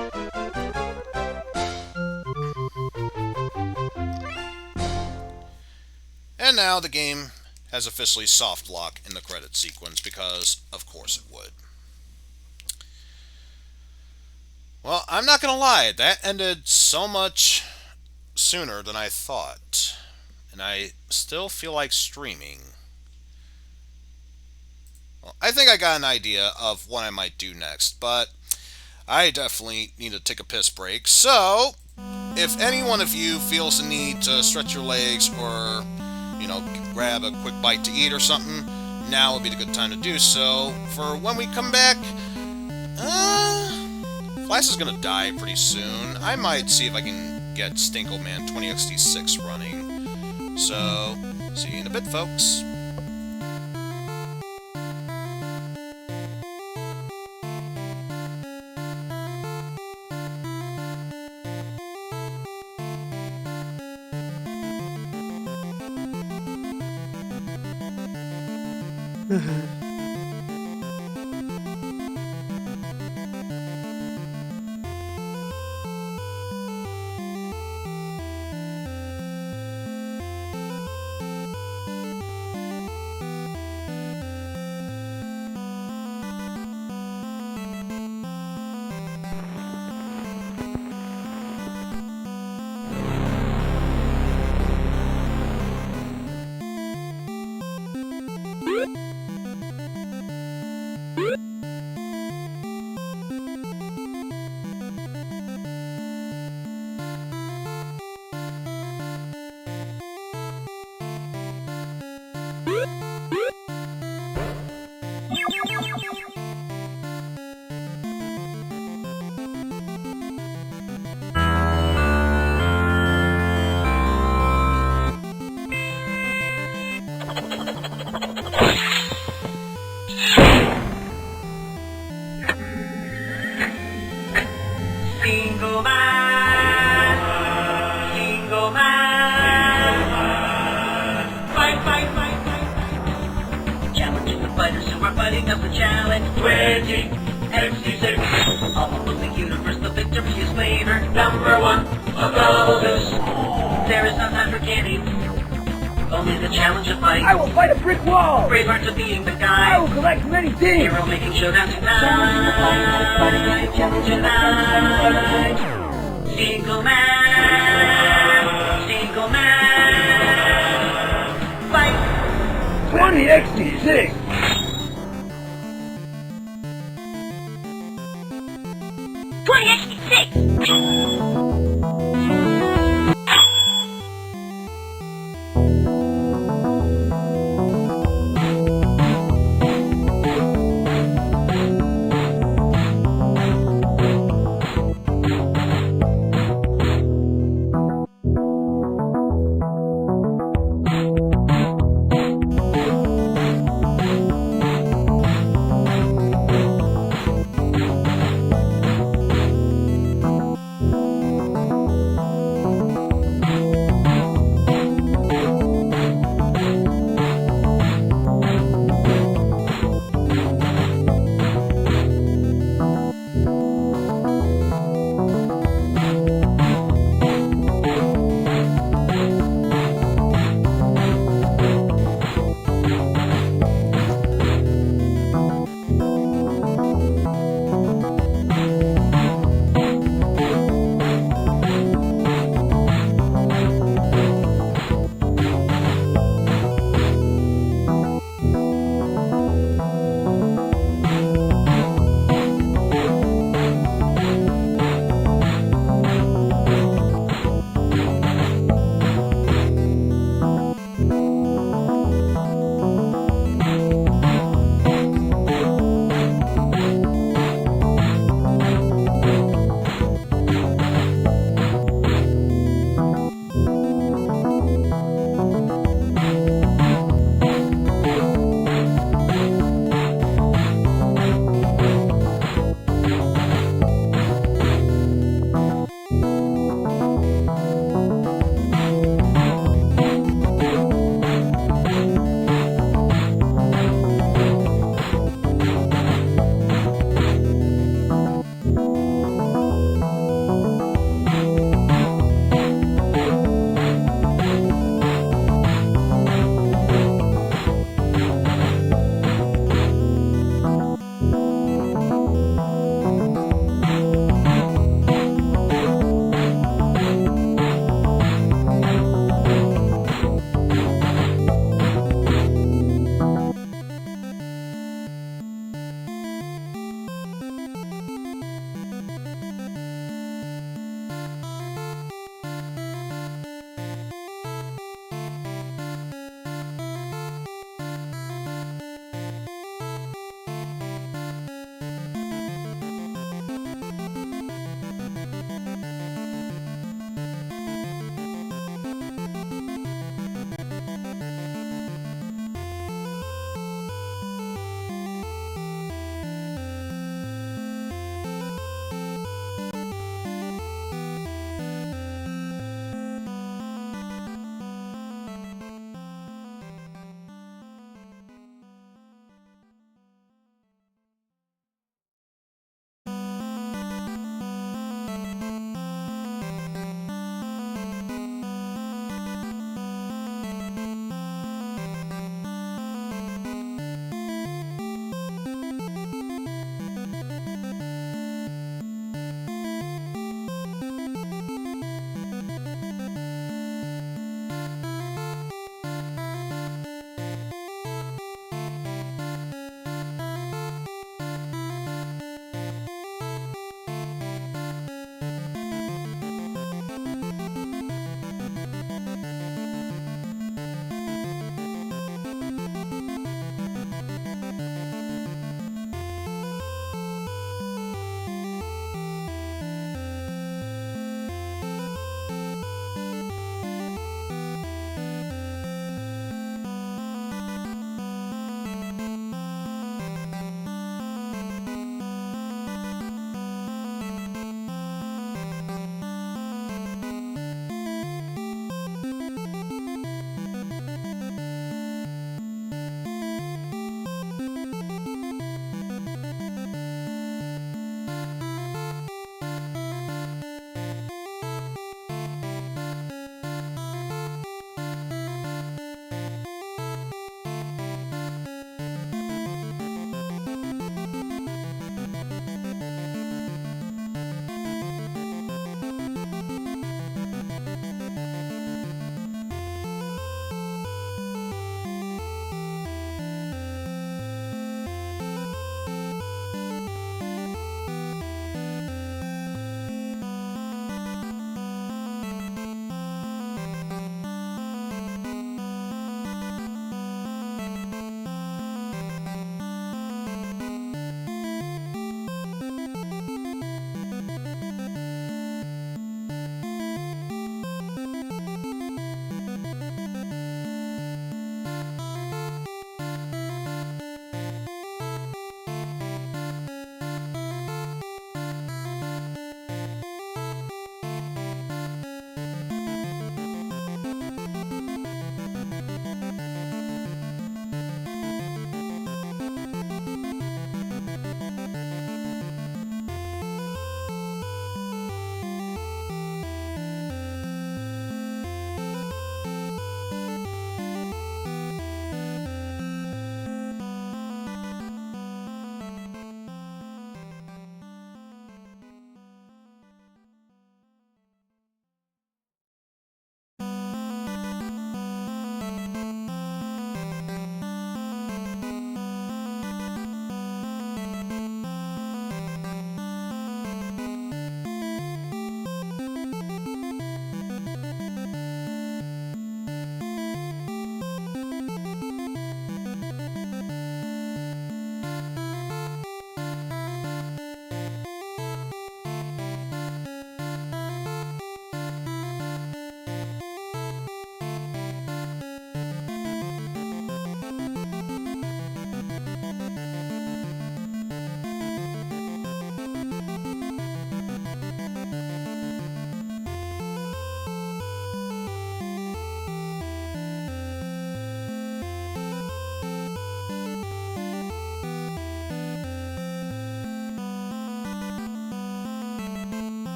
And now the game has officially soft lock in the credit sequence because, of course, it would. Well, I'm not gonna lie, that ended so much sooner than I thought. And I still feel like streaming. Well, I think I got an idea of what I might do next, but I definitely need to take a piss break. So, if any one of you feels the need to stretch your legs or, you know, grab a quick bite to eat or something, now would be the good time to do so. For when we come back, Flash is gonna die pretty soon. I might see if I can get Stinkoman 20XD6 running. So, see you in a bit, folks. Challenging the fighters who are fighting up the challenge. 20 XD6. All of the universe, the victory is flavor. Number one, a double deuce. There is no time for candy. Only the challenge of fight. I will fight a brick wall! Brave hearts of being the guy. I will collect many things! Hero making showdown tonight. Challenge tonight. Stinkoman. Fight. 20 XD6! 20 XD6.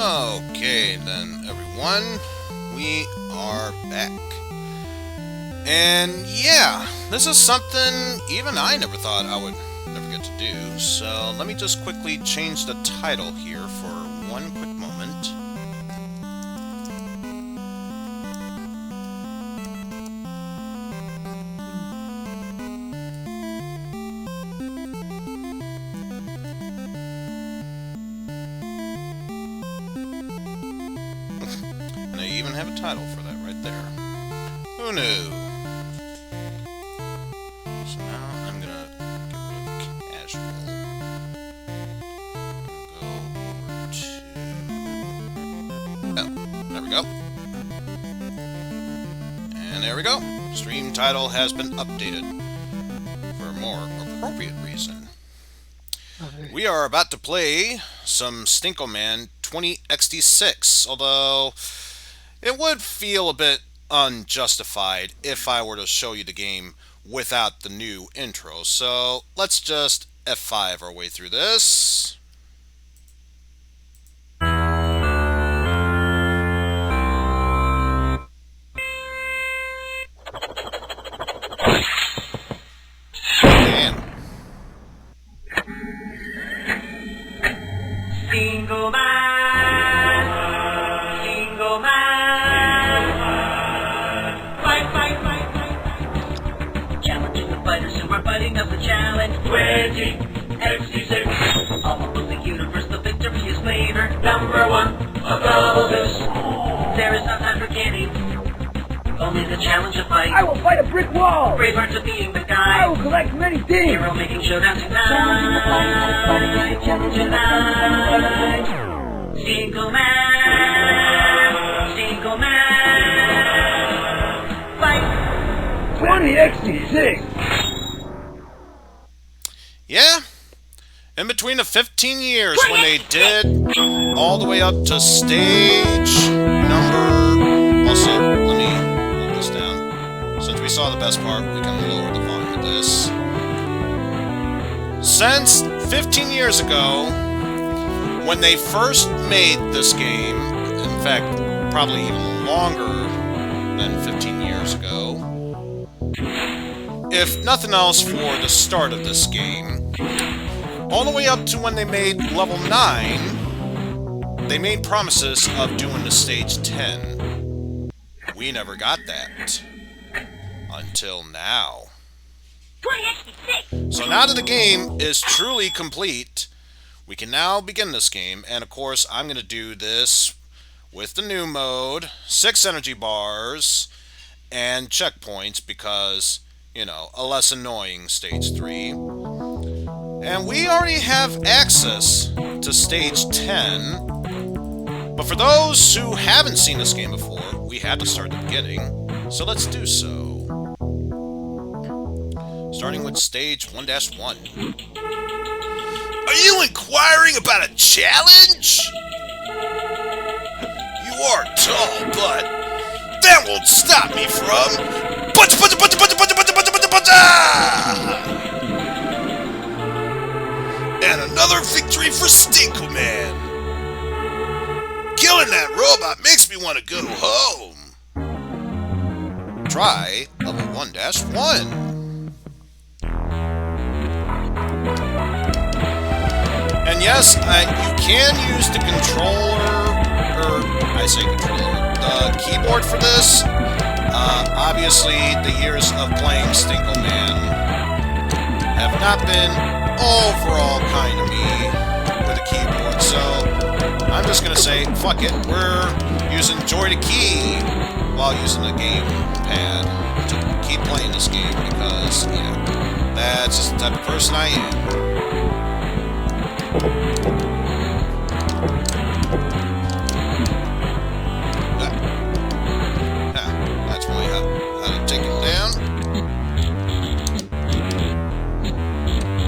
Okay, then, everyone, we are back. And yeah, this is something even I never thought I would never get to do, so let me just quickly change the title here for one quick moment. And I even have a title for that right there. Who knew? So now I'm gonna get rid of casual. Go over to... Oh, there we go. And there we go. Stream title has been updated for a more appropriate reason. We are about to play some Stinkoman 20XT6, although it would feel a bit unjustified if I were to show you the game without the new intro. So let's just F5 our way through this. Damn. Single man, single man. Fight, fight, fight, fight, fight. Challenging the fighters who are fighting up the challenge. 20XT6. All over the universe, the victory is flavor. Number one, a double deuce. There is no time for kidding. Only the challenge of fight. I will fight a brick wall. Brave hearts of being the I guy. will collect many things. Hero making showdown tonight. Challenge tonight. Single man. Single man. Fight. 20XT6. Yeah, in between the 15 years when they did all the way up to stage number... Also, let me hold this down. Since we saw the best part, we can lower the volume of this. Since 15 years ago, when they first made this game, in fact, probably even longer than 15 years ago, if nothing else for the start of this game, all the way up to when they made level 9, they made promises of doing the stage 10. We never got that. Until now. 20XT6. So now that the game is truly complete, we can now begin this game, and of course I'm going to do this with the new mode, 6 energy bars, and checkpoints because, you know, a less annoying stage 3. And we already have access to stage 10, but for those who haven't seen this game before, we had to start at the beginning, so let's do so. Starting with stage 1-1. Are you inquiring about a challenge? You are tall, but that won't stop me from... And another victory for Stinkoman. Killing that robot makes me want to go home. Try level 1-1. And yes, you can use the controller, or I say controller, the keyboard for this. Obviously, the years of playing Stinkoman have not been overall kind to me with a keyboard, so I'm just gonna say, fuck it, we're using Joy to Key while using the game pad to keep playing this game because, yeah, that's just the type of person I am. That's really how to take him down.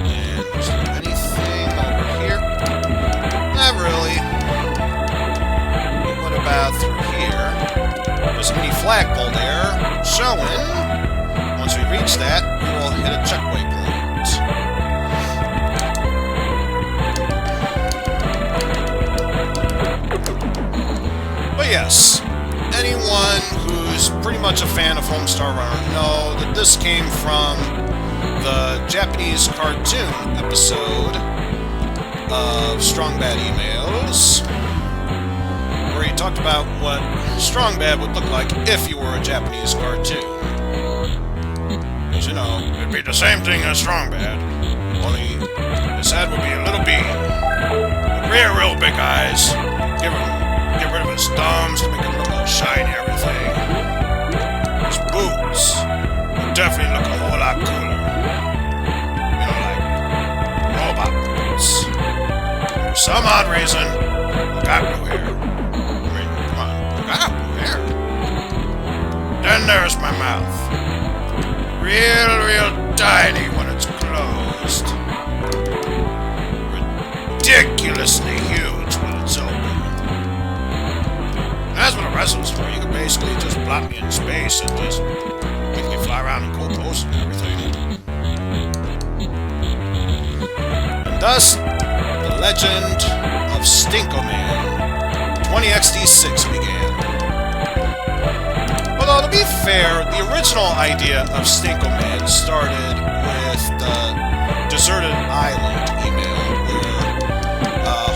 And is there anything over here? Not really. What about through here? There's a mini flagpole there showing. Once we reach that, we will hit a checkpoint point. yes, anyone who's pretty much a fan of Homestar Runner know that this came from the Japanese cartoon episode of Strong Bad Emails, where he talked about what Strong Bad would look like if you were a Japanese cartoon. Because, you know, it'd be the same thing as Strong Bad, only his head would be a little bean. Real big eyes. Get rid of his thumbs to make him look all shiny and everything. His boots would definitely look a whole lot cooler. You know, like robot boots. For some odd reason, I got blue hair. I mean, come on, I got blue hair. Then there's my mouth. Real tiny when it's closed. Ridiculously huge when it's open. That's what a wrestler's for. You can basically just plop me in space and just make me fly around and cool pose and everything. And thus, the legend of Stinkoman 20XD6 began. Although, to be fair, the original idea of Stinkoman started with the Deserted Island email, where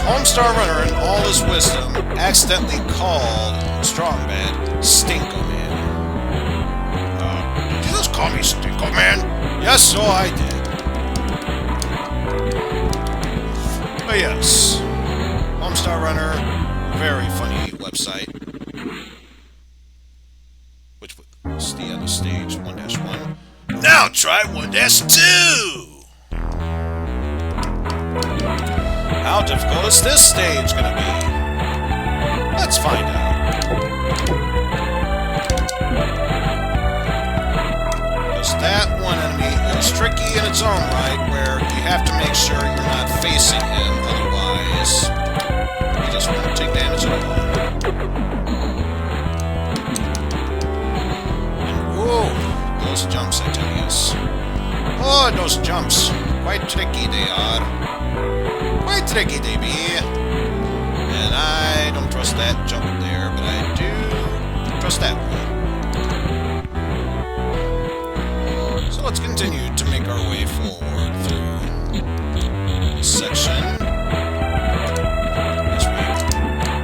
Homestar Runner, in all his wisdom, accidentally called Strong Bad Stinkoman. Did you just call me Stinkoman? Yes, so I did. But yes, Homestar Runner, very funny website. Which was the end of stage 1-1. Now try 1-2! How difficult is this stage gonna be? Let's find out. Because that one enemy is tricky in its own right, where you have to make sure you're not facing him, otherwise you just won't take damage at all. And whoa, those jumps, I tell you. Oh, those jumps. Quite tricky they are. Quite tricky they be. And I don't trust that jump there, but I do trust that one. So let's continue to make our way forward through this section. As we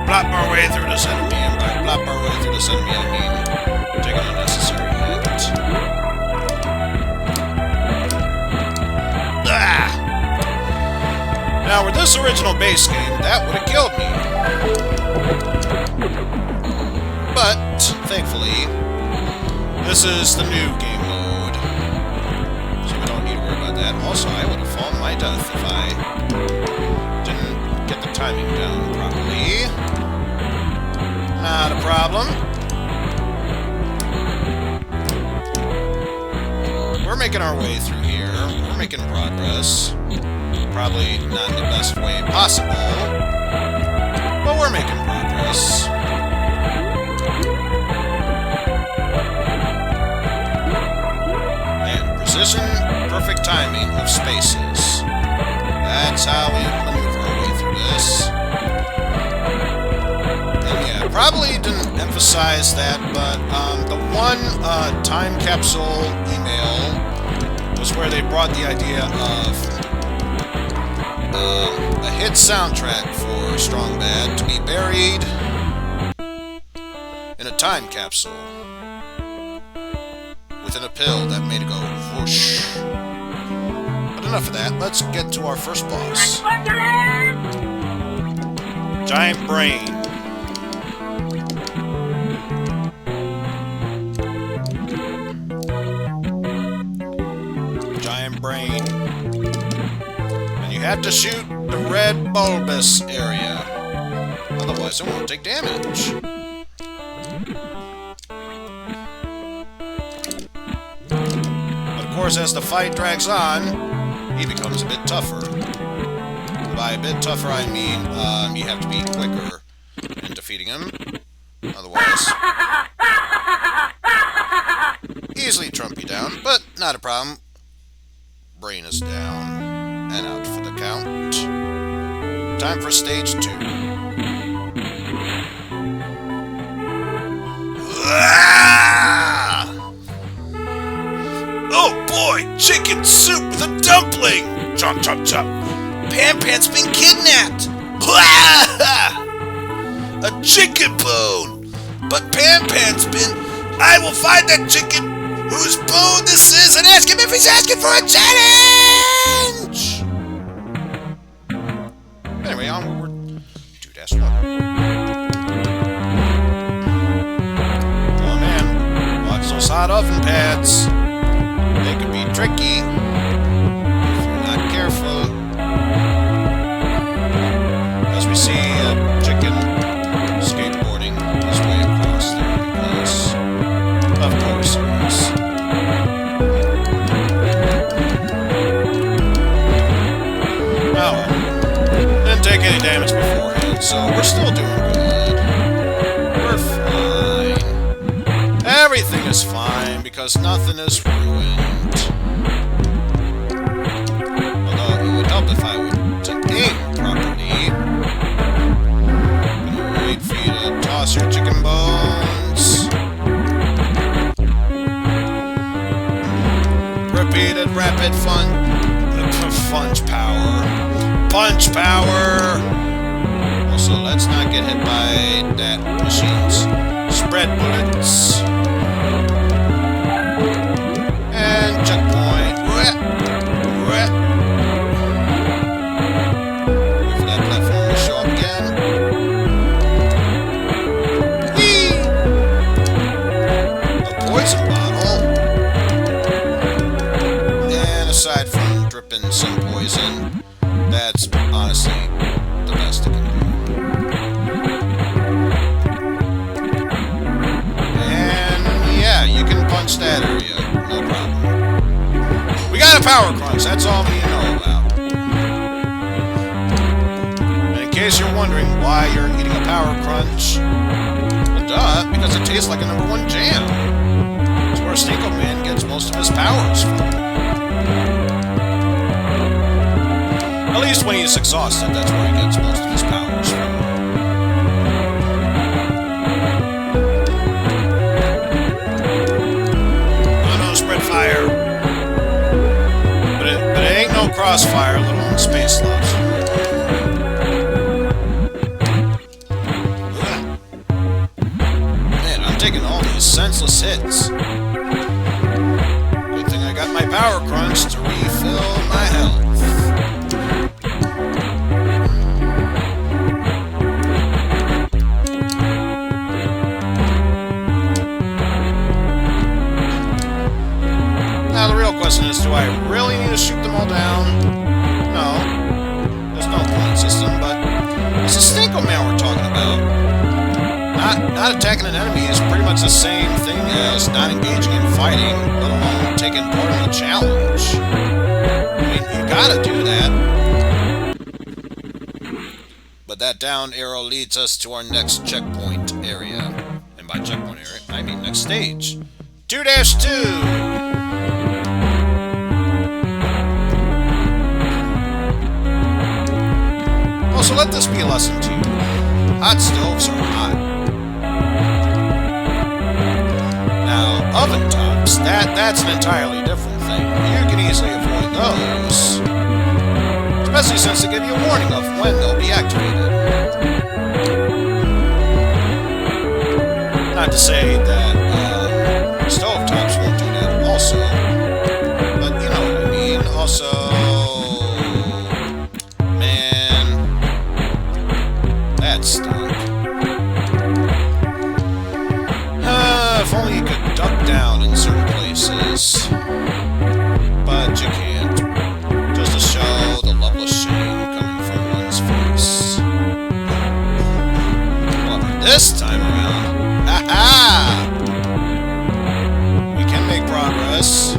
plop our way through this enemy, and by plop our way through this enemy, I mean take an unnecessary hit. Ah! Now, with this original base game, that would have killed me. But, thankfully, this is the new game mode, so we don't need to worry about that. Also, I would have fallen my death if I didn't get the timing down properly. Not a problem. We're making our way through here. We're making progress. Probably not in the best way possible, but we're making progress. And precision, perfect timing of spaces. That's how we maneuver our way through this. And yeah, probably didn't emphasize that, but the one time capsule email was where they brought the idea of a hit soundtrack for Strong Bad to be buried in a time capsule within a pill that made it go whoosh. But enough of that, let's get to our first boss. Giant Brain. Giant Brain. You have to shoot the red bulbous area, otherwise it won't take damage. But of course, as the fight drags on, he becomes a bit tougher. By a bit tougher, I mean you have to be quicker in defeating him, otherwise easily trump you down, but not a problem. Brain is down. And out for the count. Time for stage 2. chomp, chomp, chomp. Pan Pan's been kidnapped. A chicken bone. But Pan Pan's been. I will find that chicken whose bone this is and ask him if he's asking for a challenge. Anyway, onward. Dude-ass one. Oh man, watch those hot oven pads. They can be tricky if you're not careful. As we see a chicken skateboarding his way across there because, of course, it is. Oh, didn't take any damage beforehand, so we're still doing good. We're fine. Everything is fine because nothing is ruined. Although it would help if I would to aim properly. Gonna wait for you to toss your chicken bones. Repeated rapid punch power. Punch power! Also, let's not get hit by that machine's spread bullets. And checkpoint. Wait for that platform to show up again. Whee! A poison bottle. And aside from dripping some poison, that's honestly the best it can do. And yeah, you can punch that area, no problem. We got a power crunch, that's all we need to know about. And in case you're wondering why you're eating a power crunch, well duh, because it tastes like a #1 jam. It's where Stinkoman gets most of his powers from. At least when he's exhausted, that's where he gets most of his powers from. Oh no, spread fire. But it ain't no crossfire, let alone space lobster. Man, I'm taking all these senseless hits. Good thing I got my power crunch to refill my health. Now the real question is, do I really need to shoot them all down? No. There's no point system, but it's a Stinkoman we're talking about. Not attacking an enemy is pretty much the same thing as not engaging in fighting, let alone taking part in the challenge. I mean, you gotta do that. But that down arrow leads us to our next checkpoint area. And by checkpoint area, I mean next stage. 2-2! So let this be a lesson to you. Hot stoves are hot. Now, oven tops, that's an entirely different thing. You can easily avoid those. Especially since they give you a warning of when they'll be activated. Not to say that stove tops won't do that also. But you know what I mean. Also, that stunk. If only you could duck down in certain places. But you can't. Just to show the loveless shame coming from one's face. However, this time around, ha-ha! We can make progress.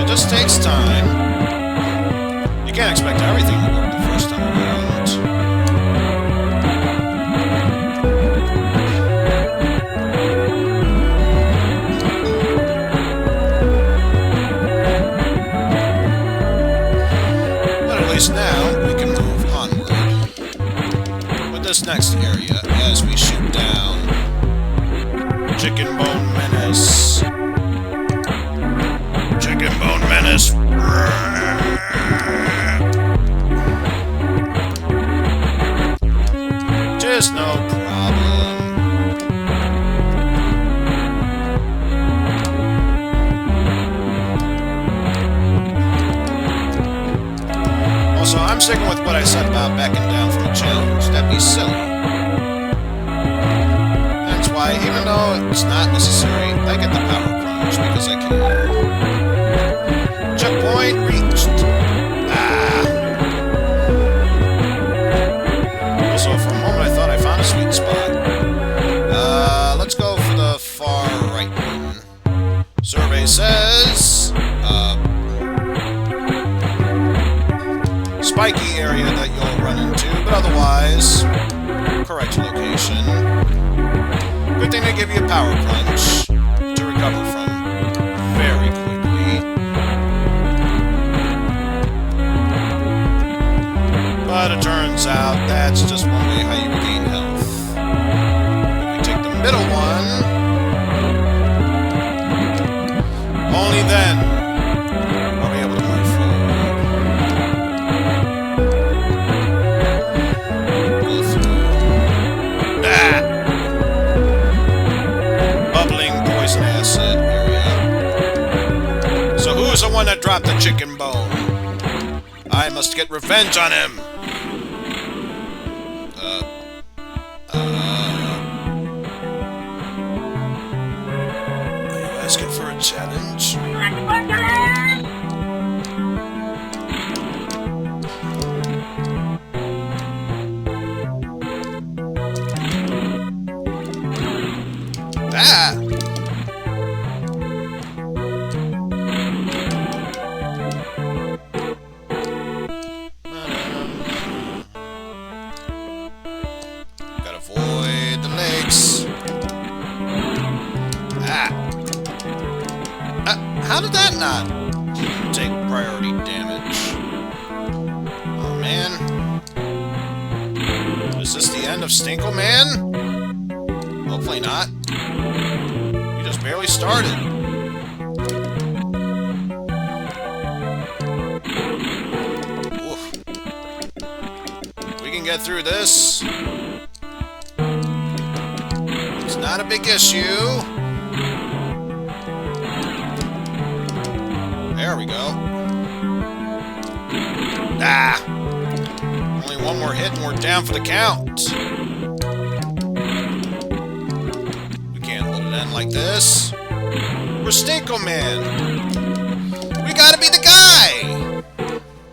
It just takes time. You can't expect everything to work the first time around. But at least now we can move onward with this next area as we shoot down Chicken Bone Menace. Chicken Bone Menace is no problem. Also, I'm sticking with what I said about backing down from a challenge. That'd be silly. That's why, even though it's not necessary, I get the power crunch because I can. Checkpoint reached. Also, for a moment, I thought I found a sweet spot. Let's go for the far right one. Survey says, spiky area that you'll run into, but otherwise, correct location. Good thing they give you a power crunch to recover from very quickly. But it turns out that's just one way how you regain health. If we take the middle one, only then are we able to move forward. Go through. Bubbling poison acid area. So who's the one that dropped the chicken bone? I must get revenge on him. Are you asking for a challenge? Ah! Gotta avoid the legs. Ah! How did that not take priority damage? Oh man. Is this the end of Stinkoman? Hopefully not. We just barely started. Oof. We can get through this. It's not a big issue. There we go. Ah! Only one more hit and we're down for the count. We can't let it end like this. We're Stinkoman. We gotta be the guy!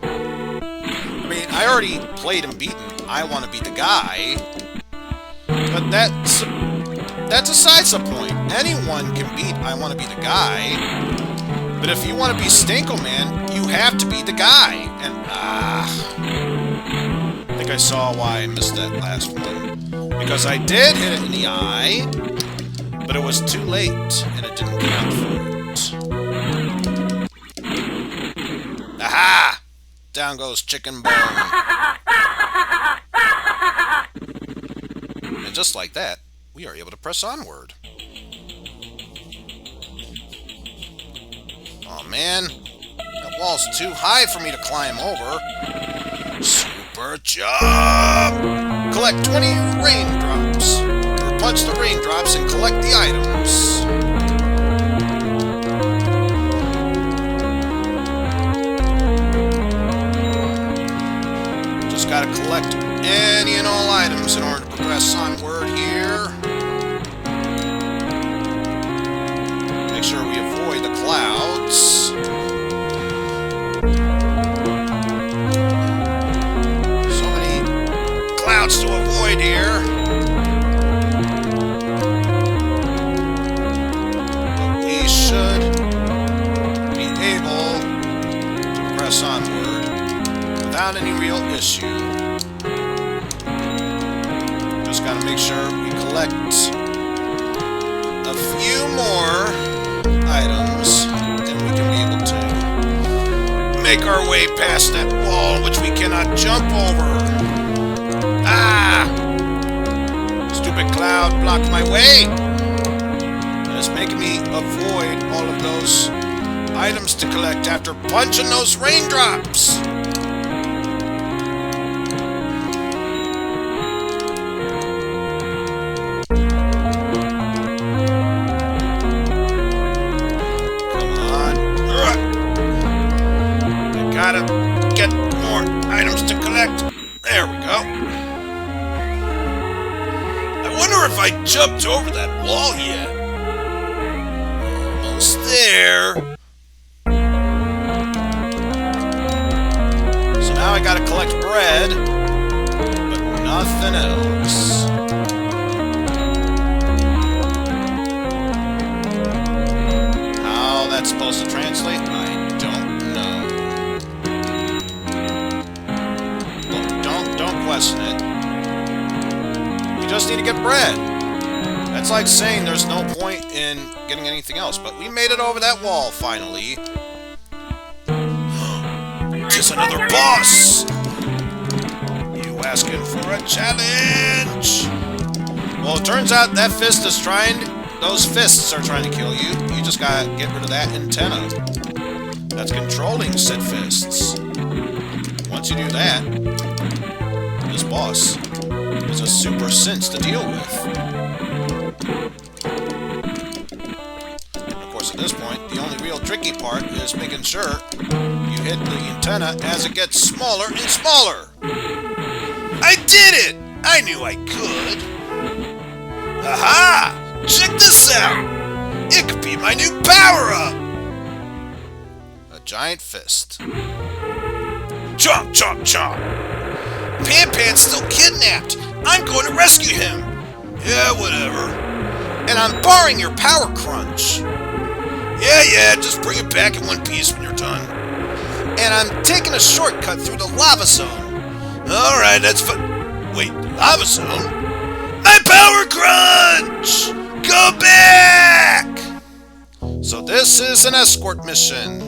I mean, I already played and beaten I want to be the guy. But that's a side subpoint. Anyone can beat I want to be the guy. But if you want to be Stinkoman, you have to be the guy. And, I think I saw why I missed that last one. Because I did hit it in the eye, but it was too late, and it didn't count for it. Aha! Down goes chicken bone. And just like that, we are able to press onward. Oh man, that wall's too high for me to climb over. Super jump! Collect 20 raindrops. Or punch the raindrops and collect the items. Just gotta collect any and all items in order to progress onward here. Make sure we avoid the clouds. So many clouds to avoid here. But we should be able to press onward without any real issue. Just gotta make sure we collect a few more items, and we can be able to make our way past that wall, which we cannot jump over. Ah! Stupid cloud blocked my way! And it's making me avoid all of those items to collect after punching those raindrops! impact. There we go. I wonder if I jumped over that wall yet. Almost there. So now I gotta collect bread, but nothing else. How that's supposed to translate, I don't know. Don't question it. You just need to get bread. That's like saying there's no point in getting anything else, but we made it over that wall finally. Just another boss! You asking for a challenge? Well, it turns out that fist is those fists are trying to kill you. You just gotta get rid of that antenna. That's controlling said fists. Once you do that, this boss is a super sense to deal with. And of course, at this point, the only real tricky part is making sure you hit the antenna as it gets smaller and smaller. I did it! I knew I could. Aha! Check this out! It could be my new power-up! A giant fist. Chomp, chomp, chomp! Pan-Pan's still kidnapped! I'm going to rescue him! Yeah, whatever. And I'm borrowing your power crunch. Yeah, just bring it back in one piece when you're done. And I'm taking a shortcut through the lava zone. Alright, that's fun. Wait, lava zone? My power crunch! Go back! So this is an escort mission.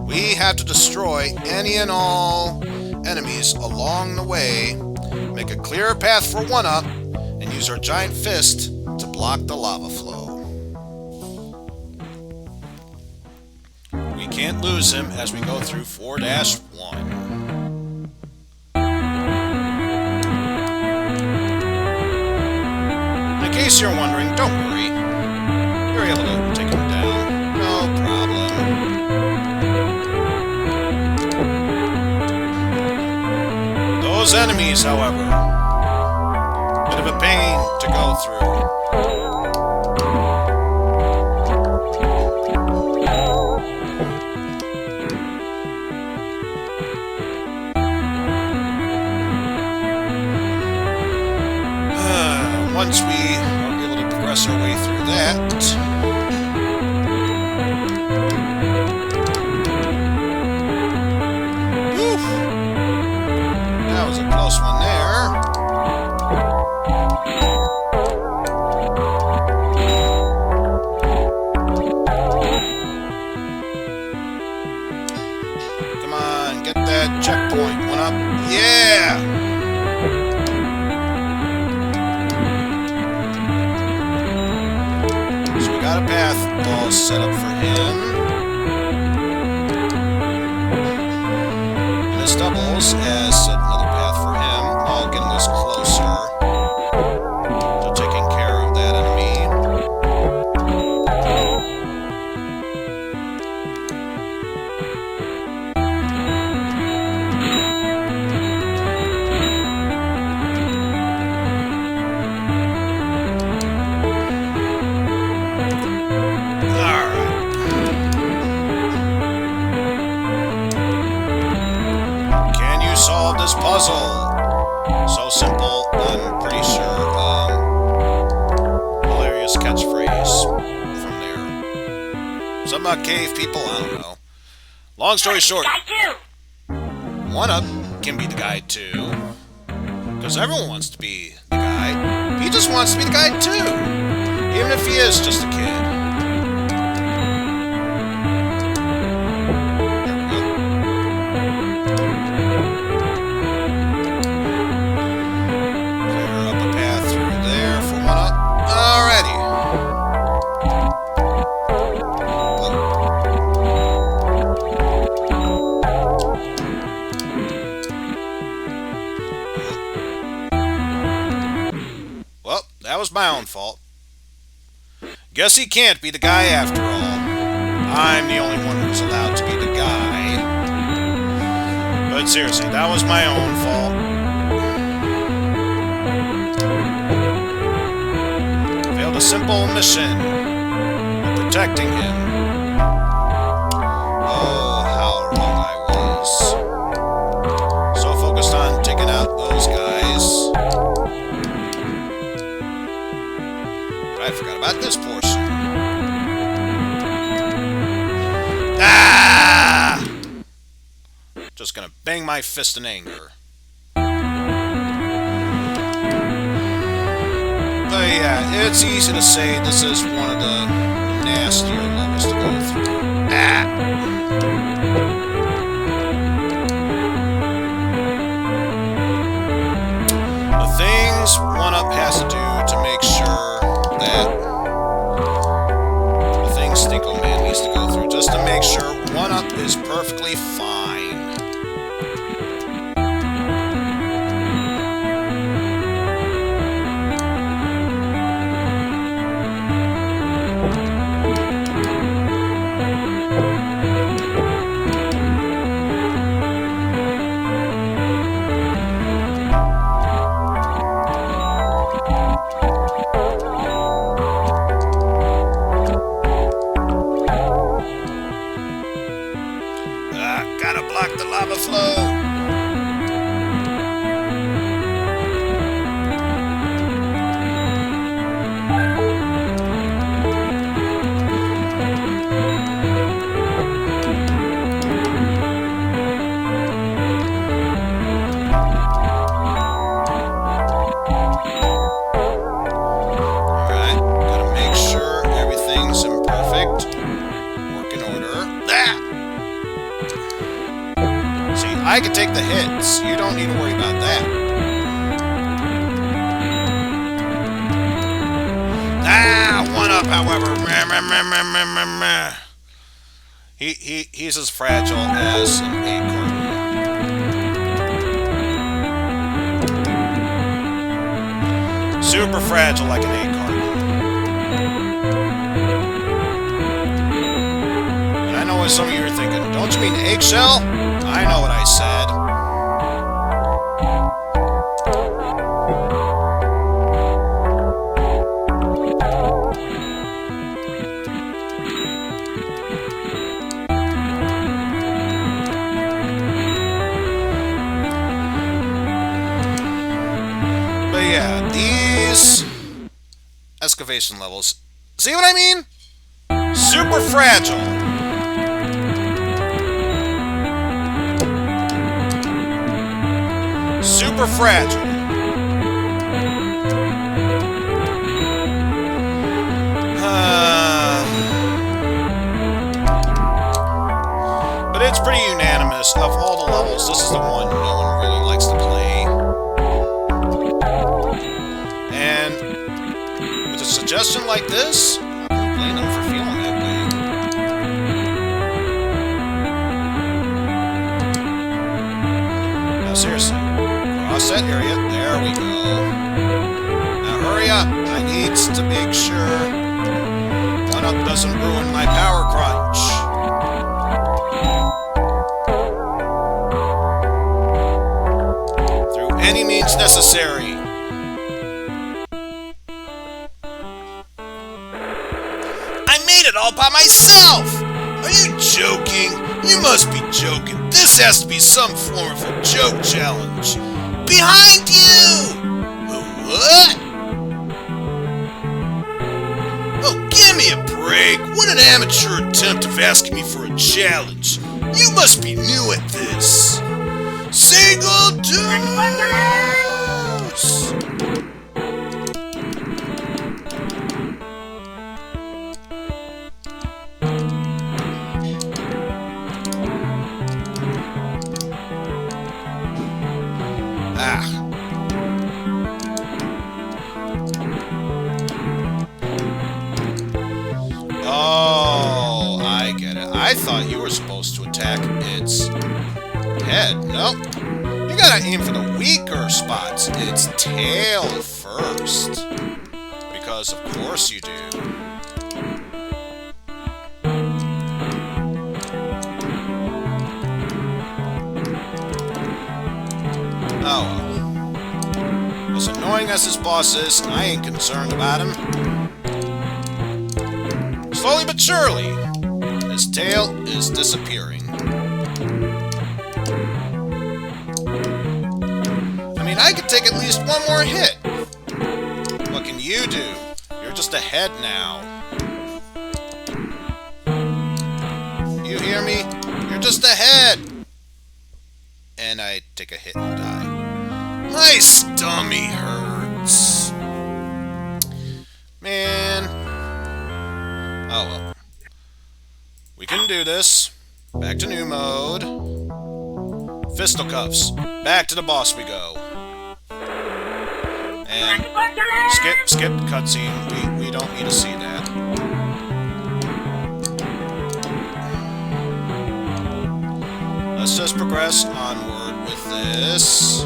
We have to destroy any and all enemies along the way, make a clear path for one-up, and use our giant fist to block the lava flow. We can't lose him as we go through 4-1. In case you're wondering, don't worry. You're able to take him down. No problem. Those enemies, however, bit of a pain to go through. Once we are able to progress our way through that, whew, that was a close one there. Come on, get that checkpoint one up. Yeah! Got a path all set up for him. And this doubles as another path for him, all getting us closer to taking care of that enemy. Solve this puzzle. So simple, I'm pretty sure. Hilarious catchphrase from there. Something about cave people, I don't know. Long story short, one-up can be the guy too. Because everyone wants to be the guy. He just wants to be the guy too. Even if he is just a kid. That was my own fault. Guess he can't be the guy after all. I'm the only one who's allowed to be the guy. But seriously, that was my own fault. Failed a simple mission of protecting him. Oh, how wrong I was. So focused on taking out those guys. But I forgot about this portion. Ah! Just gonna bang my fist in anger. But yeah, it's easy to say this is one of the nastier levels to go through. Ah! The things 1-Up has to do to make sure that the things Stinkoman needs to go through, just to make sure 1-Up is perfectly fine. Gotta block the lava flow. Alright, gotta make sure everything's in perfect working order. I can take the hits. You don't need to worry about that. Ah, 1-Up, however. He's as fragile as an acorn. Super fragile like an acorn. And I know what some of you are thinking. Don't you mean eggshell? I know what I said. But yeah, these excavation levels. See what I mean? Super fragile. Super fragile. But it's pretty unanimous. Of all the levels, this is the one no one really likes to play. And with a suggestion like this, I don't blame them for feeling that way. Now seriously. Cross that area. There we go. Now hurry up. I need to make sure 1-Up doesn't ruin my power crunch. Through any means necessary. I made it all by myself! Are you joking? You must be joking. This has to be some form of a joke challenge. Behind you! What? Oh, give me a break. What an amateur attempt of asking me for a challenge. You must be new at this. Single deuce! Oh, I get it. I thought you were supposed to attack its head. Nope. You gotta aim for the weaker spots. Its tail first. Because of course you do. Oh well. As annoying as this boss is, I ain't concerned about him. Slowly but surely, his tail is disappearing. I mean, I could take at least one more hit. What can you do? You're just ahead now. You hear me? You're just ahead! And I take a hit and die. My stomach hurts. Man. Oh well. We can do this. Back to new mode. Fisticuffs. Back to the boss we go. And skip cutscene. We don't need to see that. Let's just progress onward with this.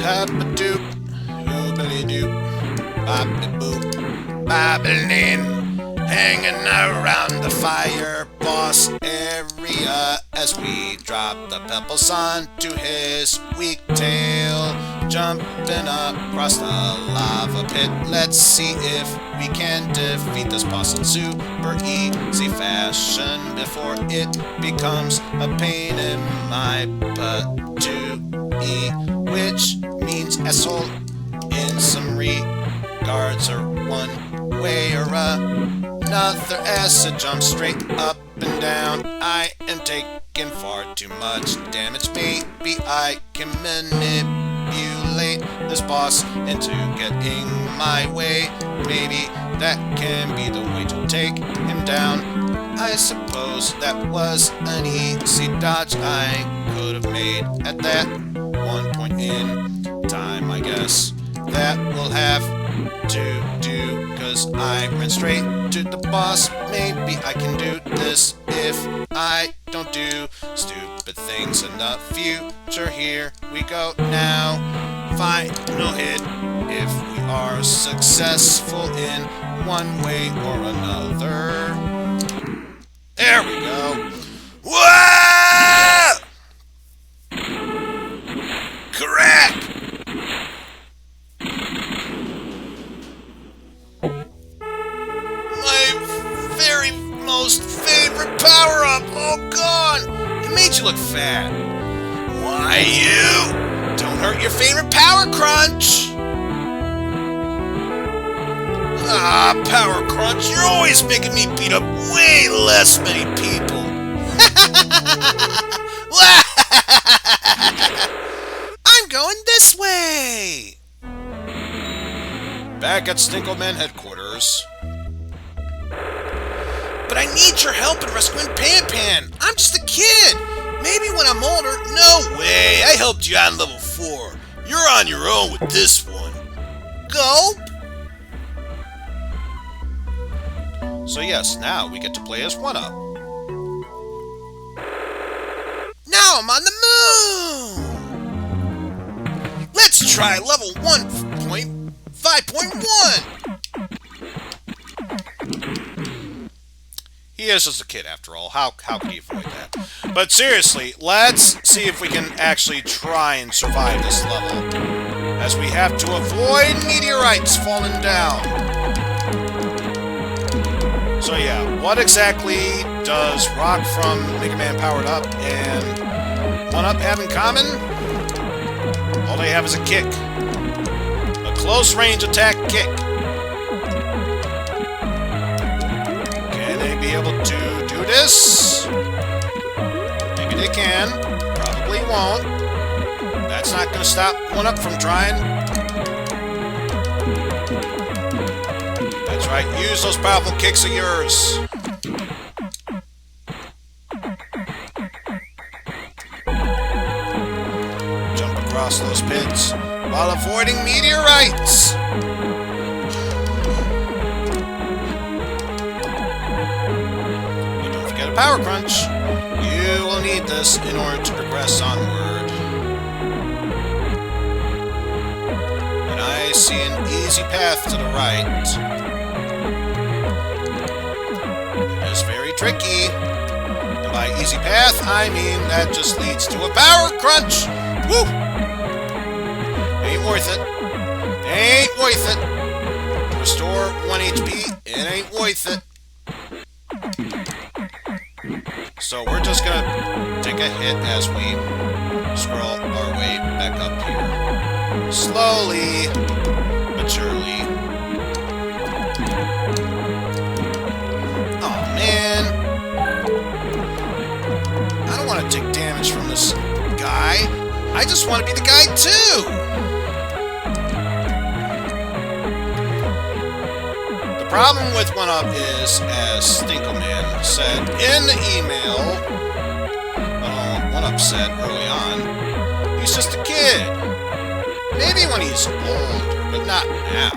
Habba-doop, hoobly-doop, bop-de-boop, bobbling, hanging around the fire boss area as we drop the pebbles onto his weak tail, jumping across the lava pit. Let's see if we can defeat this boss in super easy fashion before it becomes a pain in my butt to eat, which means asshole in some regards, or one way or another, as it jumps straight up and down. I am taking far too much damage. Maybe I can manipulate this boss into getting my way. Maybe that can be the way to take him down. I suppose that was an easy dodge I could have made at that one point in time. I guess that will have to do, cause I ran straight to the boss. Maybe I can do this if I don't do stupid things in the future. Here we go now. Final hit if we are successful in one way or another. There we go. Whoa! Correct! My very most favorite power-up! Oh god! It made you look fat. Why you? Don't hurt your favorite power crunch! Ah, Power Crunch, you're always making me beat up way less many people. I'm going this way. Back at Stinkoman headquarters. But I need your help in rescuing Pan Pan. I'm just a kid. Maybe when I'm older. No way. I helped you out in level 4. You're on your own with this one. Go. So yes, now we get to play as 1-Up. Now I'm on the moon! Let's try level 1.5.1! He is just a kid after all. How could he avoid that? But seriously, let's see if we can actually try and survive this level, as we have to avoid meteorites falling down. So yeah, what exactly does Rock from Mega Man Powered Up and 1-Up have in common? All they have is a kick. A close range attack kick. Can they be able to do this? Maybe they can. Probably won't. That's not going to stop 1-Up from trying. That's right, use those powerful kicks of yours. Jump across those pits while avoiding meteorites. And don't forget a power crunch. You will need this in order to progress onward. And I see an easy path to the right. It's very tricky. And by by easy path, I mean that just leads to a power crunch. Woo! Ain't worth it. Ain't worth it. Restore 1 HP. It ain't worth it. So we're just gonna take a hit as we scroll our way back up here. Slowly, but surely. Oh man. I don't want to take damage from this guy. I just want to be the guy too. The problem with 1-Up is, as Stinkoman said in the email, well, 1-Up said early on, he's just a kid. Maybe when he's older, but not now.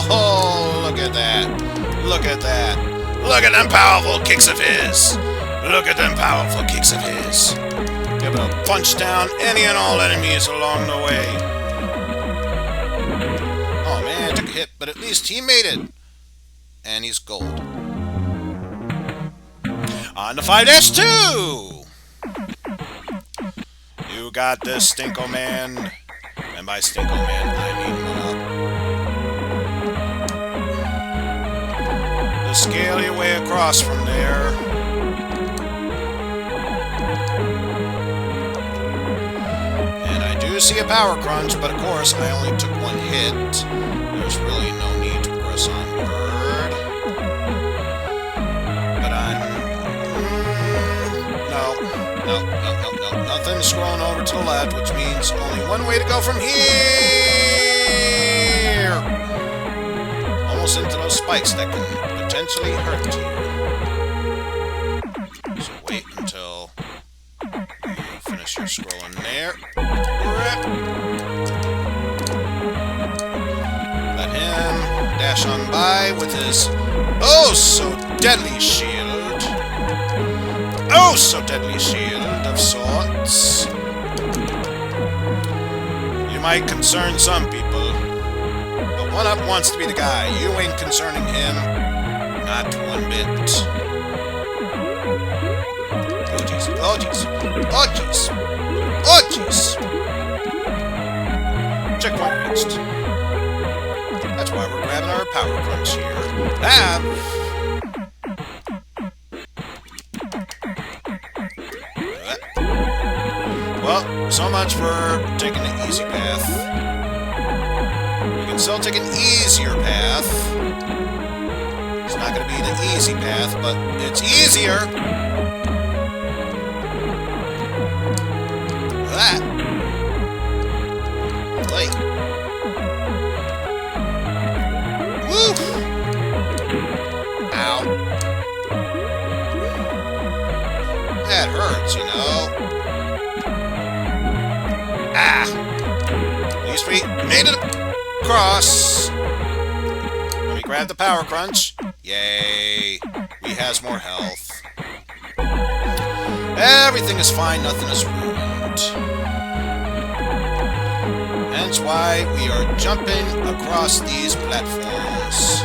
Oh, look at that. Look at that. Look at them powerful kicks of his. Look at them powerful kicks of his. Able to punch down any and all enemies along the way. Oh man, took a hit, but at least he made it. And he's gold. On to 5-2! You got this, Stinkoman. And by Stinkoman, I mean 1-Up. Scale your way across from there. And I do see a power crunch, but of course I only took 1 hit. There's really no need to progress onward. But I'm... No. Nothing's scrolling over to the left, which means only one way to go from here! Almost into those spikes that can potentially hurt you. So wait until you finish your scrolling there. Let him dash on by with his oh so deadly shield. Oh so deadly shield of sorts. You might concern some people, but 1-Up wants to be the guy. You ain't concerning him. Not 1 bit. Oh jeez. Oh jeez. Oh jeez. Oh jeez. Checkpoint reached. That's why we're grabbing our power crunch here. Well, so much for taking the easy path. We can still take an easier path. It's not going to be the easy path, but it's easier. That. Wait. Woo! Ow. That hurts, you know. Ah! At least we made it across. Let me grab the power crunch. Yay! We has more health. Everything is fine, nothing is ruined. Hence why we are jumping across these platforms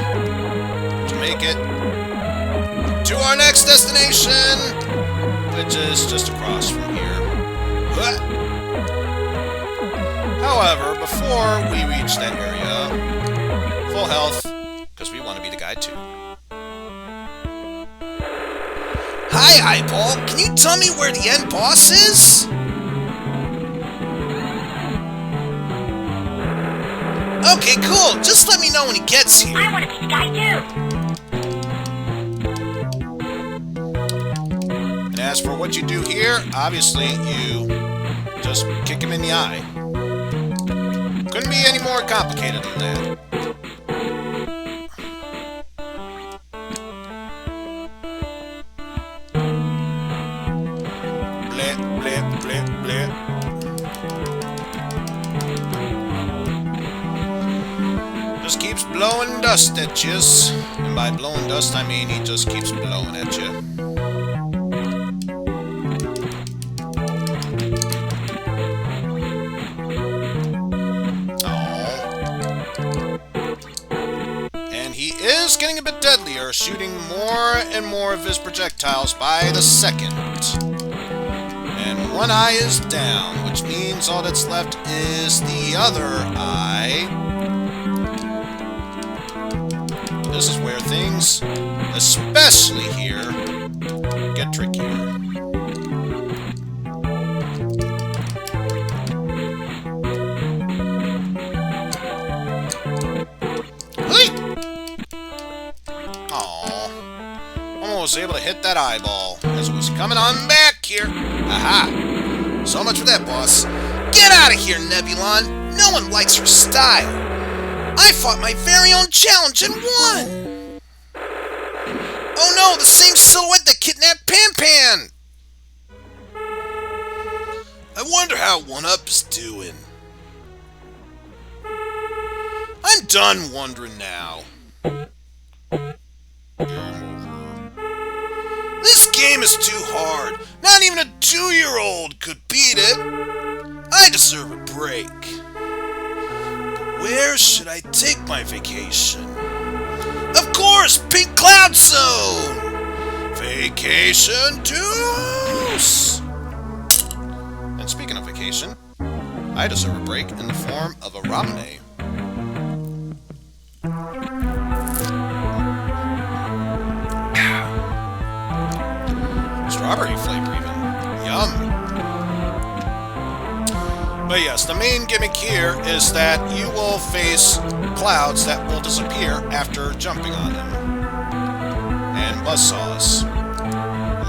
to make it to our next destination, which is just across from here. However, before we reach that area, full health, because we want to be the guy too. Hi, Eyeball. Can you tell me where the end boss is? Okay, cool. Just let me know when he gets here. I want to be the guy too. And as for what you do here, obviously you just kick him in the eye. Couldn't be any more complicated than that. Blip, blip, blip, blip. Just keeps blowing dust. dust at yous. And by blowing dust, I mean he just keeps blowing at you. And he is getting a bit deadlier, shooting more and more of his projectiles by the second. And one eye is down, which means all that's left is the other eye. This is where things, especially here, get trickier. Was able to hit that eyeball as it was coming on back here. Aha! So much for that, boss. Get out of here, Nebulon! No one likes your style. I fought my very own challenge and won! Oh no, the same silhouette that kidnapped Pan-Pan! I wonder how 1-Up is doing. I'm done wondering now. This game is too hard. Not even a 2-year-old could beat it. I deserve a break. But where should I take my vacation? Of course, Pink Cloud Zone! Vacation Deuce! And speaking of vacation, I deserve a break in the form of a ramen. Strawberry flavor even. Yum. But yes, the main gimmick here is that you will face clouds that will disappear after jumping on them. And buzzsaws.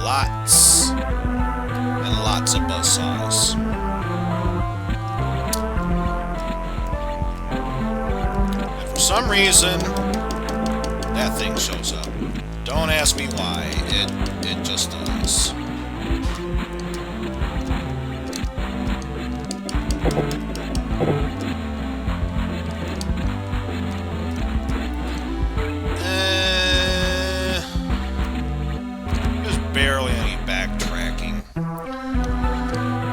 Lots. And lots of buzzsaws. And for some reason, that thing shows up. Don't ask me why. It just does. There's barely any backtracking.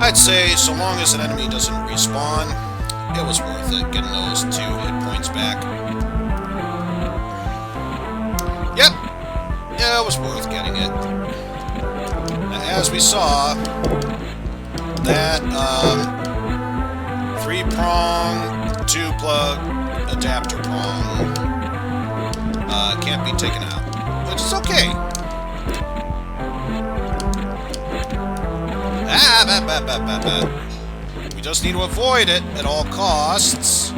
I'd say so long as an enemy doesn't respawn, it was worth it getting those 2 hit points back. Yep. Yeah, it was worth getting it. As we saw, that 3-prong, 2-plug adapter prong can't be taken out, which is okay. We just need to avoid it at all costs,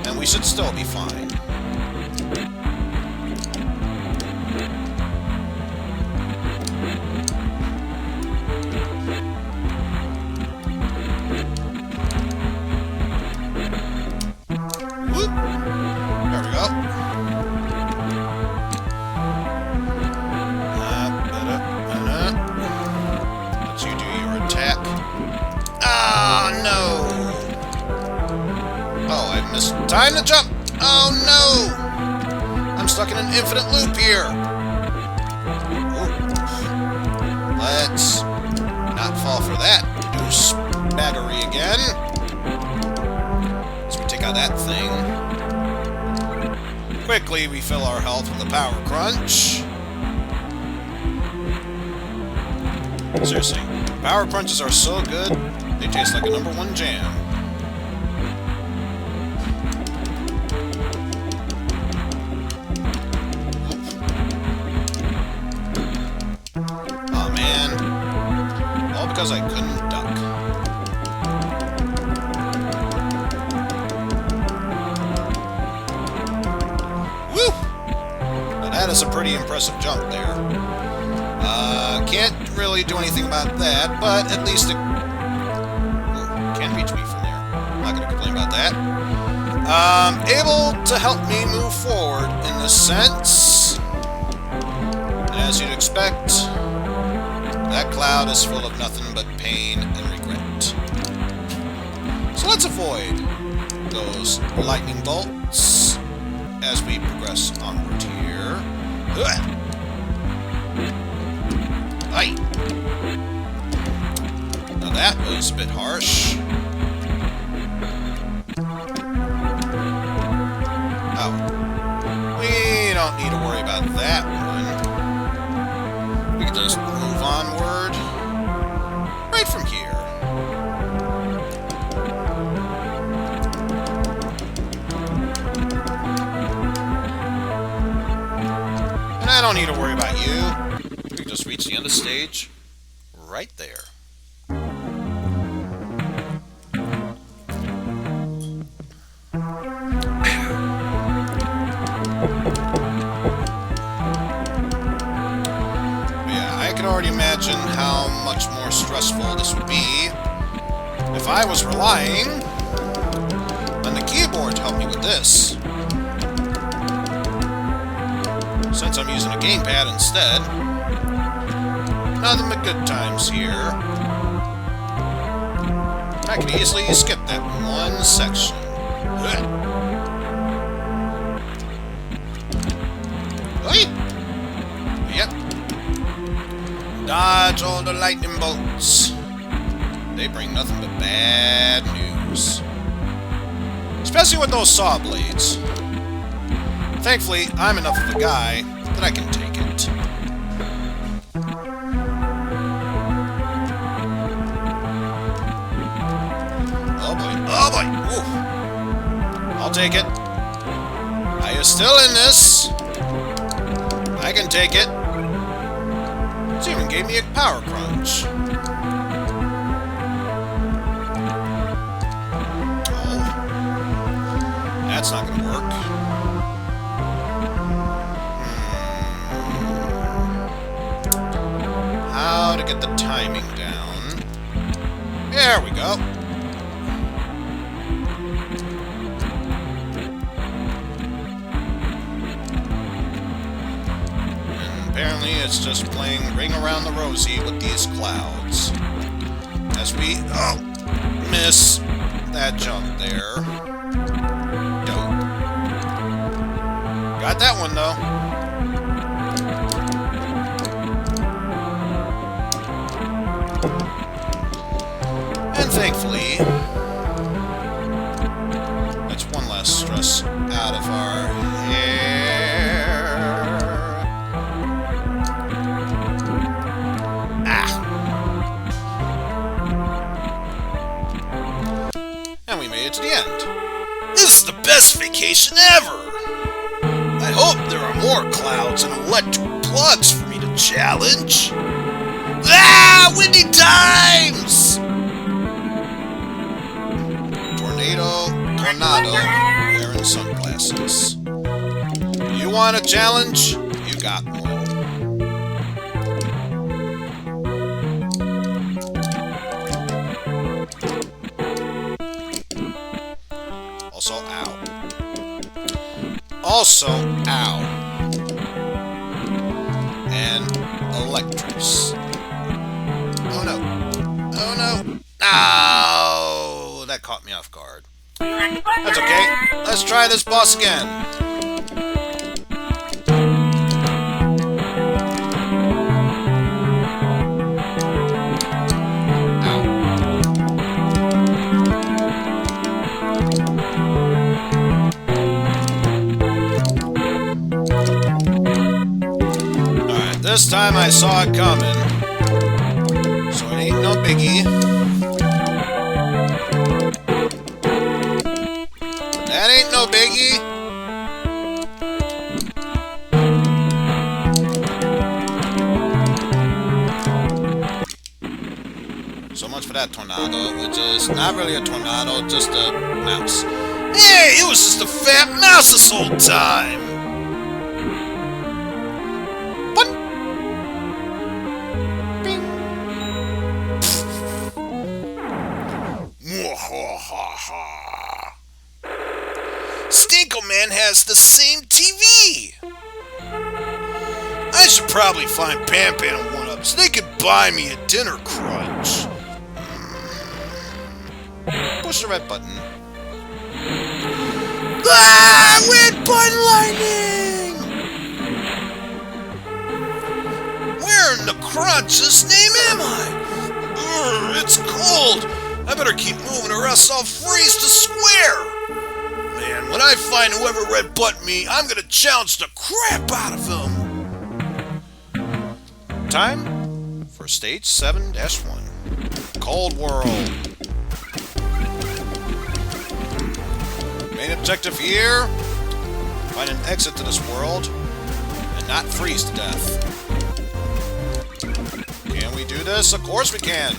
and we should still be fine. Time to jump! Oh no! I'm stuck in an infinite loop here. Ooh. Let's not fall for that douchebaggery again. As we take out that thing. Quickly refill our health with a power crunch. Seriously, power crunches are so good, they taste like a #1 jam. Because I couldn't duck. Woo! Now that is a pretty impressive jump there. Can't really do anything about that, but at least it can't reach me from there. I'm not going to complain about that. Able to help me move forward in this sense. And as you'd expect, that cloud is full of nothing but pain and regret. So let's avoid those lightning bolts. as we progress onward here. Aye. Now that was a bit harsh. Oh. We don't need to worry about that one. We can just move onward. Right from here. And I don't need to worry about you. We can just reach the end of the stage right there. Yeah, I can already imagine how much more stressful this would be if I was relying on the keyboard to help me with this. Since I'm using a gamepad instead. Nothing but good times here. I could easily skip that one section. Hey! Yep. Dodge all the lightning bolts. They bring nothing but bad news. Especially with those saw blades. Thankfully, I'm enough of a guy that I can take it. Oh boy, oh boy! Ooh. I'll take it. Are you still in this? I can take it. It even gave me a power crunch. Oh. That's not gonna work. How to get the timing down. There we go. And apparently it's just playing Ring Around the Rosie with these clouds. As we, miss that jump there. Dope. Got that one though. And thankfully, that's one less stress out of our hair. Ah! And we made it to the end. This is the best vacation ever! I hope there are more clouds and electric plugs for me to challenge. Ah! Windy times! Tornado, wearing sunglasses. You want a challenge? You got one. Also, ow. Also, ow. And electrics. Oh no. Oh no. No! That caught me off guard. That's okay. Let's try this boss again. Ow. Alright, this time I saw it coming. So it ain't no biggie. That ain't no biggie. So much for that tornado, which is not really a tornado, just a mouse. Hey, it was just a fat mouse this whole time! What? Bing. Mwahaha. Stinkoman has the same TV! I should probably find Pan Pan and 1-Up so they could buy me a dinner crunch. Push the red button. Ah! Red button lightning! Where in the crunch's name am I? Urgh, it's cold. I better keep moving or else I'll freeze to square. Man, when I find whoever red button me, I'm gonna challenge the crap out of him. Time for stage 7-1. Cold World. Main objective here, find an exit to this world and not freeze to death. Can we do this? Of course we can.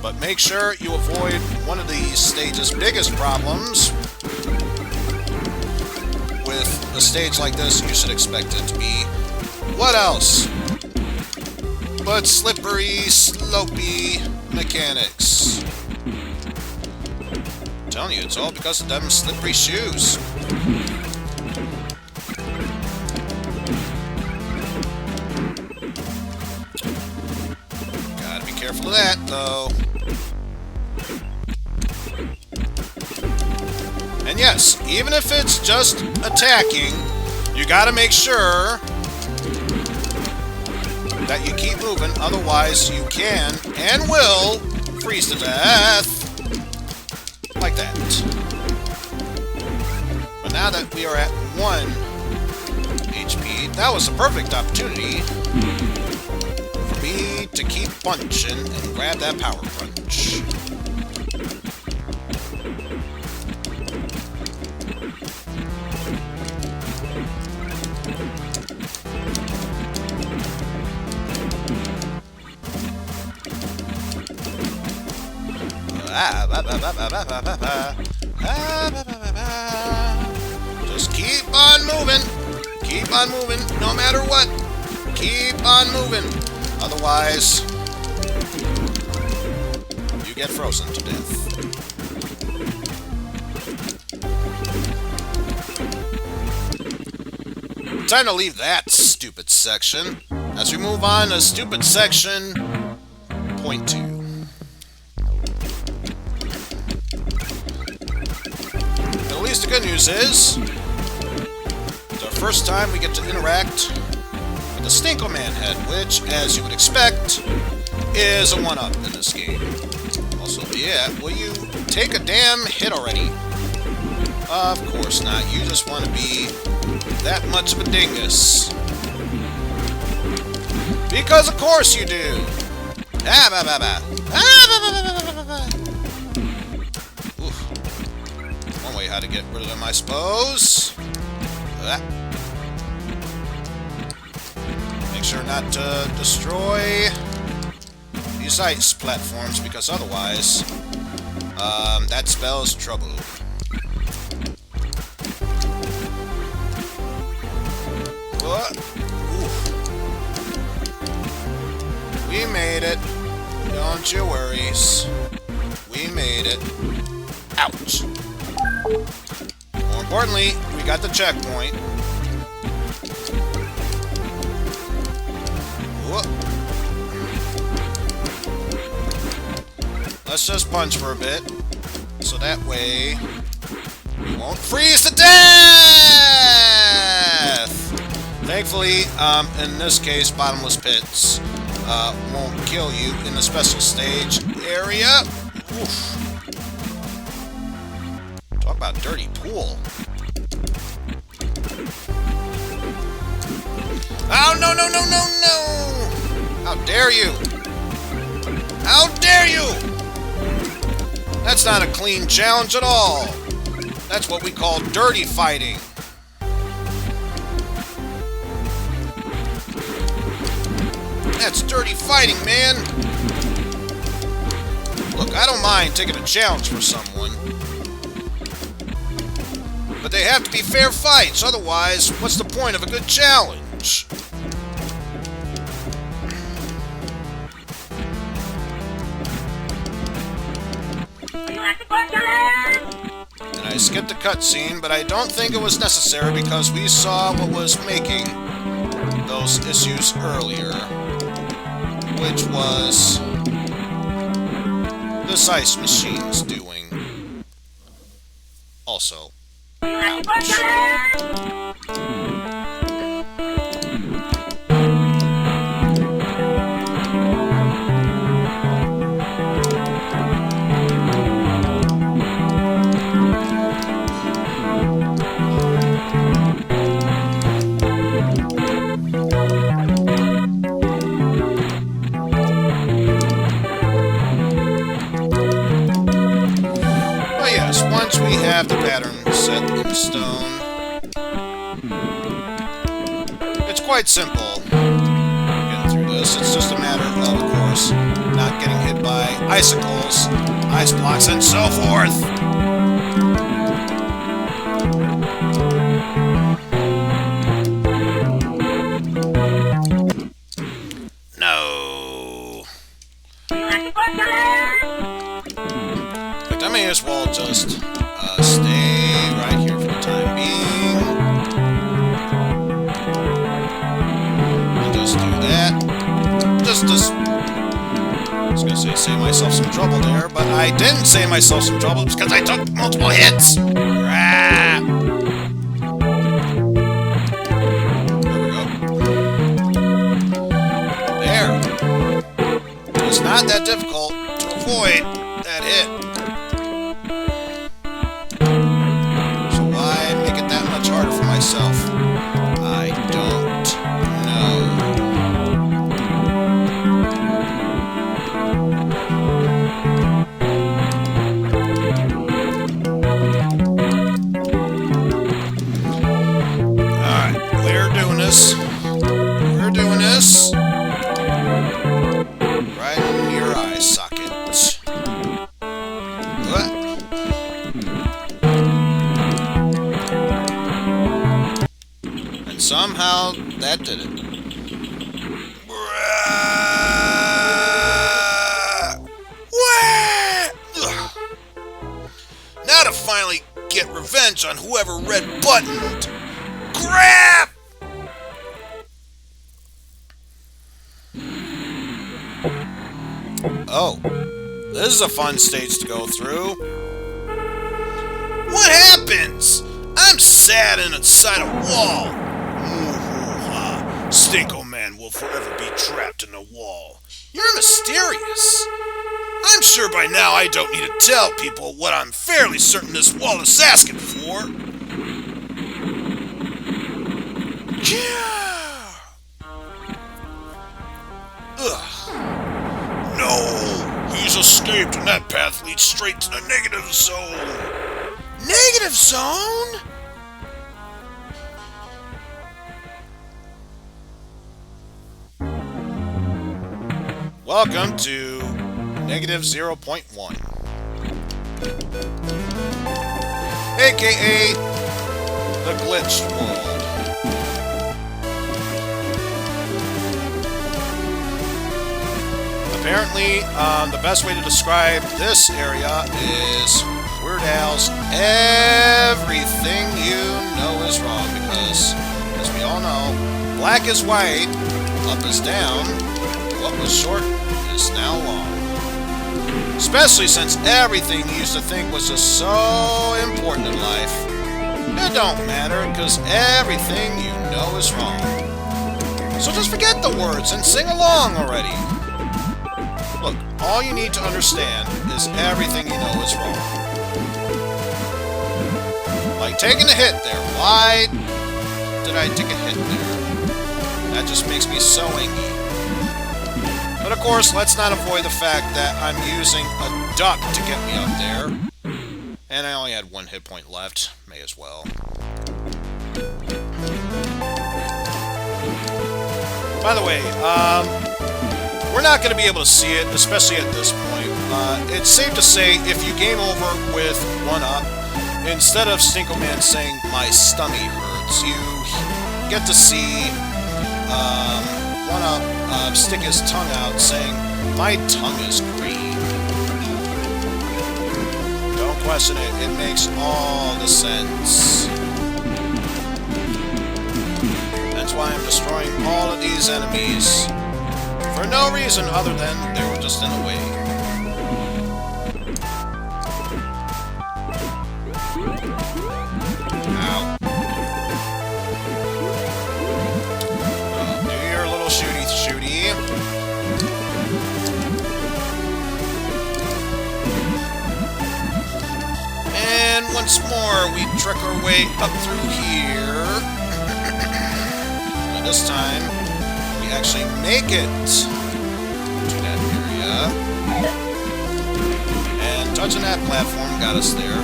But make sure you avoid one of these stage's biggest problems. With a stage like this, you should expect it to be what else? But slippery, slopey mechanics. I'm telling you, it's all because of them slippery shoes. Gotta be careful of that, though. And yes, even if it's just attacking, you gotta make sure that you keep moving, otherwise you can and will freeze to death. Like that. But now that we are at 1 HP, that was a perfect opportunity for me to keep punching and grab that power punch. Just keep on moving. Keep on moving, no matter what. Keep on moving. Otherwise, you get frozen to death. Time to leave that stupid section as we move on to stupid section point 2. At least the good news is, it's our first time we get to interact with the Stinkoman head, which, as you would expect, is a 1-up in this game. Also, yeah, will you take a damn hit already? Of course not. You just want to be that much of a dingus. Because of course you do! Oof. One way how to get rid of them, I suppose. Make sure not to destroy these ice platforms, because otherwise, that spells trouble. We made it. Don't you worries. We made it. Ouch. More importantly, we got the checkpoint. Whoop. Let's just punch for a bit, so that way we won't freeze to death! Thankfully, in this case, bottomless pits won't kill you in the special stage area. Oof. Talk about dirty pool. Oh, no, no, no, no, no! How dare you! How dare you! That's not a clean challenge at all. That's what we call dirty fighting. That's dirty fighting, man! Look, I don't mind taking a challenge for someone. But they have to be fair fights, otherwise, what's the point of a good challenge? And I skipped the cutscene, but I don't think it was necessary because we saw what was making those issues earlier. Which was this ice machine's doing. Also, But yes, once we have the pattern set in stone, it's quite simple getting through this. It's just a matter of course, not getting hit by icicles, ice blocks, and so forth. No. In fact, I may as well just stay right here for the time being. And just do that. Just I was gonna say save myself some trouble there, but I didn't save myself some trouble because I took multiple hits. Rah! There we go. There. It's not that difficult to avoid that hit. So why make it that much harder for myself? I don't know. Alright, we're doing this. We're doing this. Right in your eye socket. What? And somehow that did it. What? Now to finally get revenge on whoever red buttoned. Crap! Oh, this is a fun stage to go through. What happens? I'm sad and inside a wall. Stinkoman will forever be trapped in a wall. You're mysterious. I'm sure by now I don't need to tell people what I'm fairly certain this wall is asking for. Yeah. Ugh. No, he's escaped and that path leads straight to the negative zone. Negative zone? Welcome to negative 0.1. AKA the glitched world. Apparently, the best way to describe this area is Weird Al's Everything You Know Is Wrong, because, as we all know, black is white, up is down, what was short is now long. Especially since everything you used to think was just so important in life, it don't matter, because everything you know is wrong. So just forget the words and sing along already. Look, all you need to understand is everything you know is wrong. Like taking a hit there. Why did I take a hit there? That just makes me so angry. But of course, let's not avoid the fact that I'm using a duck to get me up there. And I only had one hit point left. May as well. By the way, we're not going to be able to see it, especially at this point. It's safe to say, if you game over with 1-up, instead of Stinkoman saying, "My stomach hurts," you get to see 1-up stick his tongue out saying, "My tongue is green." Don't question it, it makes all the sense. That's why I'm destroying all of these enemies. For no reason other than they were just in the way. more, we trek our way up through here. And this time, we actually make it to that area. And touching that platform got us there.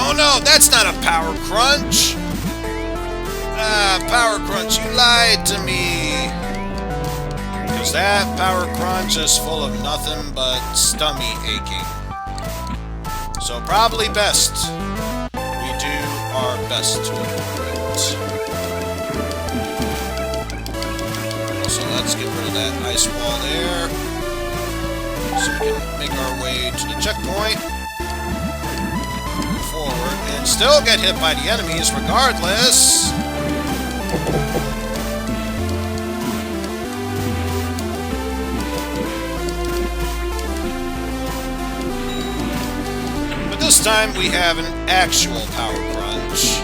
Oh no, that's not a power crunch! Ah, power crunch, you lied to me! Because that power crunch is full of nothing but stomach aching. So probably best we do our best to avoid it. So let's get rid of that ice wall there. So we can make our way to the checkpoint. Move forward and still get hit by the enemies regardless. This time we have an actual power crunch.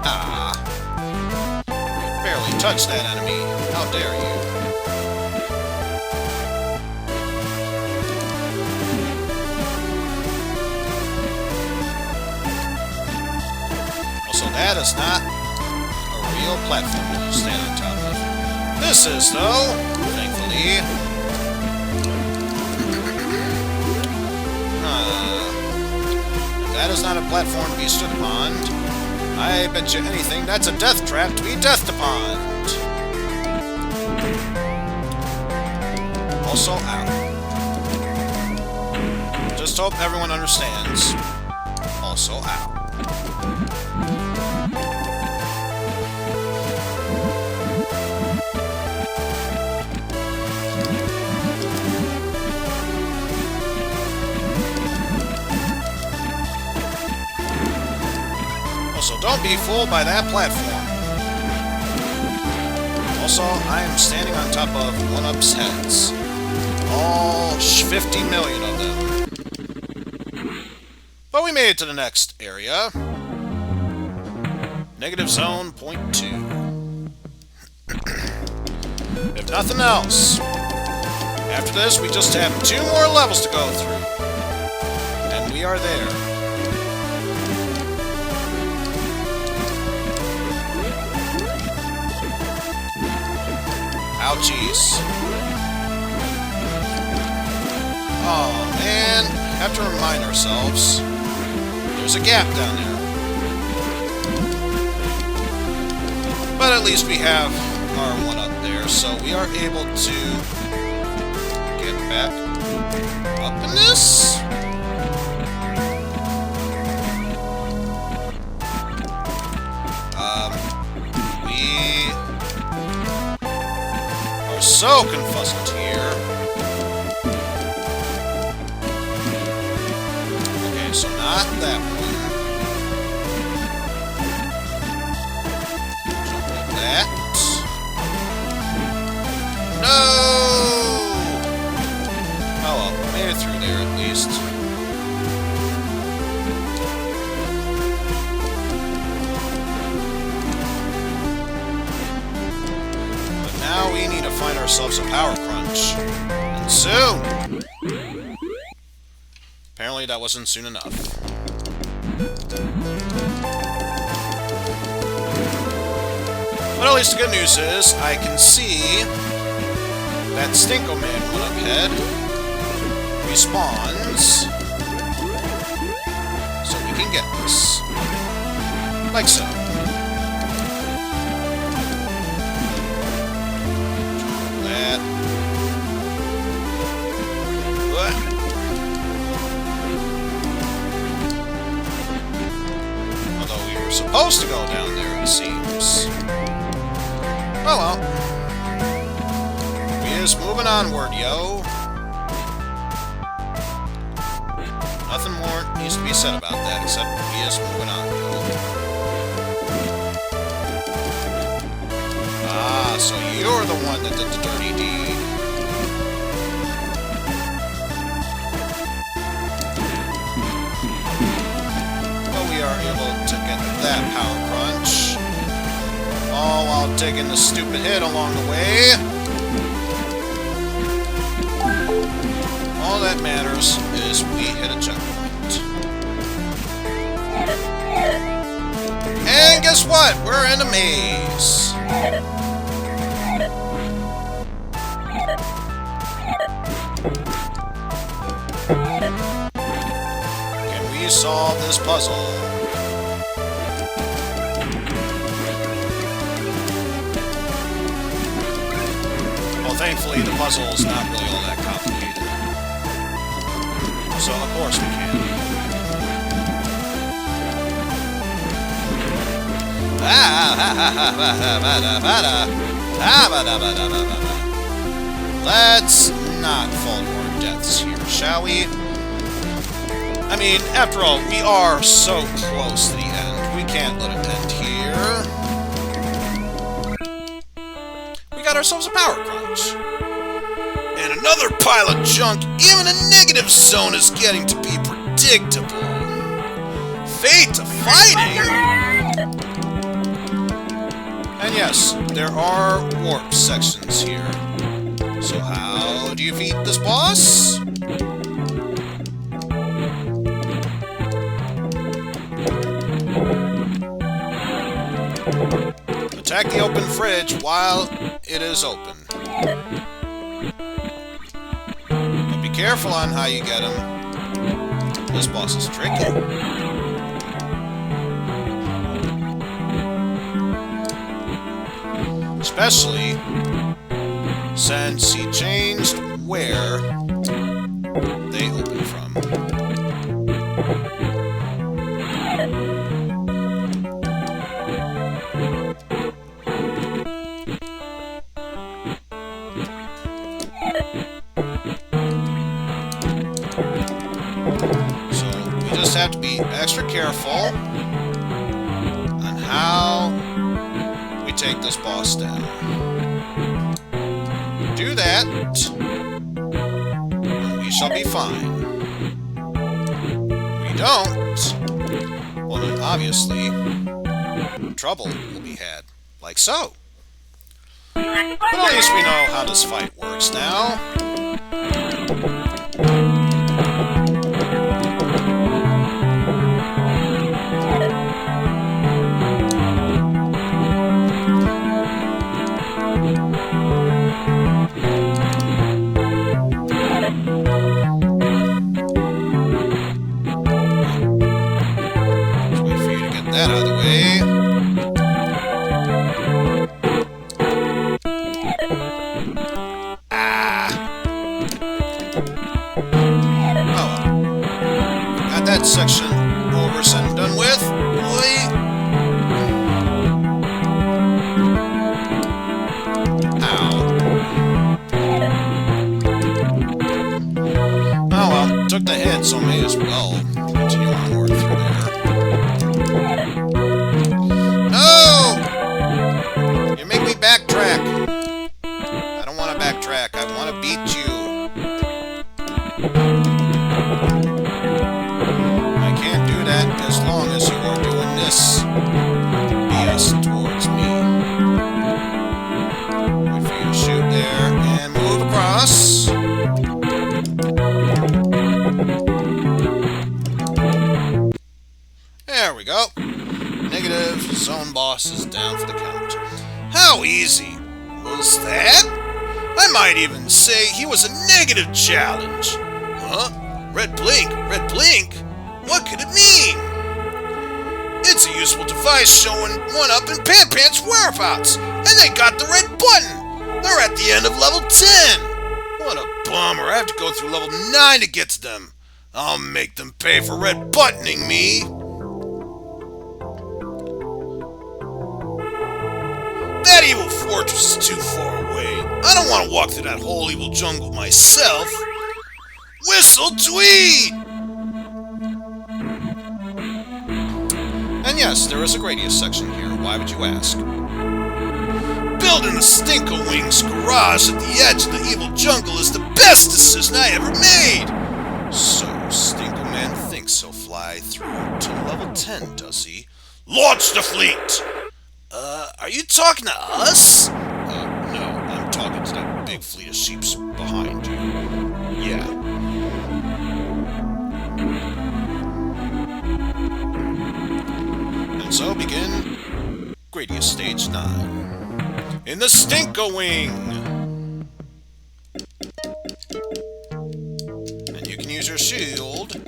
Ah. Barely touched that enemy. How dare you. Also, that is not platform to stand on top of. This is, though, thankfully. If that is not a platform to be stood upon, I bet you anything that's a death trap to be deathed upon. Also, out. Just hope everyone understands. Also, out. So don't be fooled by that platform. Also, I am standing on top of 1-up's heads. All 50 million of them. But we made it to the next area. Negative zone, point 2. If nothing else, after this we just have 2 more levels to go through. And we are there. Ouchies. Oh, man. Have to remind ourselves. There's a gap down there. But at least we have our 1-up there, so we are able to get back up in this. So confuzzled here. Okay, so not that one. Jump at that. No! Oh well, made it through there at least. Now we need to find ourselves a power crunch. And soon! Apparently that wasn't soon enough. But at least the good news is, I can see that Stinkoman 1-up head respawns. So we can get this. Like so. Supposed to go down there, it seems. Oh well. We is moving onward, yo. Nothing more needs to be said about that, except we is moving on, yo. Ah, so you're the one that did the dirty deed. Well, we are able to get that power crunch. All while taking a stupid hit along the way. All that matters is we hit a checkpoint. And guess what? We're in a maze. Can we solve this puzzle? Well, thankfully, the puzzle is not really all that complicated. So, of course, we can. Let's not fall to our deaths here, shall we? I mean, after all, we are so close to the end. We can't let it end here. We got ourselves a power crunch. And another pile of junk. Even a negative zone is getting to be predictable. Fate to fighting! And yes, there are warp sections here. So how do you defeat this boss? Attack the open fridge while it is open. But be careful on how you get him. This boss is tricky. Especially since he changed where they open from. So we just have to be extra careful on how we take this boss down. Do that, and we shall be fine. We don't, well then obviously, trouble will be had, like so. But at least we know how this fight works now. That out of the way. Ah. Oh. Got that section over and done with. Boy. Ow. Oh well, took the hit, so may as well continue onward through there. Backtrack. I don't want to backtrack. I want to beat you. I can't do that as long as you are doing this BS towards me. Wait for you to shoot there and move across. There we go. Negative zone boss is down for the count. How easy was that? I might even say he was a negative challenge. Huh? Red blink? Red blink? What could it mean? It's a useful device showing 1-up and Pan-Pan's whereabouts, and they got the red button. They're at the end of level 10. What a bummer. I have to go through level 9 to get to them. I'll make them pay for red buttoning me. That evil fortress is too far away. I don't want to walk through that whole evil jungle myself. Whistle Tweed! And yes, there is a Gradius section here. Why would you ask? Building the Stinkoman's garage at the edge of the evil jungle is the best decision I ever made! So, Stinkoman thinks he'll fly through to level 10, does he? Launch the fleet! Are you talking to us? No, I'm talking to that big fleet of sheeps behind you. Yeah. And so begin Gradius Stage 9. In the Stinkoman! And you can use your shield to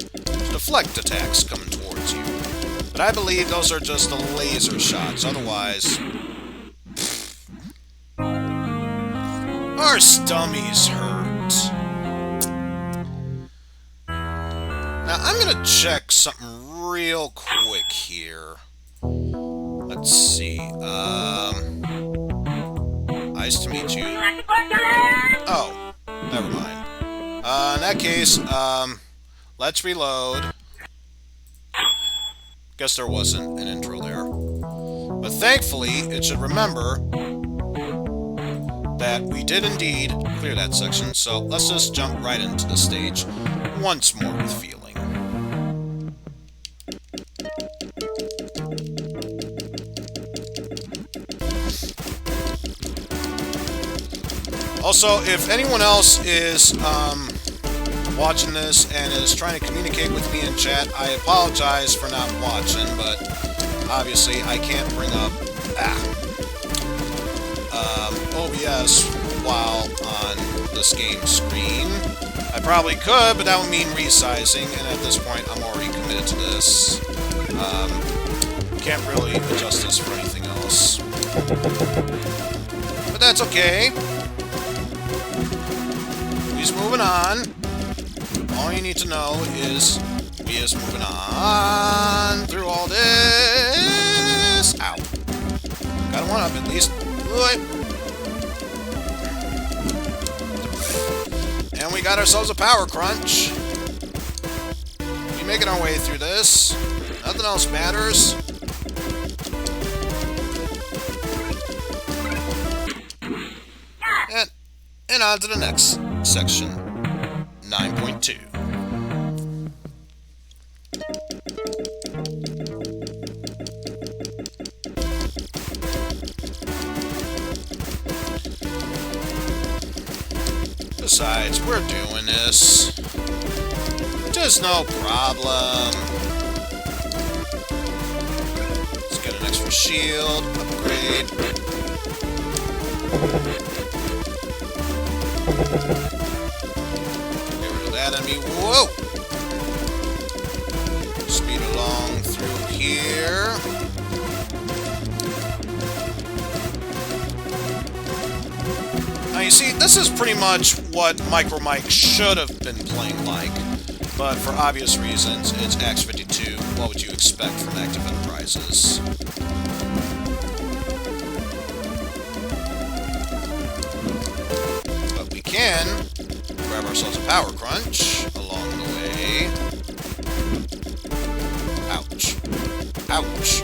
deflect attacks coming towards you. But I believe those are just the laser shots, otherwise... our stummies hurt. Now, I'm gonna check something real quick here. Let's see, nice to meet you. Oh, never mind. In that case, let's reload. Guess there wasn't an intro there. But thankfully, it should remember that we did indeed clear that section, so let's just jump right into the stage once more with feeling. Also, if anyone else is watching this and is trying to communicate with me in chat, I apologize for not watching, but obviously I can't bring up OBS while on this game screen. I probably could, but that would mean resizing, and at this point I'm already committed to this. Can't really adjust this for anything else. But that's okay. We's moving on. All you need to know is we is moving on through all this. Ow. Got one up at least. And we got ourselves a power crunch. We making our way through this. Nothing else matters. And on to the next section. 9.2. Besides, we're doing this. Just no problem. Let's get an extra shield. Upgrade. Get rid of that enemy. Whoa! Speed along through here. Now you see, this is pretty much what Micro Mike should have been playing like, but for obvious reasons, it's Act 52. What would you expect from Active Enterprises? But we can grab ourselves a power crunch along the way. Ouch. Ouch.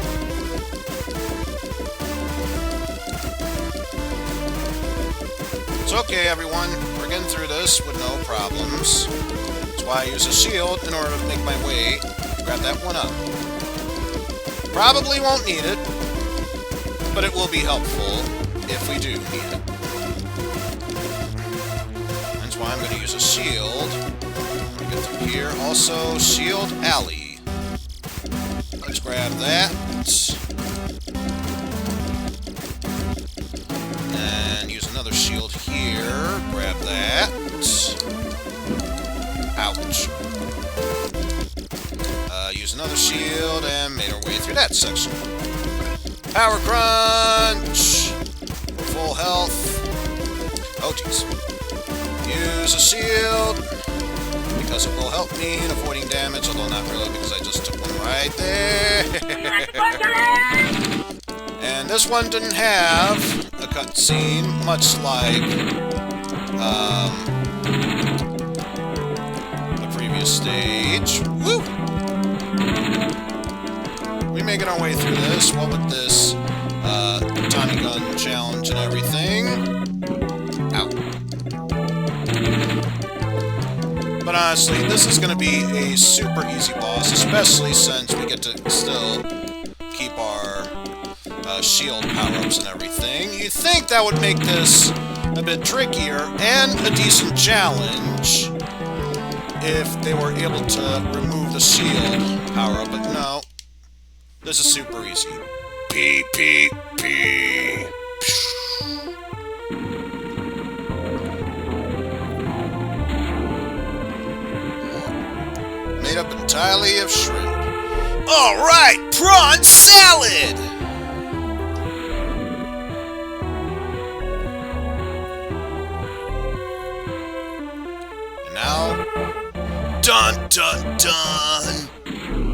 It's okay, everyone. We're getting through this with no problems. That's why I use a shield in order to make my way. Grab that one up. Probably won't need it, but it will be helpful if we do need it. That's why I'm going to use a shield. I'm going to get through here. Also, Shield Alley. Let's grab that. And use another shield here. Grab that. Ouch. Use another shield and made our way through that section. Power crunch! Full health. Oh, jeez. Use a shield because it will help me in avoiding damage, although not really because I just took one right there. And this one didn't have a cutscene, much like the previous stage. Woo! We making our way through this. What with this Tommy gun challenge and everything? Ow. But honestly, this is going to be a super easy boss, especially since we get to still keep our shield power-ups and everything, you'd think that would make this a bit trickier and a decent challenge if they were able to remove the shield power-up, but no. This is super easy. P, P, P. Made up entirely of shrimp. Alright, prawn salad! And now, dun dun dun!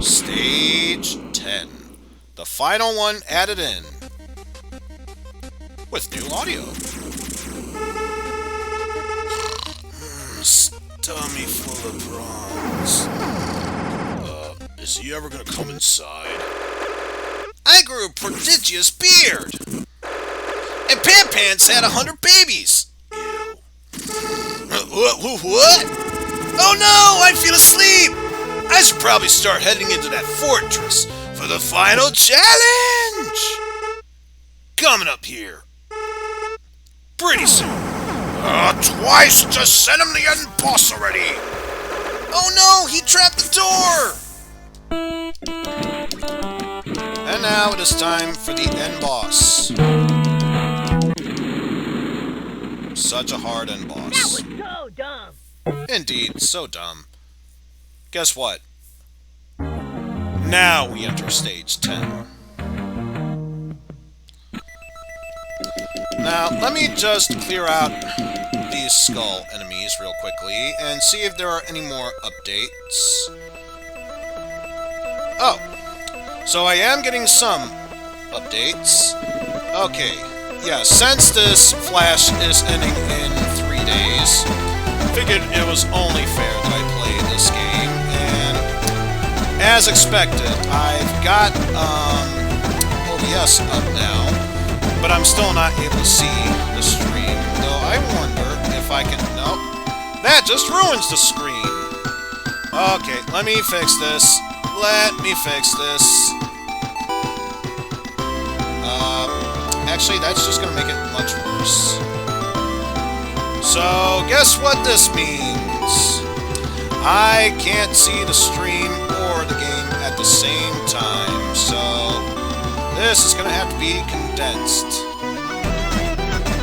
Stage 10. The final one added in. With new audio. Stomach full of prawns. Is he ever gonna come inside? I grew a prodigious beard! And Pan Pants had 100 babies! Ew. What? Oh no! I feel asleep! I should probably start heading into that fortress for the final challenge! Coming up here. Pretty soon. Twice! Just send him the end boss already! Oh no! He trapped the door! And now it is time for the end boss. Such a hard end boss. That was so dumb. Indeed, so dumb. Guess what? Now we enter stage 10. Now, let me just clear out these skull enemies real quickly and see if there are any more updates. Oh, so I am getting some updates. Okay, yeah, since this Flash is ending in 3 days, figured it was only fair that I play this game, and as expected, I've got OBS up now, but I'm still not able to see the stream, though I wonder if I can... Nope, that just ruins the screen. Okay, let me fix this. Let me fix this. Actually, that's just gonna make it much worse. So, guess what this means? I can't see the stream or the game at the same time, so this is gonna have to be condensed.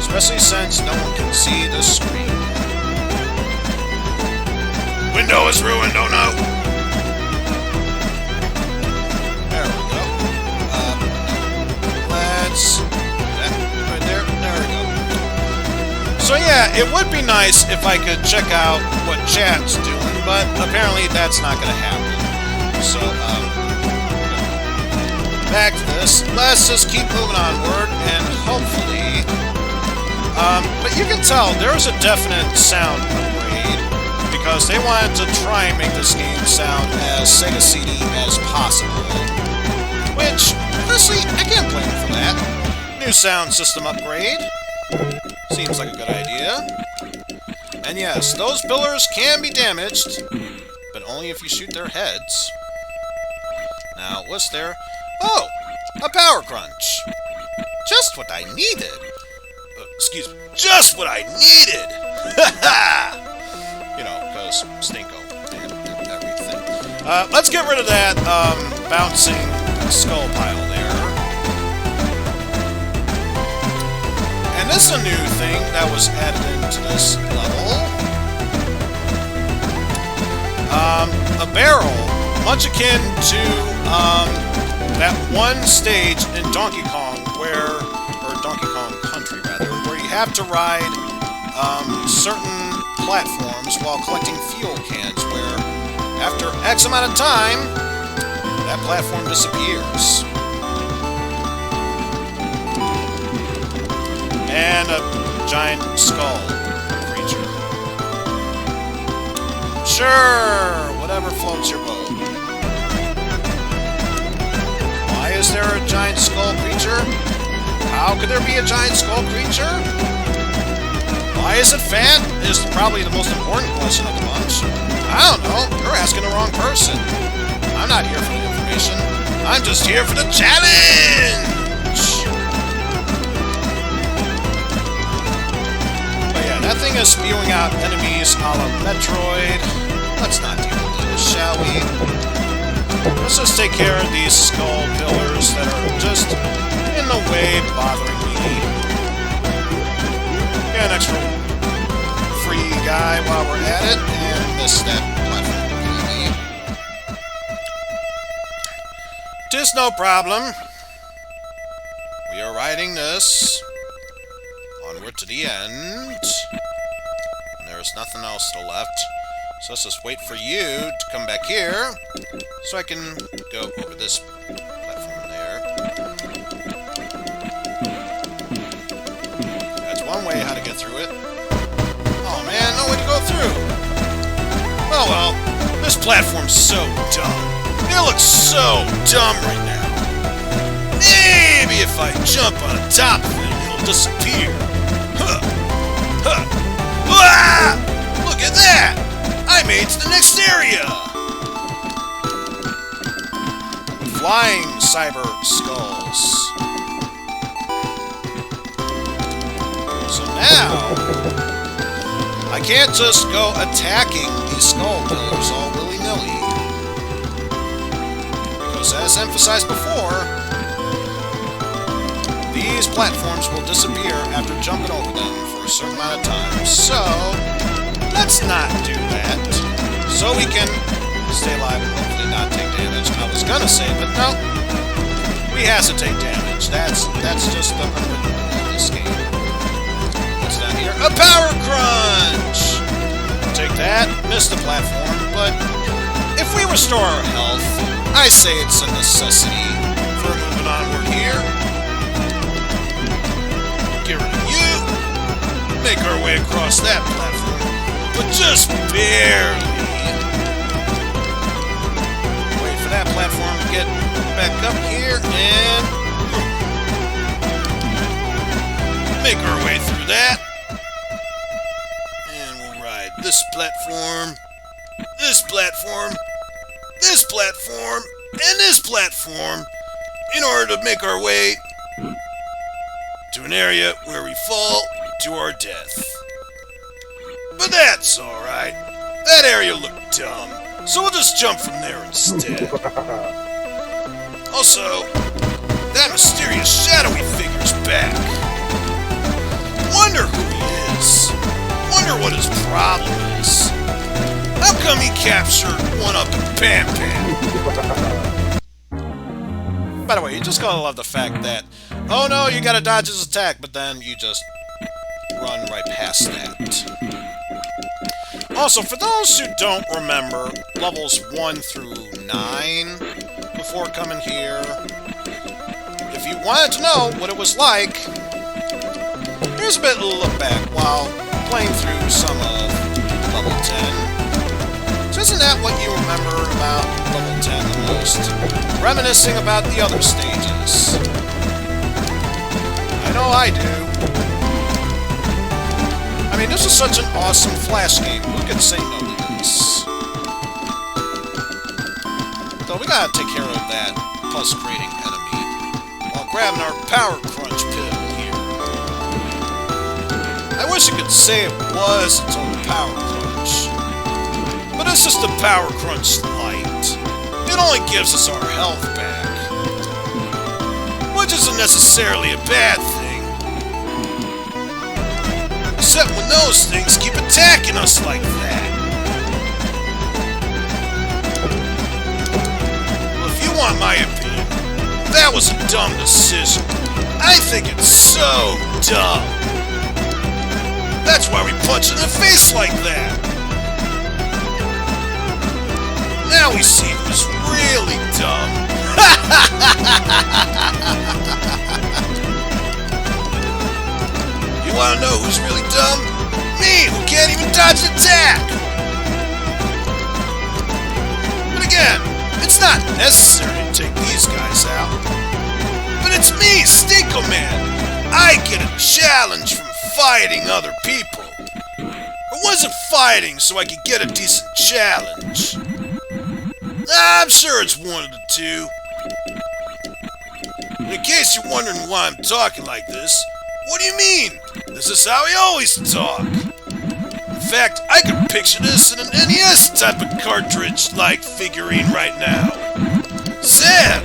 Especially since no one can see the screen. Window is ruined, oh no! Right there we go. So yeah, it would be nice if I could check out what chat's doing, but apparently that's not gonna happen. So, back to this. Let's just keep moving onward, and hopefully... but you can tell there's a definite sound upgrade, because they wanted to try and make this game sound as Sega CD as possible. Which, honestly, I can't blame them for that. New sound system upgrade. Seems like a good idea. And yes, those pillars can be damaged, but only if you shoot their heads. Now, what's there? Oh! A power crunch! Just what I needed! Excuse me. Just what I needed! You know, because Stinko and everything. Let's get rid of that, bouncing skull pile there. And this is a new thing that was added into this level. A barrel, much akin to that one stage in Donkey Kong or Donkey Kong Country rather, where you have to ride certain platforms while collecting fuel cans, where after X amount of time, that platform disappears. And a giant skull creature. Sure, whatever floats your boat. Why is there a giant skull creature? How could there be a giant skull creature? Why is it fat? Is probably the most important question of the bunch. I don't know, you're asking the wrong person. I'm not here for the information. I'm just here for the challenge! is spewing out enemies a la Metroid. Let's not deal with those, shall we? Let's just take care of these skull pillars that are just in the way, bothering me. Get an extra free guy while we're at it, and miss that platform completely. 'Tis no problem. We are riding this onward to the end. And there's nothing else to left. So let's just wait for you to come back here so I can go over this platform there. That's one way how to get through it. Oh man, no way to go through. Oh well, this platform's so dumb. It looks so dumb right now. Maybe if I jump on top of it, it'll disappear. Huh. Huh. Ah! Look at that! I made it to the next area! Flying cyber skulls. So now, I can't just go attacking these skull pillars all willy-nilly. Because as emphasized before, these platforms will disappear after jumping over them for a certain amount of time. So, let's not do that. So we can stay alive and hopefully not take damage. I was gonna say, but no. We has to take damage. That's just the unwritten rule of this game. What's down here? A power crunch! Take that, miss the platform, but if we restore our health, I say it's a necessity for moving onward here. Get rid of you. Make our way across that platform, but just barely. Wait for that platform to get back up here and make our way through that. And we'll ride this platform, this platform, this platform, and this platform in order to make our way to an area where we fall to our death. But that's alright. That area looked dumb, so we'll just jump from there instead. Also, that mysterious shadowy figure's back. Wonder who he is. Wonder what his problem is. How come he captured one up in Pam Pam? By the way, you just gotta love the fact that, oh no, you gotta dodge his attack, but then you just run right past that. Also, for those who don't remember levels 1 through 9 before coming here, if you wanted to know what it was like, here's a bit of a look back while playing through some of level 10. So isn't that what you remember about level 10 the most? Reminiscing about the other stages. I know I do. I mean, this is such an awesome flash game. Who can say no to this? Though we gotta take care of that pus-creating enemy while grabbing our power crunch pill here. I wish I could say it was a total power crunch, but it's just a power crunch light. It only gives us our health back, which isn't necessarily a bad thing. Except when those things keep attacking us like that. Well, if you want my opinion, that was a dumb decision. I think it's so dumb. That's why we punch in the face like that. Now we see who's really dumb. You wanna know who's really dumb? Me, who can't even dodge an attack! But again, it's not necessary to take these guys out. But it's me, Stinkoman! I get a challenge from fighting other people. I wasn't fighting so I could get a decent challenge. I'm sure it's one of the two. And in case you're wondering why I'm talking like this, what do you mean? This is how he always talk. fact, I can picture this in an NES type of cartridge-like figurine right now. Sam,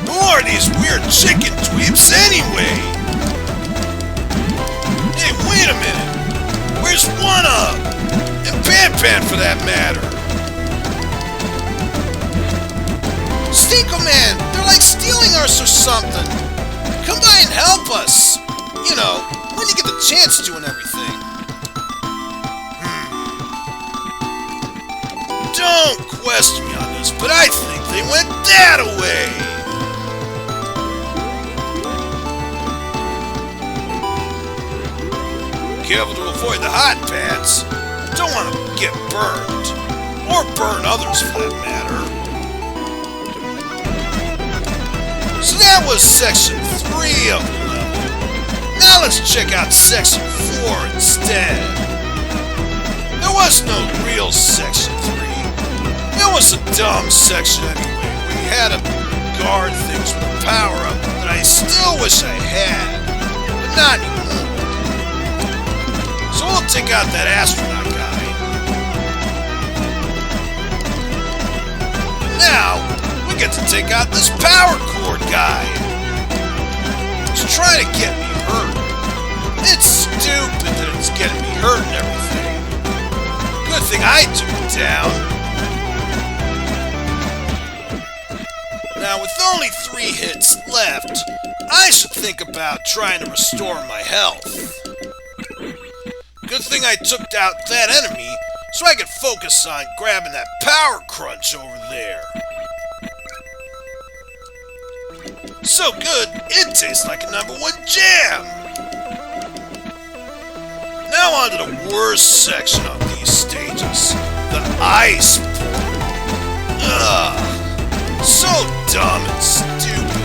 who are these weird chicken dweeps anyway? Hey, wait a minute. Where's One-Up? And Pan-Pan for that matter? Stinkoman, they're like stealing us or something. Come by and help us. You know, when you get the chance to and everything. Don't question me on this, but I think they went that away. Careful to avoid the hot pads. Don't want to get burned. Or burn others for that matter. So that was section 3 of the level. Now let's check out section 4 instead. There was no real section 3. It was a dumb section anyway. We had to guard things with a power-up that I still wish I had, but not anymore. So we'll take out that astronaut guy. And now, we get to take out this power cord guy. He's trying to get me hurt. It's stupid that it's getting me hurt and everything. Good thing I took it down. Now, with only 3 hits left, I should think about trying to restore my health. Good thing I took out that enemy, so I could focus on grabbing that power crunch over there. So good, it tastes like a #1 jam! Now on to the worst section of these stages, the ice port. Ugh. So dumb and stupid.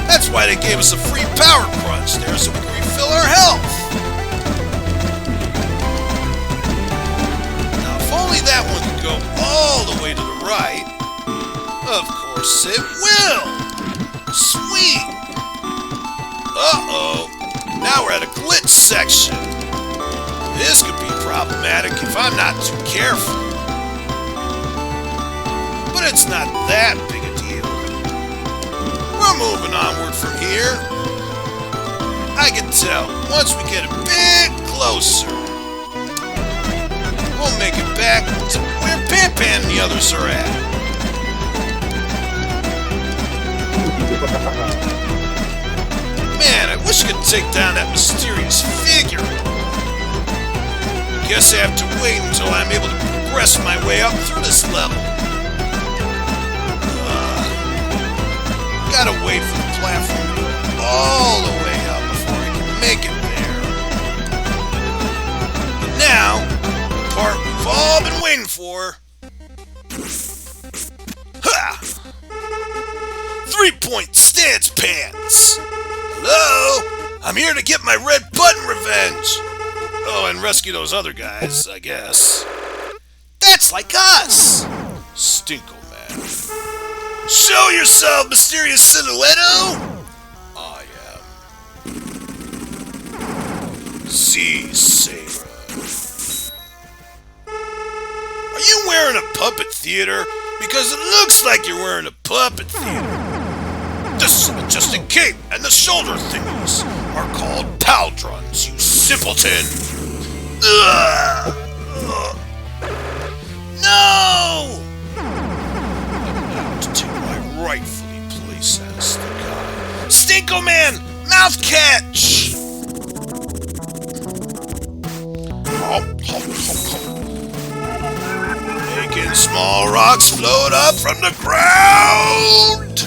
That's why they gave us a free power crunch there so we can refill our health. Now if only that one could go all the way to the right. Of course it will. Sweet. Uh-oh. Now we're at a glitch section. This could be problematic if I'm not too careful. But it's not that big a deal. We're moving onward from here. I can tell once we get a bit closer, we'll make it back to where Pan-Pan and the others are at. Man, I wish I could take down that mysterious figure. Guess I have to wait until I'm able to progress my way up through this level. Gotta wait for the platform to go all the way up before I can make it there. And now, the part we've all been waiting for. Ha! 3-point stance pants! Hello? I'm here to get my red button revenge! Oh, and rescue those other guys, I guess. That's like us! Stinkoman. Show yourself, mysterious silhouette! I am Sea Saber. Are you wearing a puppet theater? Because it looks like you're wearing a puppet theater. This is an adjusting cape, and the shoulder thingies are called pauldrons, you simpleton! No! To take my rightfully place as the guy. Stinkoman! Mouth catch! Making small rocks float up from the ground!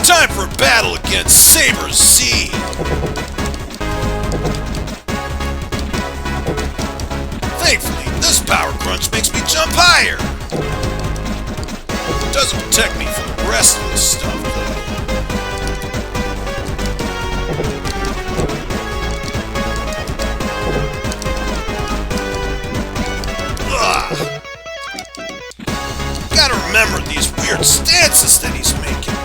Time for a battle against Saber Z! Thankfully, this power crunch makes me jump higher! Doesn't protect me from the rest of this stuff, though. Ugh. Gotta remember these weird stances that he's making.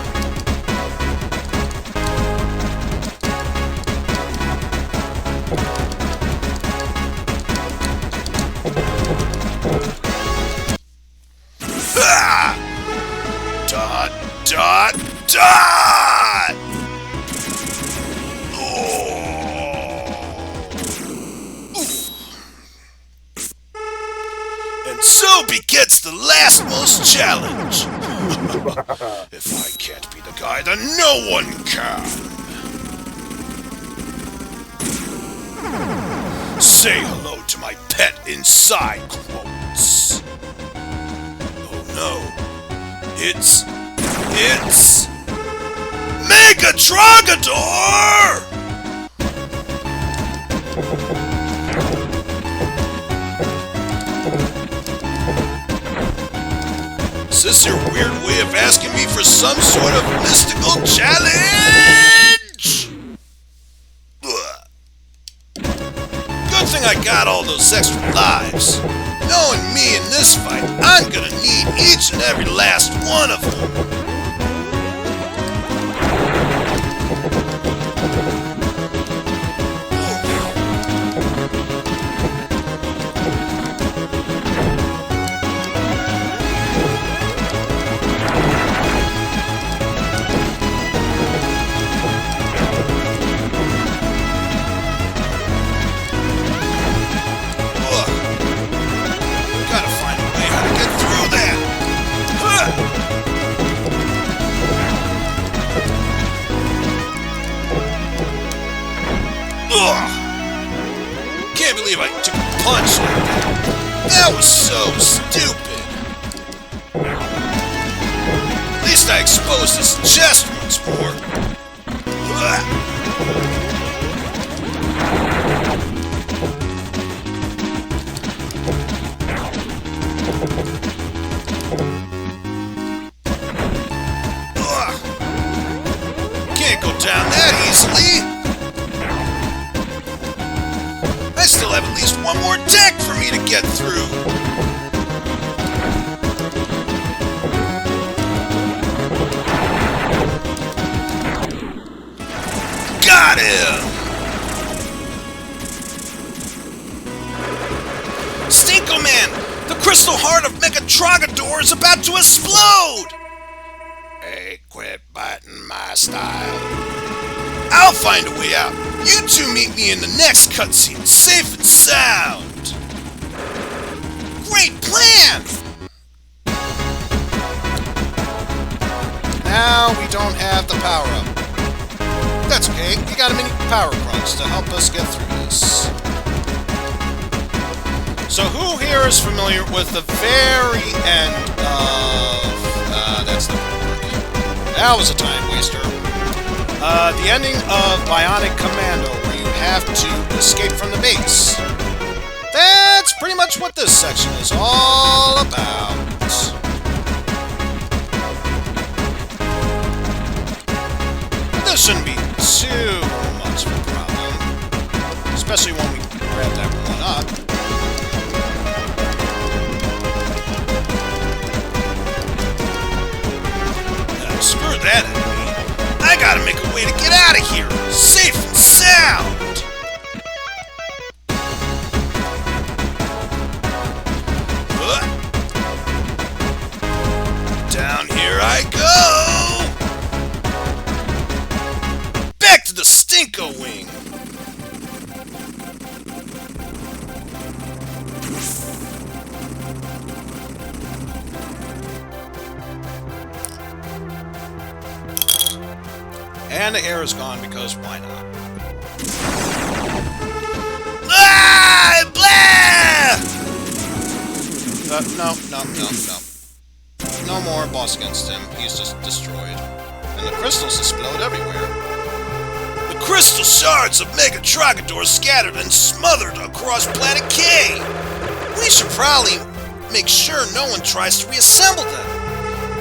And so begets the lastmost challenge. If I can't be the guy, then no one can. Say hello to my pet inside quotes. Oh no. It's Megatrogador! Is this your weird way of asking me for some sort of mystical challenge? Ugh. Good thing I got all those extra lives. Knowing me in this fight, I'm gonna need each and every last one of them. Can't believe I took a punch like that. That was so stupid. At least I exposed his chest once more. Can't go down that easily. I still have at least one more deck for me to get through. Got him! Stinkoman! The crystal heart of Megatrogador is about to explode! Hey, quit biting my style. I'll find a way out. You two meet me in the next cutscene, safe and sound! Great plan! Now we don't have the power-up. That's okay, we got a mini power crunch to help us get through this. So who here is familiar with the very end of... that's the book. That was a time waster. The ending of Bionic Commando, where you have to escape from the base. That's pretty much what this section is all about. This shouldn't be too much of a problem, especially when we grab that one up. Screw that enemy. I gotta make a way to get out of here, safe and sound! Down here I go! Back to the Stinko Wing! And the air is gone because why not? Ah! Blah! No. No more boss against him. He's just destroyed. And the crystals explode everywhere. The crystal shards of Megatrogador scattered and smothered across Planet K. We should probably make sure no one tries to reassemble them.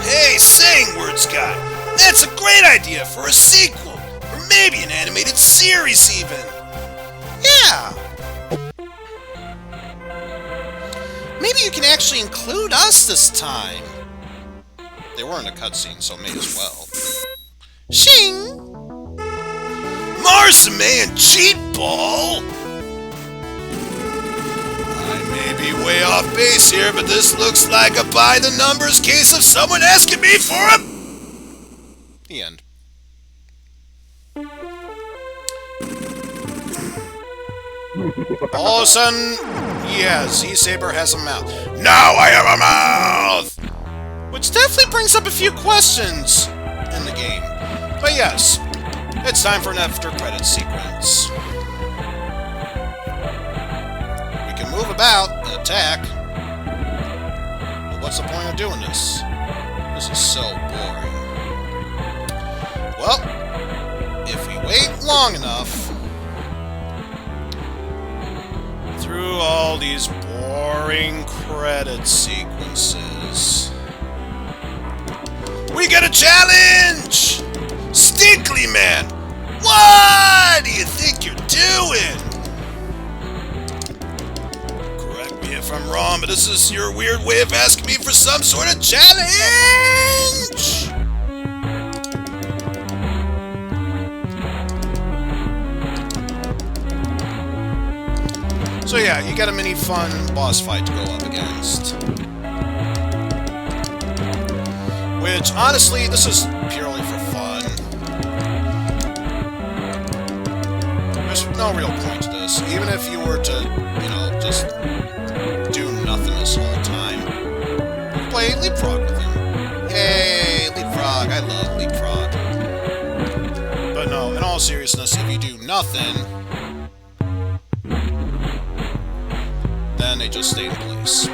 Hey, saying words guy. That's a great idea for a sequel, or maybe an animated series even. Yeah. Maybe you can actually include us this time. They were in a cutscene, so may as well. Shing! Marsume and Cheat Ball! I may be way off base here, but this looks like a by-the-numbers case of someone asking me for a... The end. All of a sudden, Yeah, Z-Saber has a mouth. Now I have a mouth! Which definitely brings up a few questions in the game. But yes, it's time for an after-credit sequence. We can move about and attack. But what's the point of doing this? This is so boring. Well, if we wait long enough, through all these boring credit sequences, we get a challenge! Stinkoman! What do you think you're doing? Correct me if I'm wrong, but this is your weird way of asking me for some sort of challenge! So yeah, you got a mini fun boss fight to go up against. Which, honestly, this is purely for fun. There's no real point to this. Even if you were to, you know, just do nothing this whole time. Play Leapfrog with him. Yay, Leapfrog. I love Leapfrog. But no, in all seriousness, if you do nothing, then they just stay in place.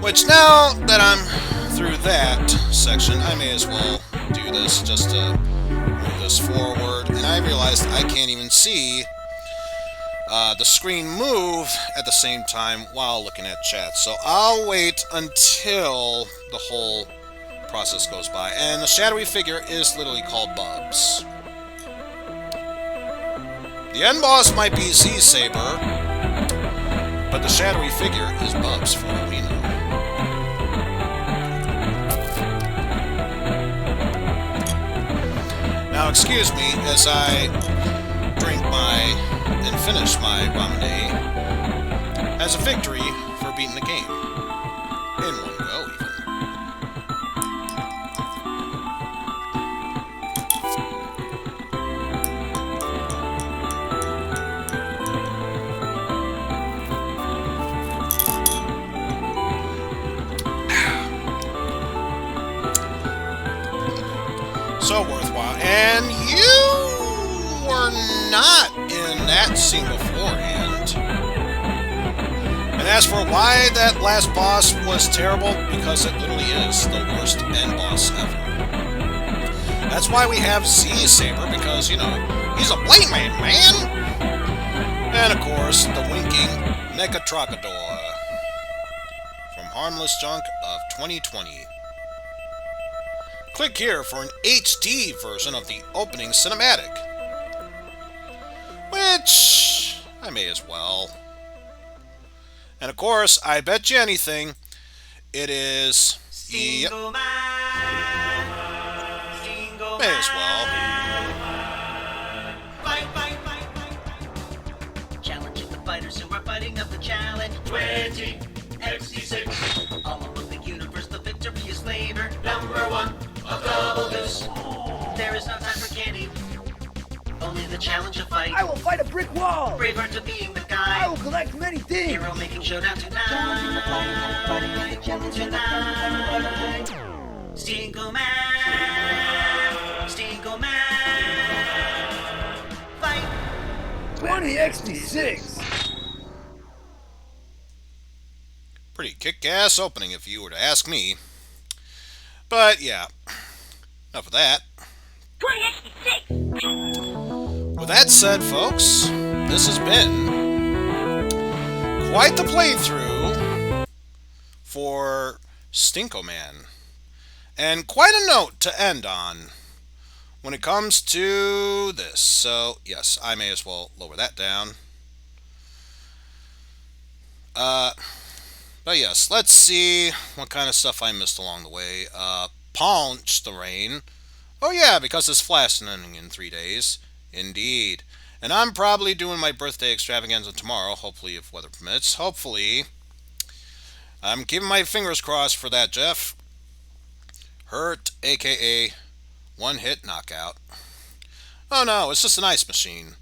Which, now that I'm through that section, I may as well do this just to move this forward. And I realized I can't even see the screen move at the same time while looking at chat. So I'll wait until the whole process goes by. And the shadowy figure is literally called Bubs. The end boss might be Z-Saber, but the shadowy figure is Bubs, for all we know. Now, excuse me as I drink and finish my ramen as a victory for beating the game. In one go, even. So worthwhile. And you were not in that scene beforehand. And as for why that last boss was terrible, because it literally is the worst end boss ever. That's why we have Z-Saber, because, you know, he's a blade man. And of course, the winking Mechatrocador from Harmless Junk of 2020. Click here for an HD version of the opening cinematic. Which, I may as well. And of course, I bet you anything, it is... Yep. May as well. Challenge the fighters who are fighting up the challenge. 20 XD6. All over the universe, the victory is flavor. Number one. A double deuce. There is no time for candy. Only the challenge of fight. I will fight a brick wall. Braveheart to being the guy. I will collect many things. Hero making showdown tonight. Challenge tonight. Stinkoman. Fight. 20 XD6. Pretty kick-ass opening if you were to ask me. But yeah, enough of that. 20 XD6. With that said, folks, this has been quite the playthrough for Stinkoman. And quite a note to end on when it comes to this. So, yes, I may as well lower that down. But yes, let's see what kind of stuff I missed along the way. Punch the rain. Oh yeah, because it's flashing in 3 days. Indeed. And I'm probably doing my birthday extravaganza tomorrow, hopefully if weather permits. Hopefully. I'm keeping my fingers crossed for that, Jeff. Hurt, aka one-hit knockout. Oh no, it's just an ice machine.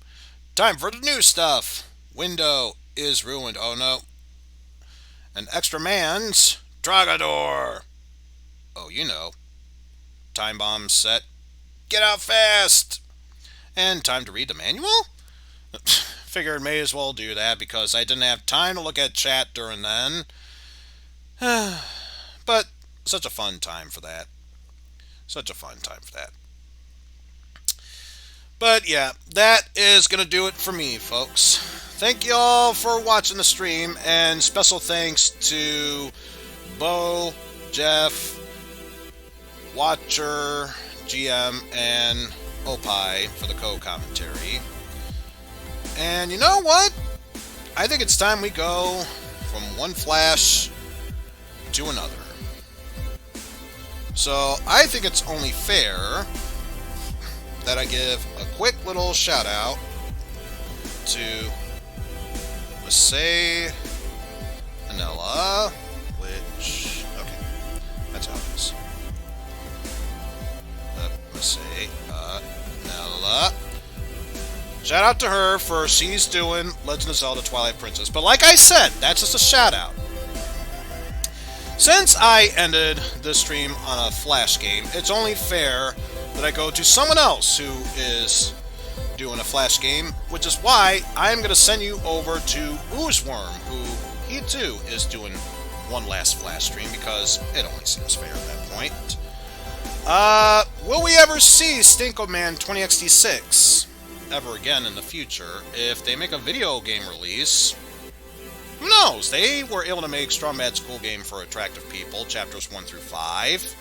Time for the new stuff. Window is ruined. Oh no. An extra man's Dragador. Oh, you know. Time bomb set. Get out fast! And time to read the manual? Figured may as well do that because I didn't have time to look at chat during then. But such a fun time for that. Such a fun time for that. But yeah, that is going to do it for me, folks. Thank you all for watching the stream, and special thanks to Bo, Jeff, Watcher, GM, and Opie for the co-commentary. And you know what? I think it's time we go from one Flash to another. So I think it's only fair that I give a quick little shout out to Masay Anella, which, okay, that's how it is. Masay Anella. Shout out to her for she's doing Legend of Zelda Twilight Princess. But like I said, that's just a shout out. Since I ended this stream on a Flash game, it's only fair that I go to someone else who is doing a Flash game, which is why I'm going to send you over to Oozeworm, who he too is doing one last Flash stream because it only seems fair at that point. Will we ever see Stinkoman 20XT6 ever again in the future if they make a video game release? Who knows? They were able to make Strong Bad School Game for Attractive People, chapters 1 through 5.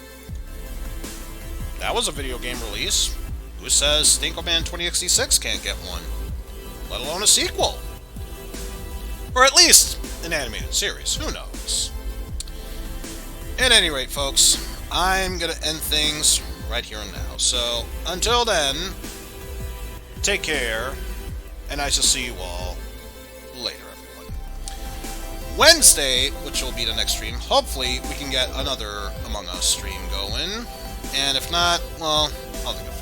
That was a video game release. Who says Stinkoman 20XT6 can't get one? Let alone a sequel. Or at least an animated series. Who knows? At any rate, folks, I'm going to end things right here and now. So, until then, take care, and I shall see you all later, everyone. Wednesday, which will be the next stream, hopefully we can get another Among Us stream going. And if not, well, I'll think of